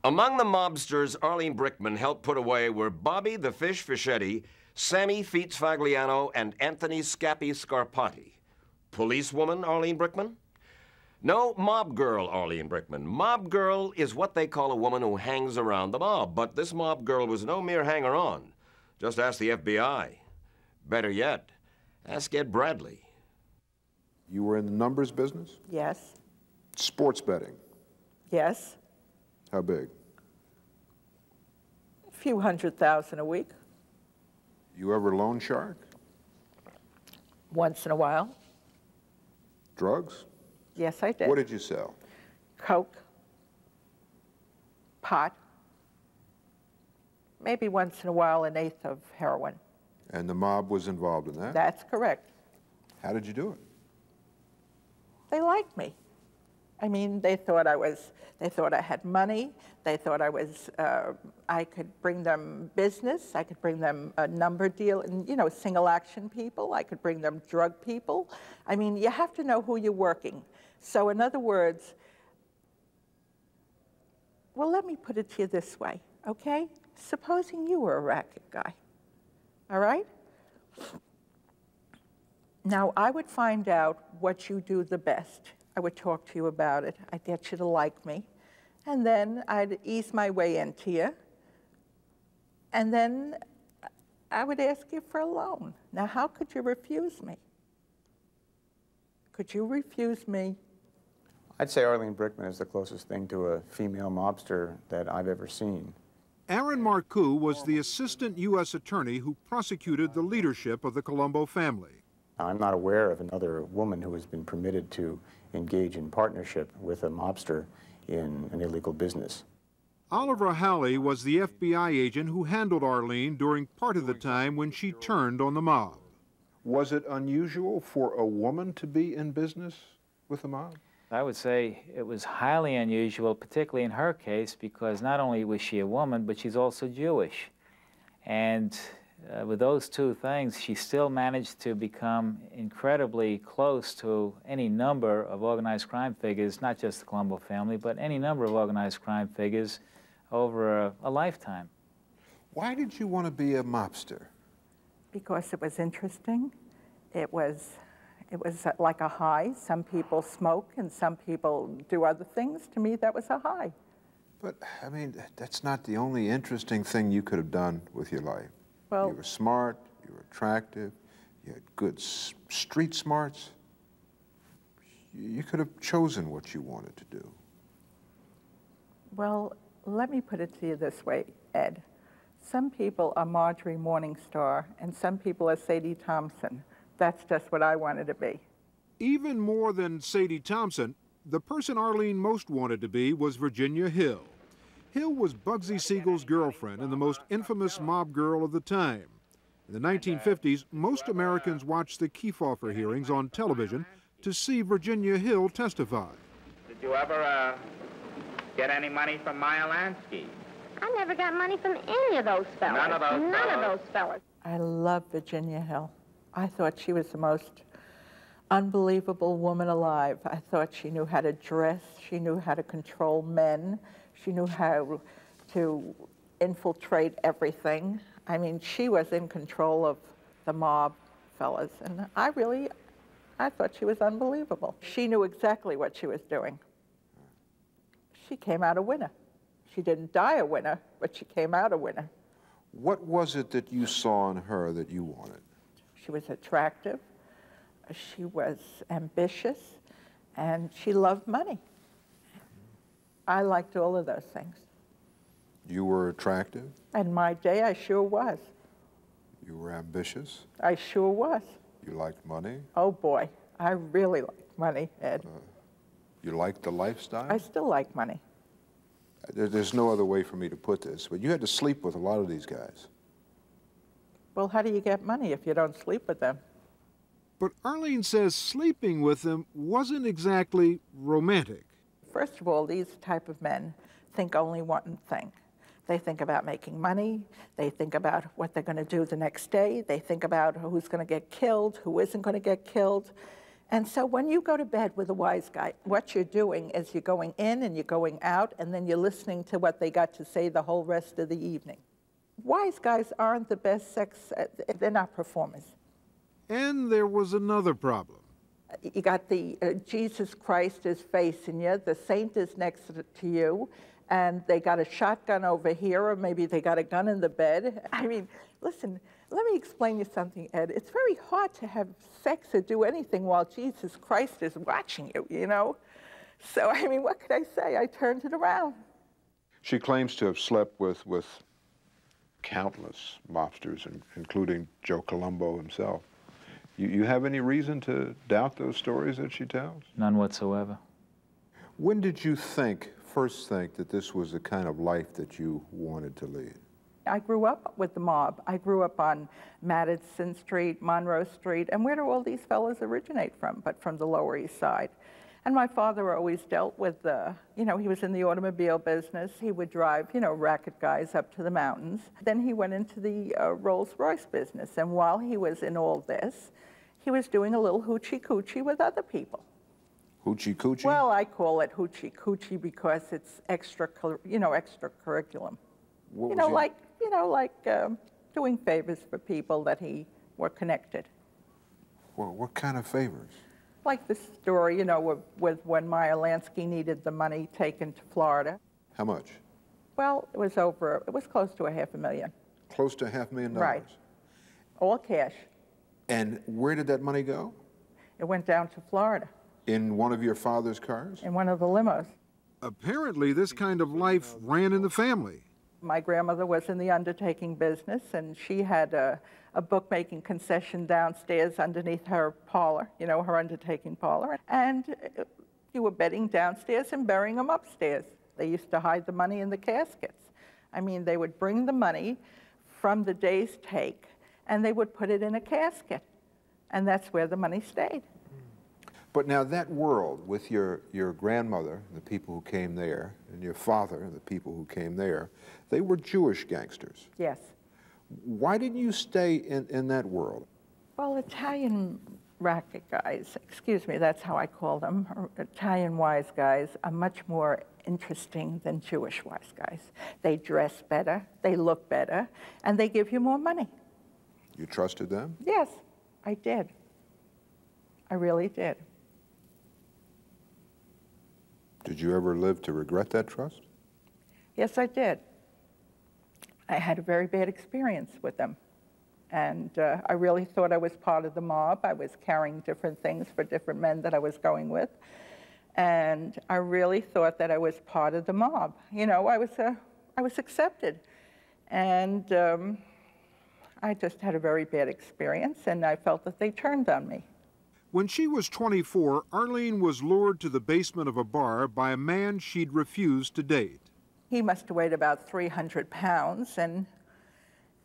Among the mobsters Arlene Brickman helped put away were Bobby the Fish Fischetti, Sammy Feets Fagliano, and Anthony Scappi Scarpati. Policewoman Arlene Brickman? No, mob girl Arlene Brickman. Mob girl is what they call a woman who hangs around the mob, but this mob girl was no mere hanger-on. Just ask the FBI. Better yet, ask Ed Bradley. You were in the numbers business? Yes. Sports betting? Yes. How big? A few $100,000 a week. You ever loan shark? Once in a while. Drugs? Yes, I did. What did you sell? Coke, pot, maybe once in a while an eighth of heroin. And the mob was involved in that? That's correct. How did you do it? They liked me. I mean, they thought I had money. They thought I could bring them business. I could bring them a number deal, and you know, single action people. I could bring them drug people. I mean, you have to know who you're working. So in other words, well, let me put it to you this way, okay? Supposing you were a racket guy, all right? Now, I would find out what you do the best. I would talk to you about it. I'd get you to like me. And then I'd ease my way into you. And then I would ask you for a loan. Now, how could you refuse me? Could you refuse me? I'd say Arlene Brickman is the closest thing to a female mobster that I've ever seen. Aaron Marcoux was the assistant U.S. attorney who prosecuted the leadership of the Colombo family. I'm not aware of another woman who has been permitted to engage in partnership with a mobster in an illegal business. Oliver Halley was the FBI agent who handled Arlene during part of the time when she turned on the mob. Was it unusual for a woman to be in business with the mob? I would say it was highly unusual, particularly in her case, because not only was she a woman, but she's also Jewish. And with those two things, she still managed to become incredibly close to any number of organized crime figures, not just the Colombo family, but any number of organized crime figures over a lifetime. Why did you want to be a mobster? Because it was interesting. It was like a high. Some people smoke and some people do other things. To me, that was a high. But, I mean, that's not the only interesting thing you could have done with your life. Well, you were smart, you were attractive, you had good street smarts. You could have chosen what you wanted to do. Well, let me put it to you this way, Ed. Some people are Marjorie Morningstar, and some people are Sadie Thompson. That's just what I wanted to be. Even more than Sadie Thompson, the person Arlene most wanted to be was Virginia Hill. Hill was Bugsy Siegel's girlfriend and the most infamous mob girl of the time. In the 1950s, most Americans watched the Kefauver hearings on television to see Virginia Hill testify. Did you ever get any money from Meyer Lansky? I never got money from any of those fellas. None of those fellas? None of those fellas. I love Virginia Hill. I thought she was the most unbelievable woman alive. I thought she knew how to dress. She knew how to control men. She knew how to infiltrate everything. I mean, she was in control of the mob fellas, and I thought she was unbelievable. She knew exactly what she was doing. She came out a winner. She didn't die a winner, but she came out a winner. What was it that you saw in her that you wanted? She was attractive, she was ambitious, and she loved money. I liked all of those things. You were attractive? In my day, I sure was. You were ambitious? I sure was. You liked money? Oh boy, I really liked money, Ed. You liked the lifestyle? I still like money. There's no other way for me to put this, but you had to sleep with a lot of these guys. Well, how do you get money if you don't sleep with them? But Arlene says sleeping with them wasn't exactly romantic. First of all, these type of men think only one thing. They think about making money. They think about what they're going to do the next day. They think about who's going to get killed, who isn't going to get killed. And so when you go to bed with a wise guy, what you're doing is you're going in and you're going out, and then you're listening to what they got to say the whole rest of the evening. Wise guys aren't the best sex, they're not performers. And there was another problem. You got the Jesus Christ is facing you, the saint is next to you, and they got a shotgun over here, or maybe they got a gun in the bed. I mean, listen, let me explain you something, Ed. It's very hard to have sex or do anything while Jesus Christ is watching you, you know? So, I mean, what could I say? I turned it around. She claims to have slept with countless mobsters, including Joe Colombo himself. You have any reason to doubt those stories that she tells? None whatsoever. When did you first think that this was the kind of life that you wanted to lead? I grew up with the mob. I grew up on Madison Street, Monroe Street, and where do all these fellas originate from? But from the Lower East Side. And my father always dealt with you know, he was in the automobile business. He would drive, you know, racket guys up to the mountains. Then he went into the Rolls-Royce business. And while he was in all this, he was doing a little hoochie-coochie with other people. Hoochie-coochie? Well, I call it hoochie-coochie because it's extracurriculum. You know, like doing favors for people that he were connected. Well, what kind of favors? Like the story, you know, with when Meyer Lansky needed the money taken to Florida. How much? Well, it was close to $500,000. Close to $500,000? Right. All cash. And where did that money go? It went down to Florida. In one of your father's cars? In one of the limos. Apparently, this kind of life ran in the family. My grandmother was in the undertaking business, and she had a bookmaking concession downstairs underneath her parlor, you know, her undertaking parlor. And you were betting downstairs and burying them upstairs. They used to hide the money in the caskets. I mean, they would bring the money from the day's take, and they would put it in a casket. And that's where the money stayed. But now that world with your grandmother, the people who came there, and your father, the people who came there, they were Jewish gangsters. Yes. Why didn't you stay in that world? Well, Italian racket guys, excuse me, that's how I call them, Italian wise guys are much more interesting than Jewish wise guys. They dress better, they look better, and they give you more money. You trusted them? Yes, I did. I really did. Did you ever live to regret that trust? Yes, I did. I had a very bad experience with them. And I really thought I was part of the mob. I was carrying different things for different men that I was going with. And I really thought that I was part of the mob. You know, I was accepted. And I just had a very bad experience, and I felt that they turned on me. When she was 24, Arlene was lured to the basement of a bar by a man she'd refused to date. He must have weighed about 300 pounds, and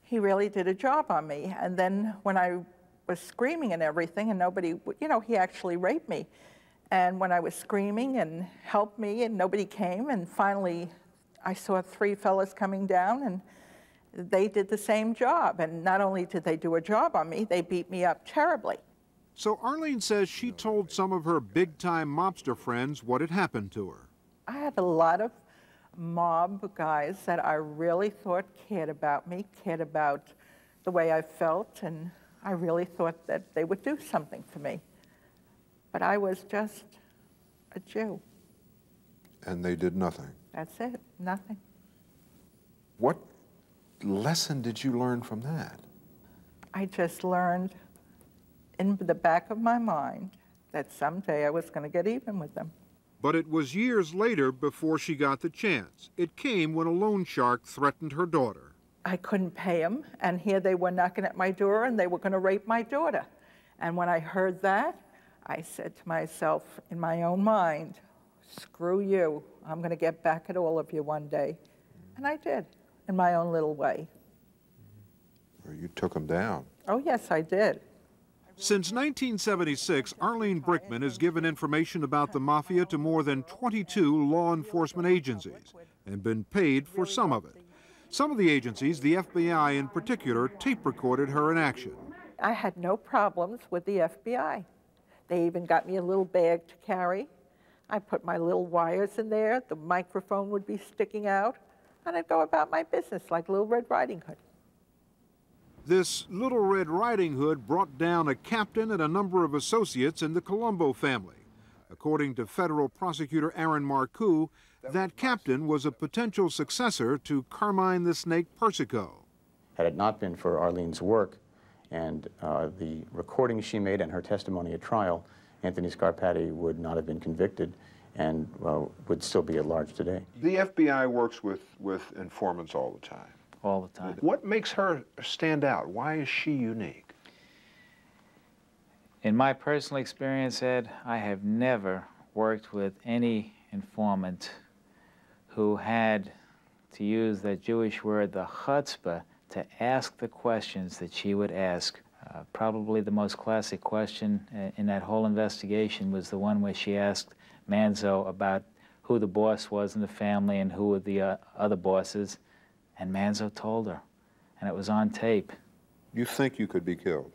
he really did a job on me. And then when I was screaming and everything, and nobody, you know, he actually raped me. And when I was screaming and helped me, and nobody came, and finally I saw 3 fellas coming down, and they did the same job. And not only did they do a job on me, they beat me up terribly. So Arlene says she told some of her big-time mobster friends what had happened to her. I had a lot of mob guys that I really thought cared about me, cared about the way I felt, and I really thought that they would do something for me. But I was just a Jew. And they did nothing. That's it, nothing. What lesson did you learn from that? I just learned in the back of my mind that someday I was going to get even with them. But it was years later before she got the chance. It came when a loan shark threatened her daughter. I couldn't pay them, and here they were knocking at my door, and they were going to rape my daughter. And when I heard that, I said to myself in my own mind, screw you, I'm going to get back at all of you one day. And I did, in my own little way. Or you took them down. Oh, yes, I did. Since 1976, Arlene Brickman has given information about the Mafia to more than 22 law enforcement agencies and been paid for some of it. Some of the agencies, the FBI in particular, tape-recorded her in action. I had no problems with the FBI. They even got me a little bag to carry. I put my little wires in there, the microphone would be sticking out, and I'd go about my business like Little Red Riding Hood. This Little Red Riding Hood brought down a captain and a number of associates in the Colombo family. According to federal prosecutor Aaron Marcoux, that captain was a potential successor to Carmine the Snake Persico. Had it not been for Arlene's work and the recordings she made and her testimony at trial, Anthony Scarpati would not have been convicted and would still be at large today. The FBI works with informants all the time. All the time. What makes her stand out? Why is she unique? In my personal experience, Ed, I have never worked with any informant who had, to use that Jewish word, the chutzpah, to ask the questions that she would ask. Probably the most classic question in that whole investigation was the one where she asked Manzo about who the boss was in the family and who were the other bosses. And Manzo told her, and it was on tape. You think you could be killed?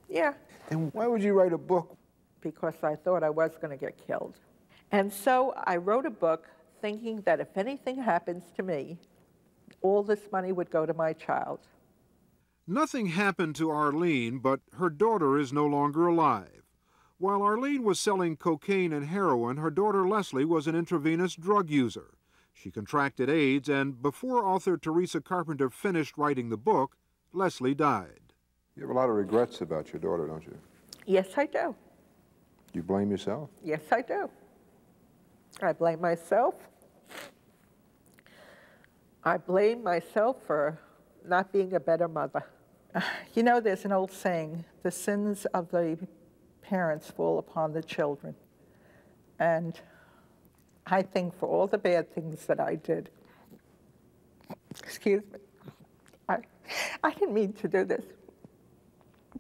Yeah. And why would you write a book? Because I thought I was going to get killed. And so I wrote a book thinking that if anything happens to me, all this money would go to my child. Nothing happened to Arlene, but her daughter is no longer alive. While Arlene was selling cocaine and heroin, her daughter Leslie was an intravenous drug user. She contracted AIDS, and before author Teresa Carpenter finished writing the book, Leslie died. You have a lot of regrets about your daughter, don't you? Yes, I do. You blame yourself? Yes, I do. I blame myself. I blame myself for not being a better mother. You know, there's an old saying, the sins of the parents fall upon the children. And I think for all the bad things that I did, excuse me, I didn't mean to do this,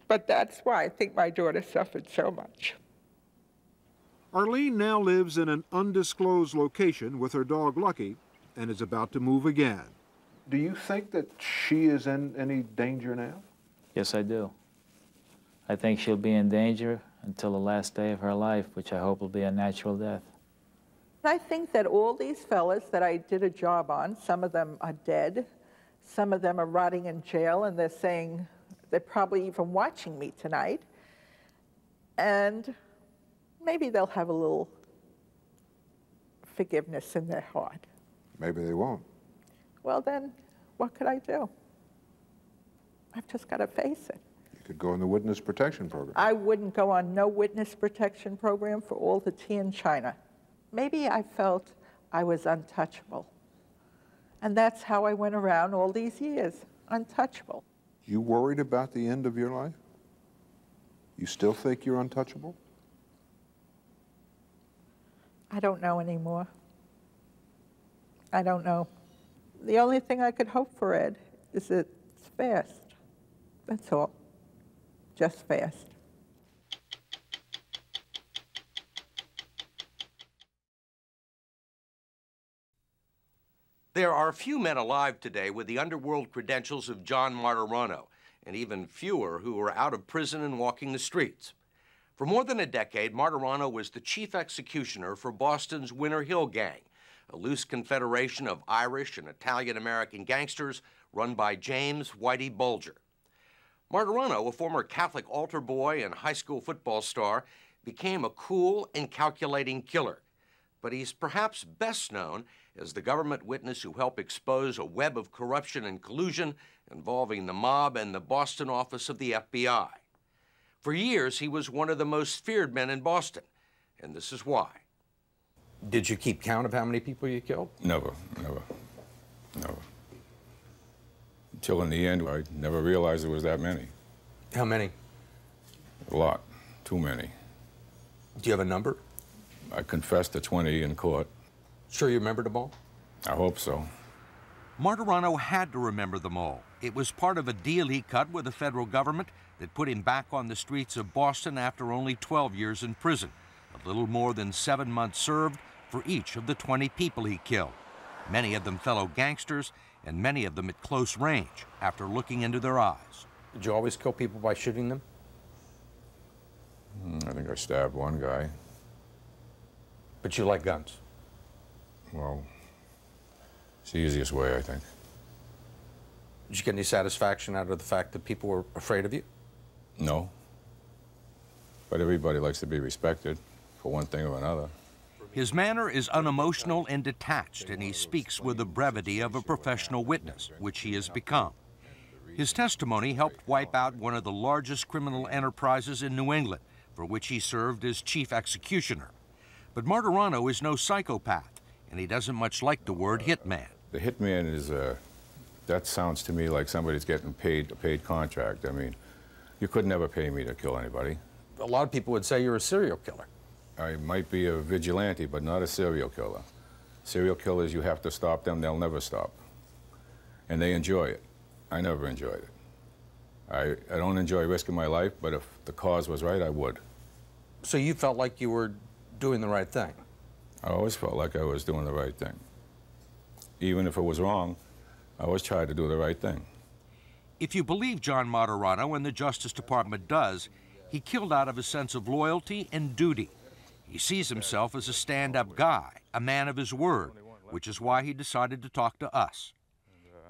but that's why I think my daughter suffered so much. Arlene now lives in an undisclosed location with her dog Lucky and is about to move again. Do you think that she is in any danger now? Yes, I do. I think she'll be in danger until the last day of her life, which I hope will be a natural death. I think that all these fellas that I did a job on, some of them are dead, some of them are rotting in jail, and they're saying they're probably even watching me tonight. And maybe they'll have a little forgiveness in their heart. Maybe they won't. Well, then, what could I do? I've just got to face it. You could go in the witness protection program. I wouldn't go on no witness protection program for all the tea in China. Maybe I felt I was untouchable. And that's how I went around all these years, untouchable. You worried about the end of your life? You still think you're untouchable? I don't know anymore. I don't know. The only thing I could hope for, Ed, is that it's fast. That's all. Just fast. There are few men alive today with the underworld credentials of John Martirano, and even fewer who are out of prison and walking the streets. For more than a decade, Martirano was the chief executioner for Boston's Winter Hill Gang, a loose confederation of Irish and Italian-American gangsters run by James Whitey Bulger. Martirano, a former Catholic altar boy and high school football star, became a cool and calculating killer. But he's perhaps best known as the government witness who helped expose a web of corruption and collusion involving the mob and the Boston office of the FBI. For years, he was one of the most feared men in Boston, and this is why. Did you keep count of how many people you killed? Never. Until in the end, I never realized there was that many. How many? A lot. Too many. Do you have a number? I confessed to 20 in court. Sure you remembered them all? I hope so. Martirano had to remember them all. It was part of a deal he cut with the federal government that put him back on the streets of Boston after only 12 years in prison, a little more than 7 months served for each of the 20 people he killed, many of them fellow gangsters, and many of them at close range after looking into their eyes. Did you always kill people by shooting them? I think I stabbed one guy. But you like guns? Well, it's the easiest way, I think. Did you get any satisfaction out of the fact that people were afraid of you? No. But everybody likes to be respected for one thing or another. His manner is unemotional and detached, and he speaks with the brevity of a professional witness, which he has become. His testimony helped wipe out one of the largest criminal enterprises in New England, for which he served as chief executioner. But Martirano is no psychopath, and he doesn't much like the word hitman. The hitman is, that sounds to me like somebody's getting paid a paid contract. I mean, you could never pay me to kill anybody. A lot of people would say you're a serial killer. I might be a vigilante, but not a serial killer. Serial killers, you have to stop them, they'll never stop. And they enjoy it. I never enjoyed it. I don't enjoy risking my life, but if the cause was right, I would. So you felt like you were doing the right thing? I always felt like I was doing the right thing. Even if it was wrong, I always tried to do the right thing. If you believe John Martirano, and the Justice Department does, he killed out of a sense of loyalty and duty. He sees himself as a stand-up guy, a man of his word, which is why he decided to talk to us.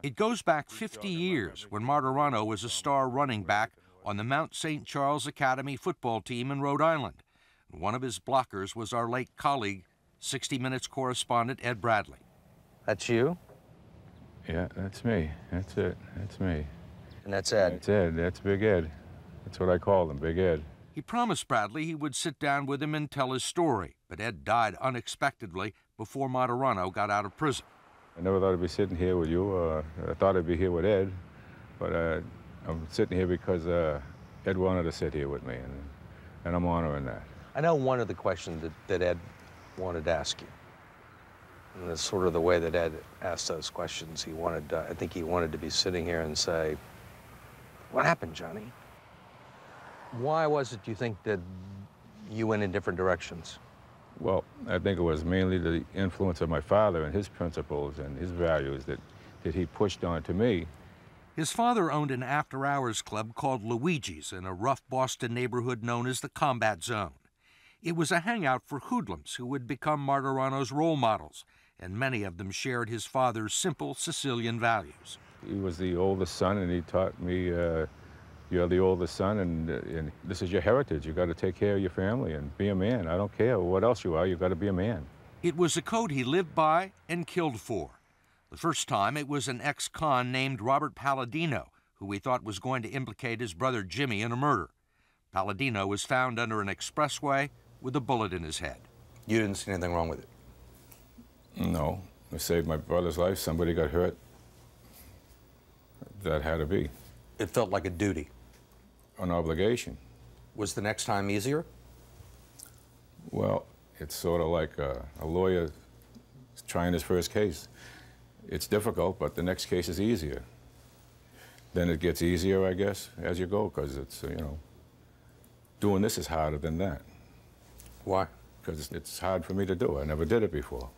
It goes back 50 years when Martirano was a star running back on the Mount St. Charles Academy football team in Rhode Island. One of his blockers was our late colleague, 60 Minutes correspondent Ed Bradley. That's you? Yeah, that's me. That's it. That's me. And that's Ed? That's Ed. That's Big Ed. That's what I call him, Big Ed. He promised Bradley he would sit down with him and tell his story, but Ed died unexpectedly before Martirano got out of prison. I never thought I'd be sitting here with you. I thought I'd be here with Ed, but I'm sitting here because Ed wanted to sit here with me, and I'm honoring that. I know one of the questions that Ed wanted to ask you, and it's sort of the way that Ed asked those questions. He wanted, I think he wanted to be sitting here and say, "What happened, Johnny? Why was it, you think, that you went in different directions?" Well, I think it was mainly the influence of my father and his principles and his values that he pushed on to me. His father owned an after-hours club called Luigi's in a rough Boston neighborhood known as the Combat Zone. It was a hangout for hoodlums who would become Martirano's role models, and many of them shared his father's simple Sicilian values. He was the oldest son, and he taught me, you're the oldest son, and this is your heritage. You got to take care of your family and be a man. I don't care what else you are, you got to be a man. It was a code he lived by and killed for. The first time, it was an ex-con named Robert Palladino, who he thought was going to implicate his brother Jimmy in a murder. Palladino was found under an expressway with a bullet in his head. You didn't see anything wrong with it? No. I saved my brother's life. Somebody got hurt. That had to be. It felt like a duty. An obligation. Was the next time easier? Well, it's sort of like a lawyer trying his first case. It's difficult, but the next case is easier. Then it gets easier, I guess, as you go, because it's, you know, doing this is harder than that. Why? Because it's hard for me to do. I never did it before.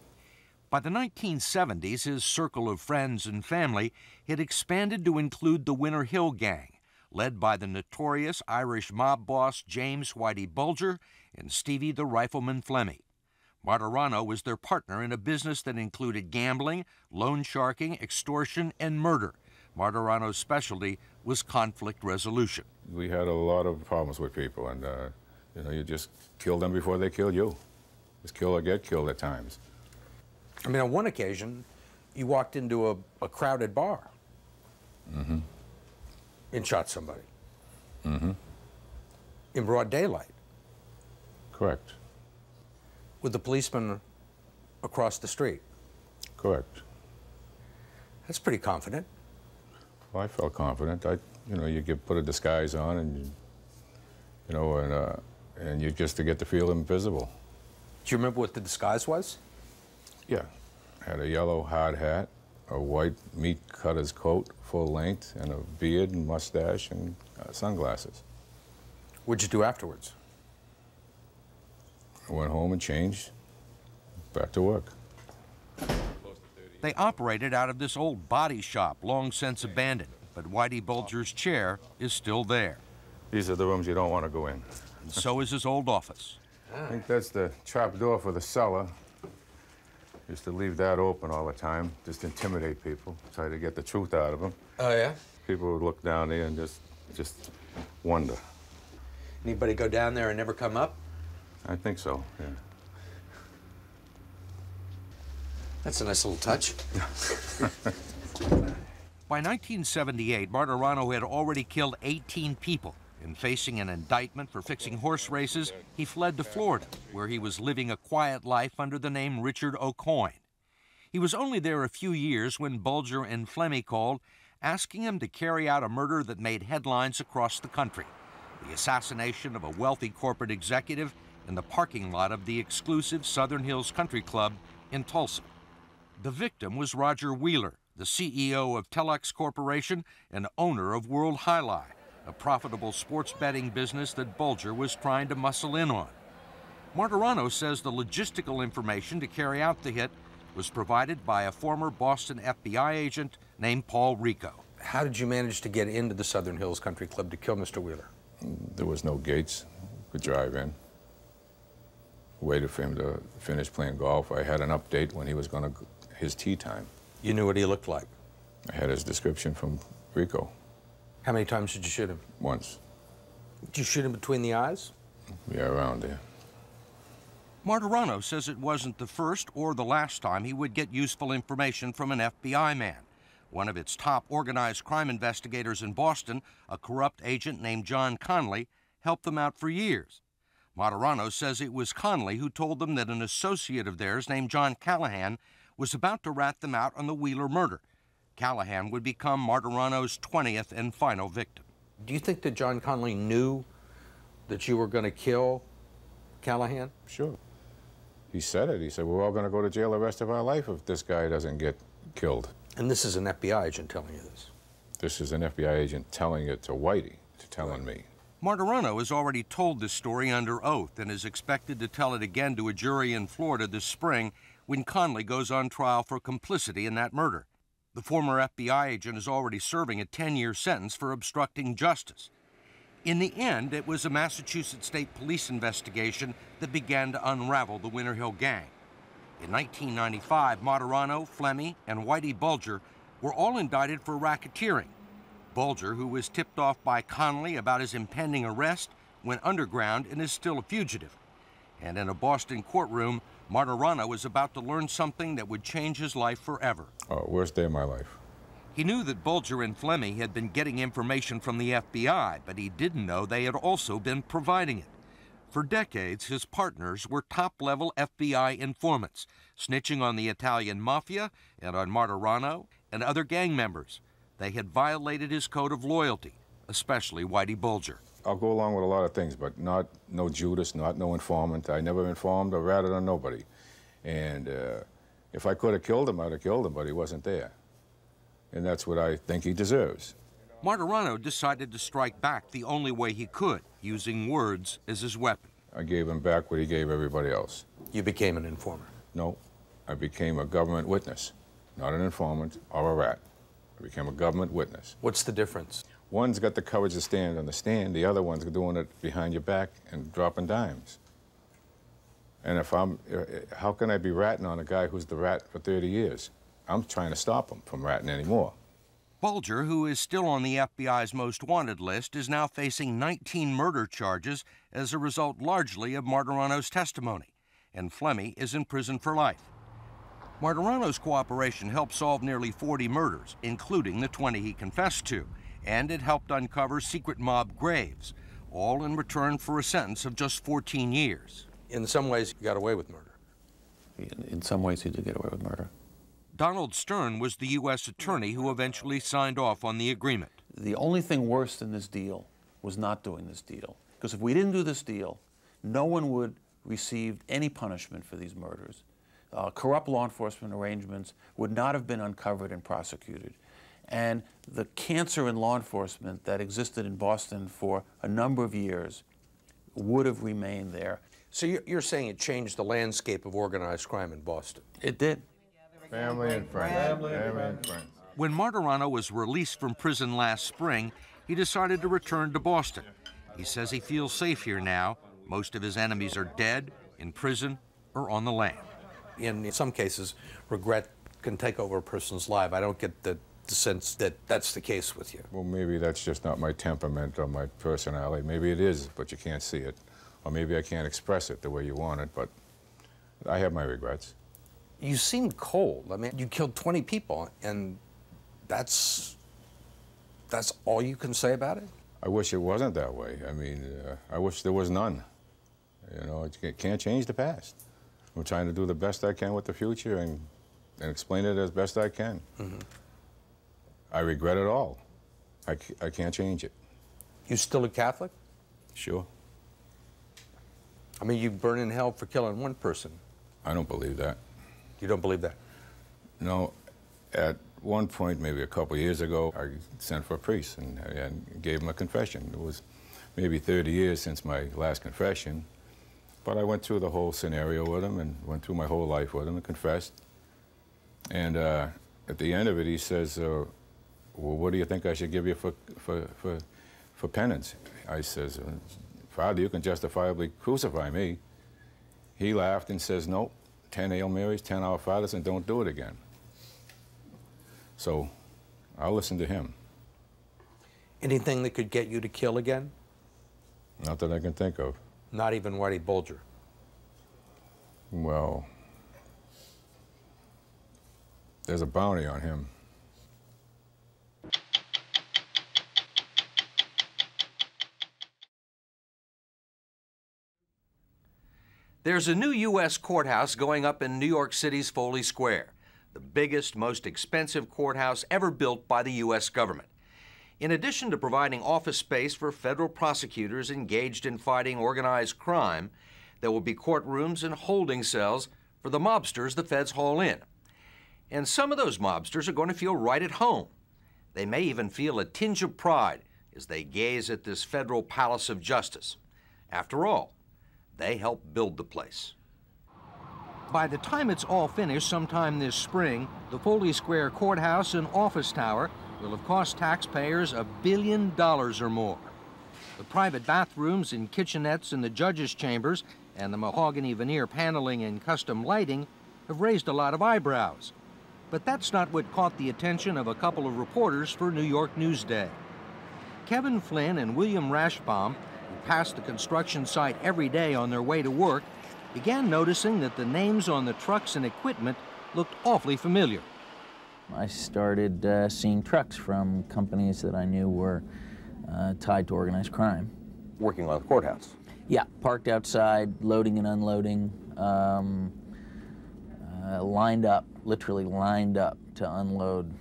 By the 1970s, his circle of friends and family had expanded to include the Winter Hill Gang, led by the notorious Irish mob boss James Whitey Bulger and Stevie the Rifleman Flemmi. Martirano was their partner in a business that included gambling, loan sharking, extortion, and murder. Martirano's specialty was conflict resolution. We had a lot of problems with people, and you know, you just kill them before they kill you. Just kill or get killed at times. I mean, on one occasion, you walked into a crowded bar and shot somebody in broad daylight. Correct. With the policeman across the street. Correct. That's pretty confident. Well, I felt confident. You know, you put a disguise on, and you know, and you just to get to feel invisible. Do you remember what the disguise was? Yeah, had a yellow hard hat, a white meat cutter's coat, full length, and a beard and mustache and sunglasses. What'd you do afterwards? I went home and changed, back to work. They operated out of this old body shop, long since abandoned, but Whitey Bulger's chair is still there. These are the rooms you don't want to go in. And so is his old office. I think that's the trap door for the cellar. Used to leave that open all the time, just intimidate people, try to get the truth out of them. Oh, yeah? People would look down there and just wonder. Anybody go down there and never come up? I think so, yeah. That's a nice little touch. By 1978, Martirano had already killed 18 people. And facing an indictment for fixing horse races, he fled to Florida, where he was living a quiet life under the name Richard O'Coin. He was only there a few years when Bulger and Flemmi called, asking him to carry out a murder that made headlines across the country: the assassination of a wealthy corporate executive in the parking lot of the exclusive Southern Hills Country Club in Tulsa. The victim was Roger Wheeler, the CEO of Telex Corporation and owner of World Highlight, a profitable sports betting business that Bulger was trying to muscle in on. Martirano says the logistical information to carry out the hit was provided by a former Boston FBI agent named Paul Rico. How did you manage to get into the Southern Hills Country Club to kill Mr. Wheeler? There was no gates. We could drive in. Waited for him to finish playing golf. I had an update when he was going to his tea time. You knew what he looked like? I had his description from Rico. How many times did you shoot him? Once. Did you shoot him between the eyes? Yeah, around there. Martirano says it wasn't the first or the last time he would get useful information from an FBI man. One of its top organized crime investigators in Boston, a corrupt agent named John Conley, helped them out for years. Martirano says it was Conley who told them that an associate of theirs named John Callahan was about to rat them out on the Wheeler murder. Callahan would become Martirano's 20th and final victim. Do you think that John Conley knew that you were going to kill Callahan? Sure. He said it. He said, we're all going to go to jail the rest of our life if this guy doesn't get killed. And this is an FBI agent telling you this? This is an FBI agent telling it to Whitey, telling me. Martirano has already told this story under oath and is expected to tell it again to a jury in Florida this spring when Conley goes on trial for complicity in that murder. The former FBI agent is already serving a 10-year sentence for obstructing justice. In the end, it was a Massachusetts State Police investigation that began to unravel the Winter Hill Gang. In 1995, Martirano, Flemmi, and Whitey Bulger were all indicted for racketeering. Bulger, who was tipped off by Conley about his impending arrest, went underground and is still a fugitive. And in a Boston courtroom, Martirano was about to learn something that would change his life forever. Oh, worst day of my life. He knew that Bulger and Flemmi had been getting information from the FBI, but he didn't know they had also been providing it. For decades, his partners were top-level FBI informants, snitching on the Italian mafia and on Martirano and other gang members. They had violated his code of loyalty, especially Whitey Bulger. I'll go along with a lot of things, but no Judas, no informant. I never informed or ratted on nobody. And if I could have killed him, I'd have killed him, but he wasn't there. And that's what I think he deserves. Martirano decided to strike back the only way he could, using words as his weapon. I gave him back what he gave everybody else. You became an informer? No, I became a government witness, not an informant or a rat. I became a government witness. What's the difference? One's got the courage to stand on the stand, the other one's doing it behind your back and dropping dimes. And how can I be ratting on a guy who's the rat for 30 years? I'm trying to stop him from ratting anymore. Bulger, who is still on the FBI's most wanted list, is now facing 19 murder charges as a result largely of Martirano's testimony, and Flemmi is in prison for life. Martirano's cooperation helped solve nearly 40 murders, including the 20 he confessed to, and it helped uncover secret mob graves, all in return for a sentence of just 14 years. In some ways, you got away with murder. In some ways, he did get away with murder. Donald Stern was the U.S. attorney who eventually signed off on the agreement. The only thing worse than this deal was not doing this deal. Because if we didn't do this deal, no one would receive any punishment for these murders. Corrupt law enforcement arrangements would not have been uncovered and prosecuted. And the cancer in law enforcement that existed in Boston for a number of years would have remained there. So you're saying it changed the landscape of organized crime in Boston? It did. Family and friends. Family and friends. When Martirano was released from prison last spring, he decided to return to Boston. He says he feels safe here now. Most of his enemies are dead, in prison, or on the lam. In some cases, regret can take over a person's life. I don't get the sense that that's the case with you. Well, maybe that's just not my temperament or my personality. Maybe it is, but you can't see it. Or maybe I can't express it the way you want it, but I have my regrets. You seem cold. I mean, you killed 20 people, and that's all you can say about it? I wish it wasn't that way. I mean, I wish there was none. You know, it can't change the past. I'm trying to do the best I can with the future and explain it as best I can. Mm-hmm. I regret it all. I can't change it. You still a Catholic? Sure. I mean, you burn in hell for killing one person. I don't believe that. You don't believe that? No. At one point, maybe a couple years ago, I sent for a priest and gave him a confession. It was maybe 30 years since my last confession, but I went through the whole scenario with him and went through my whole life with him and confessed. And at the end of it, he says, well, what do you think I should give you for penance? I says, Father, you can justifiably crucify me. He laughed and says, nope, 10 Hail Marys, 10 Our Fathers, and don't do it again. So I'll listen to him. Anything that could get you to kill again? Not that I can think of. Not even Whitey Bulger? Well, there's a bounty on him. There's a new U.S. courthouse going up in New York City's Foley Square, the biggest, most expensive courthouse ever built by the U.S. government. In addition to providing office space for federal prosecutors engaged in fighting organized crime, there will be courtrooms and holding cells for the mobsters the feds haul in. And some of those mobsters are going to feel right at home. They may even feel a tinge of pride as they gaze at this federal palace of justice. After all, they helped build the place. By the time it's all finished sometime this spring, the Foley Square Courthouse and Office Tower will have cost taxpayers $1 billion or more. The private bathrooms and kitchenettes in the judges' chambers and the mahogany veneer paneling and custom lighting have raised a lot of eyebrows. But that's not what caught the attention of a couple of reporters for New York Newsday. Kevin Flynn and William Rashbaum, who passed the construction site every day on their way to work, began noticing that the names on the trucks and equipment looked awfully familiar. I started seeing trucks from companies that I knew were tied to organized crime. Working on the courthouse? Yeah, parked outside, loading and unloading, lined up, literally lined up to unload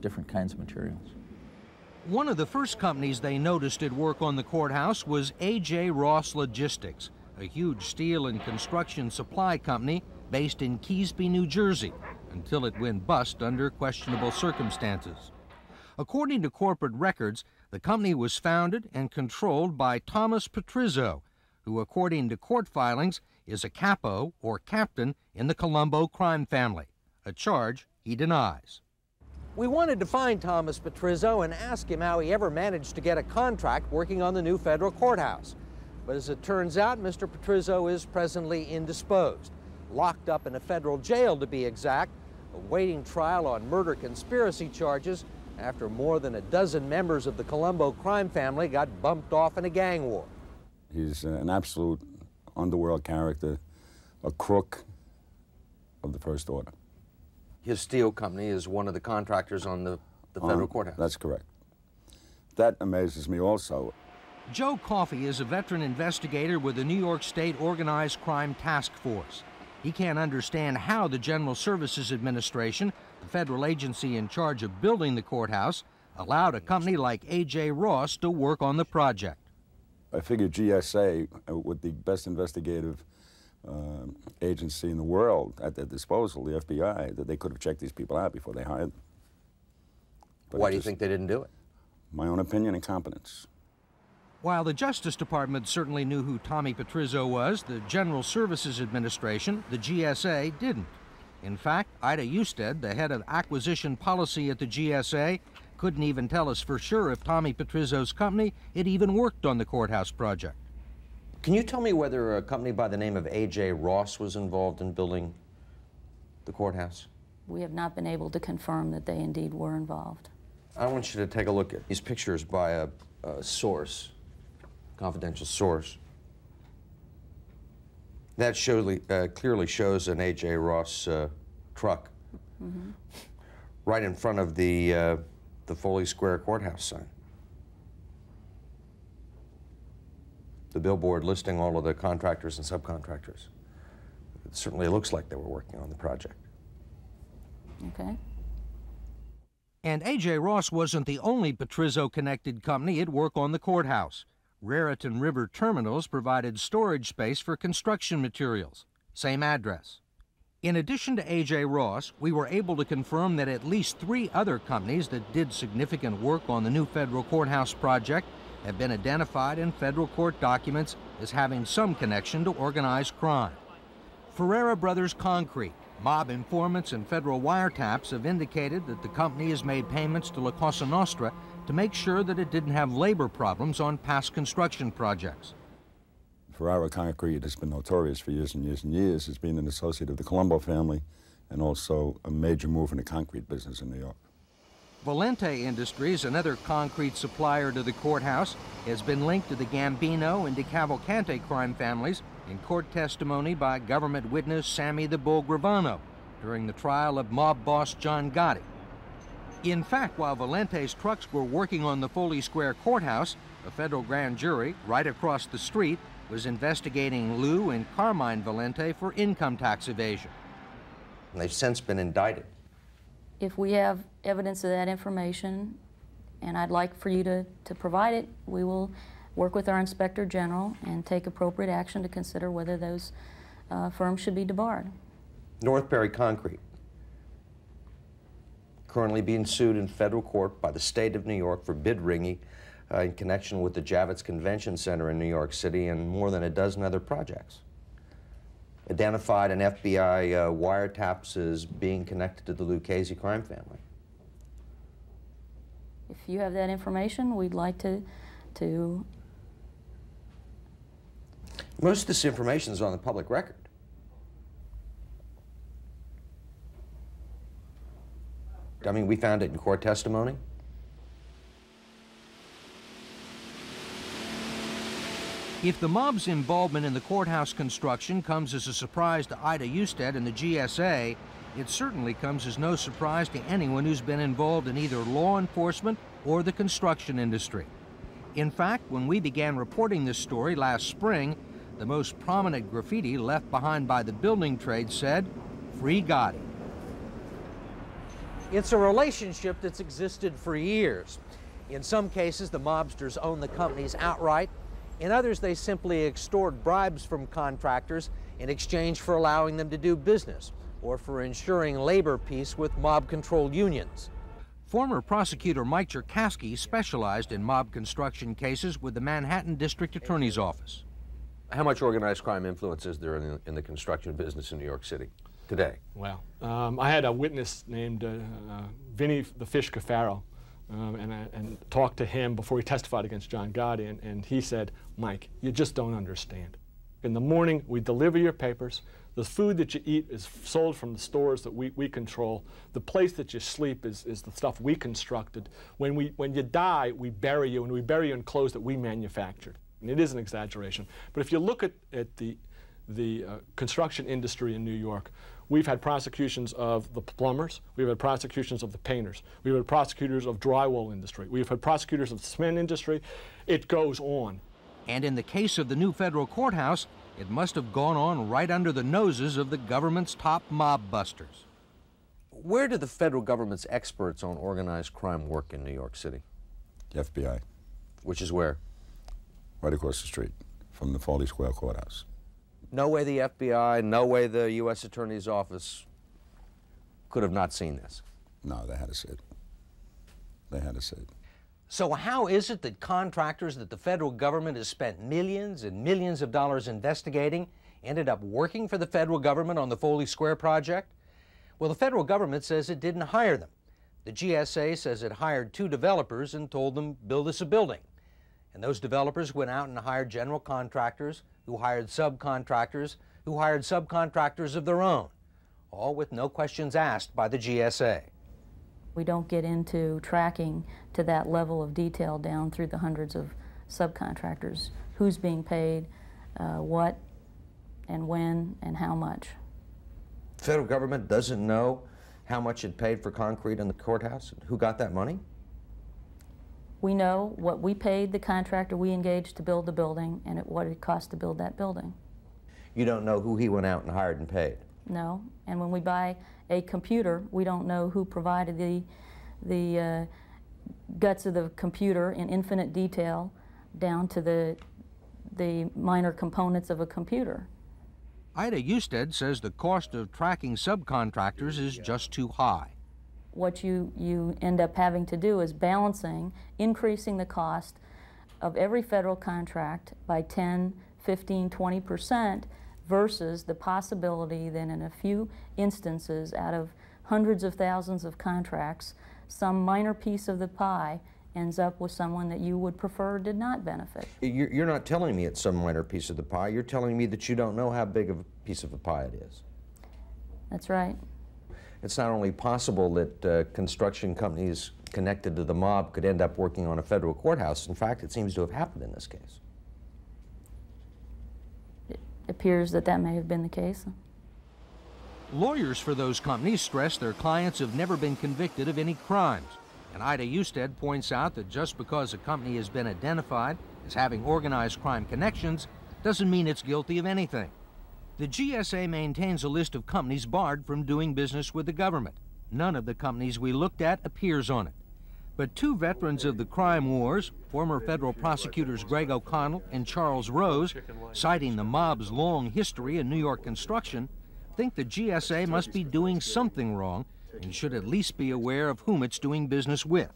different kinds of materials. One of the first companies they noticed at work on the courthouse was A.J. Ross Logistics, a huge steel and construction supply company based in Keesby, New Jersey, until it went bust under questionable circumstances. According to corporate records, the company was founded and controlled by Thomas Petrizzo, who, according to court filings, is a capo or captain in the Colombo crime family, a charge he denies. We wanted to find Thomas Petrizzo and ask him how he ever managed to get a contract working on the new federal courthouse. But as it turns out, Mr. Petrizzo is presently indisposed, locked up in a federal jail to be exact, awaiting trial on murder conspiracy charges after more than a dozen members of the Colombo crime family got bumped off in a gang war. He's an absolute underworld character, a crook of the first order. His steel company is one of the contractors on the federal courthouse. That's correct. That amazes me also. Joe Coffey is a veteran investigator with the New York State Organized Crime Task Force. He can't understand how the General Services Administration, the federal agency in charge of building the courthouse, allowed a company like A.J. Ross to work on the project. I figured GSA, with the best investigative agency in the world at their disposal, the FBI, that they could have checked these people out before they hired them. But why do you think they didn't do it? My own opinion, incompetence. While the Justice Department certainly knew who Tommy Petrizzo was, the General Services Administration, the GSA, didn't. In fact, Ida Usted, the head of acquisition policy at the GSA, couldn't even tell us for sure if Tommy Petrizzo's company had even worked on the courthouse project. Can you tell me whether a company by the name of A.J. Ross was involved in building the courthouse? We have not been able to confirm that they indeed were involved. I want you to take a look at these pictures by a source, confidential source. That clearly shows an A.J. Ross truck right in front of the Foley Square courthouse sign. The billboard listing all of the contractors and subcontractors. It certainly looks like they were working on the project. Okay. And A.J. Ross wasn't the only Petrizzo-connected company at work on the courthouse. Raritan River Terminals provided storage space for construction materials. Same address. In addition to A.J. Ross, we were able to confirm that at least 3 other companies that did significant work on the new federal courthouse project have been identified in federal court documents as having some connection to organized crime. Ferreira Brothers Concrete, mob informants, and federal wiretaps have indicated that the company has made payments to La Cosa Nostra to make sure that it didn't have labor problems on past construction projects. Ferrara Concrete has been notorious for years and years and years as being an associate of the Colombo family and also a major mover in the concrete business in New York. Valente Industries, another concrete supplier to the courthouse, has been linked to the Gambino and DeCavalcante crime families in court testimony by government witness Sammy the Bull Gravano during the trial of mob boss John Gotti. In fact, while Valente's trucks were working on the Foley Square courthouse, a federal grand jury right across the street was investigating Lou and Carmine Valente for income tax evasion. And they've since been indicted. If we have evidence of that information, and I'd like for you to provide it, we will work with our Inspector General and take appropriate action to consider whether those firms should be debarred. Northbury Concrete, currently being sued in federal court by the state of New York for bid rigging in connection with the Javits Convention Center in New York City and more than a dozen other projects. Identified in FBI wiretaps as being connected to the Lucchese crime family. If you have that information, we'd like to Most of this information is on the public record. I mean, we found it in court testimony. If the mob's involvement in the courthouse construction comes as a surprise to Ida Usted and the GSA, it certainly comes as no surprise to anyone who's been involved in either law enforcement or the construction industry. In fact, when we began reporting this story last spring, the most prominent graffiti left behind by the building trade said, "Free Gotti." It's a relationship that's existed for years. In some cases, the mobsters own the companies outright. In others, they simply extort bribes from contractors in exchange for allowing them to do business or for ensuring labor peace with mob-controlled unions. Former prosecutor Mike Cherkasky specialized in mob construction cases with the Manhattan District Attorney's Office. How much organized crime influence is there in the construction business in New York City today? Well, I had a witness named Vinny the Fish Cafaro, and talked to him before he testified against John Gotti, and he said, "Mike, you just don't understand. In the morning, we deliver your papers. The food that you eat is sold from the stores that we control. The place that you sleep is the stuff we constructed. When you die, we bury you, and we bury you in clothes that we manufactured." And it is an exaggeration. But if you look at the construction industry in New York, we've had prosecutions of the plumbers, we've had prosecutions of the painters, we've had prosecutors of drywall industry, we've had prosecutors of the cement industry. It goes on. And in the case of the new federal courthouse, it must have gone on right under the noses of the government's top mob busters. Where do the federal government's experts on organized crime work in New York City? The FBI. Which is where? Right across the street from the Foley Square Courthouse. No way the FBI, no way the U.S. Attorney's Office could have not seen this. No, they had to see it. They had to see it. So how is it that contractors that the federal government has spent millions and millions of dollars investigating ended up working for the federal government on the Foley Square project? Well, the federal government says it didn't hire them. The GSA says it hired 2 developers and told them, build us a building. And those developers went out and hired general contractors who hired subcontractors who hired subcontractors of their own, all with no questions asked by the GSA. We don't get into tracking to that level of detail down through the hundreds of subcontractors, who's being paid, what, and when, and how much. The federal government doesn't know how much it paid for concrete in the courthouse? Who got that money? We know what we paid the contractor we engaged to build the building and what it cost to build that building. You don't know who he went out and hired and paid? No, and when we buy a computer, we don't know who provided the guts of the computer in infinite detail down to the minor components of a computer. Ida Usted says the cost of tracking subcontractors is just too high. What you end up having to do is balancing, increasing the cost of every federal contract by 10, 15, 20% versus the possibility that in a few instances out of hundreds of thousands of contracts, some minor piece of the pie ends up with someone that you would prefer did not benefit. You're not telling me it's some minor piece of the pie. You're telling me that you don't know how big of a piece of the pie it is. That's right. It's not only possible that construction companies connected to the mob could end up working on a federal courthouse. In fact, it seems to have happened in this case. It appears that that may have been the case. Lawyers for those companies stress their clients have never been convicted of any crimes. And Ida Usted points out that just because a company has been identified as having organized crime connections doesn't mean it's guilty of anything. The GSA maintains a list of companies barred from doing business with the government. None of the companies we looked at appears on it. But 2 veterans of the crime wars, former federal prosecutors Greg O'Connell and Charles Rose, citing the mob's long history in New York construction, think the GSA must be doing something wrong and should at least be aware of whom it's doing business with.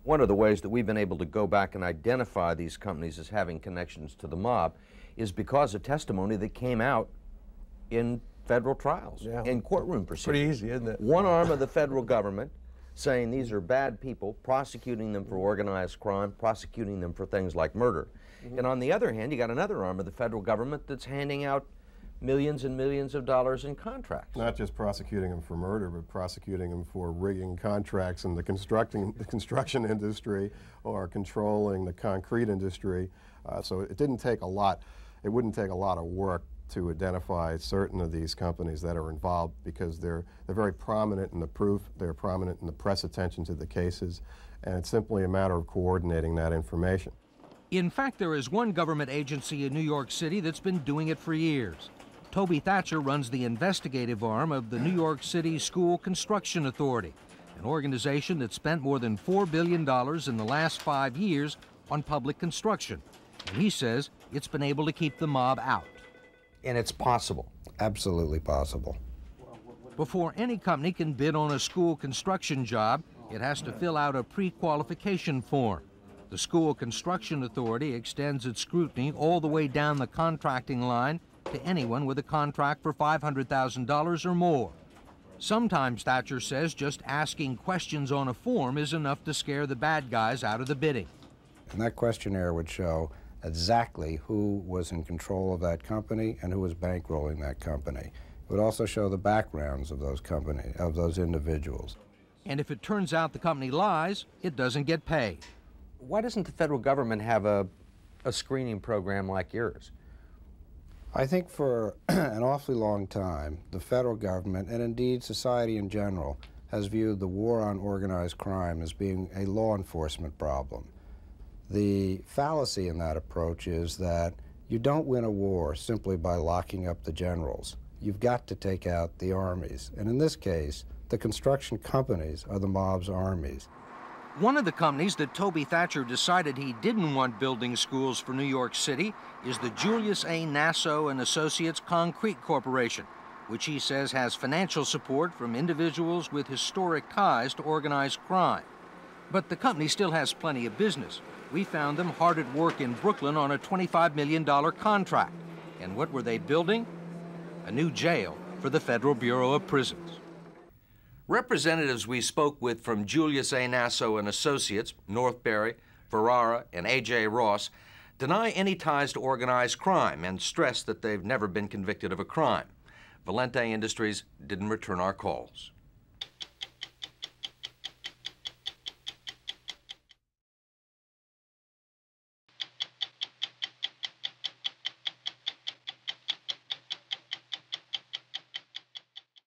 One of the ways that we've been able to go back and identify these companies as having connections to the mob is because of testimony that came out in federal trials, in courtroom proceedings. Pretty easy, isn't it? One arm of the federal government saying these are bad people, prosecuting them for organized crime, prosecuting them for things like murder. And on the other hand, you got another arm of the federal government that's handing out millions and millions of dollars in contracts. Not just prosecuting them for murder, but prosecuting them for rigging contracts in the construction industry or controlling the concrete industry. So it didn't take a lot, it wouldn't take a lot of work to identify certain of these companies that are involved because they're very prominent in the proof, they're prominent in the press attention to the cases, and it's simply a matter of coordinating that information. In fact, there is one government agency in New York City that's been doing it for years. Toby Thatcher runs the investigative arm of the New York City School Construction Authority, an organization that spent more than $4 billion in the last 5 years on public construction. And he says it's been able to keep the mob out. And it's possible, absolutely possible. Before any company can bid on a school construction job, it has to fill out a pre-qualification form. The School Construction Authority extends its scrutiny all the way down the contracting line to anyone with a contract for $500,000 or more. Sometimes, Thatcher says, just asking questions on a form is enough to scare the bad guys out of the bidding. And that questionnaire would show exactly who was in control of that company and who was bankrolling that company. It would also show the backgrounds of those individuals. And if it turns out the company lies, it doesn't get paid. Why doesn't the federal government have a screening program like yours? I think for an awfully long time, the federal government, and indeed society in general, has viewed the war on organized crime as being a law enforcement problem. The fallacy in that approach is that you don't win a war simply by locking up the generals. You've got to take out the armies. And in this case, the construction companies are the mob's armies. One of the companies that Toby Thatcher decided he didn't want building schools for New York City is the Julius A. Nasso and Associates Concrete Corporation, which he says has financial support from individuals with historic ties to organized crime. But the company still has plenty of business. We found them hard at work in Brooklyn on a $25 million contract. And what were they building? A new jail for the Federal Bureau of Prisons. Representatives we spoke with from Julius A. Nasso and Associates, Northbury, Ferrara, and A.J. Ross, deny any ties to organized crime and stress that they've never been convicted of a crime. Valente Industries didn't return our calls.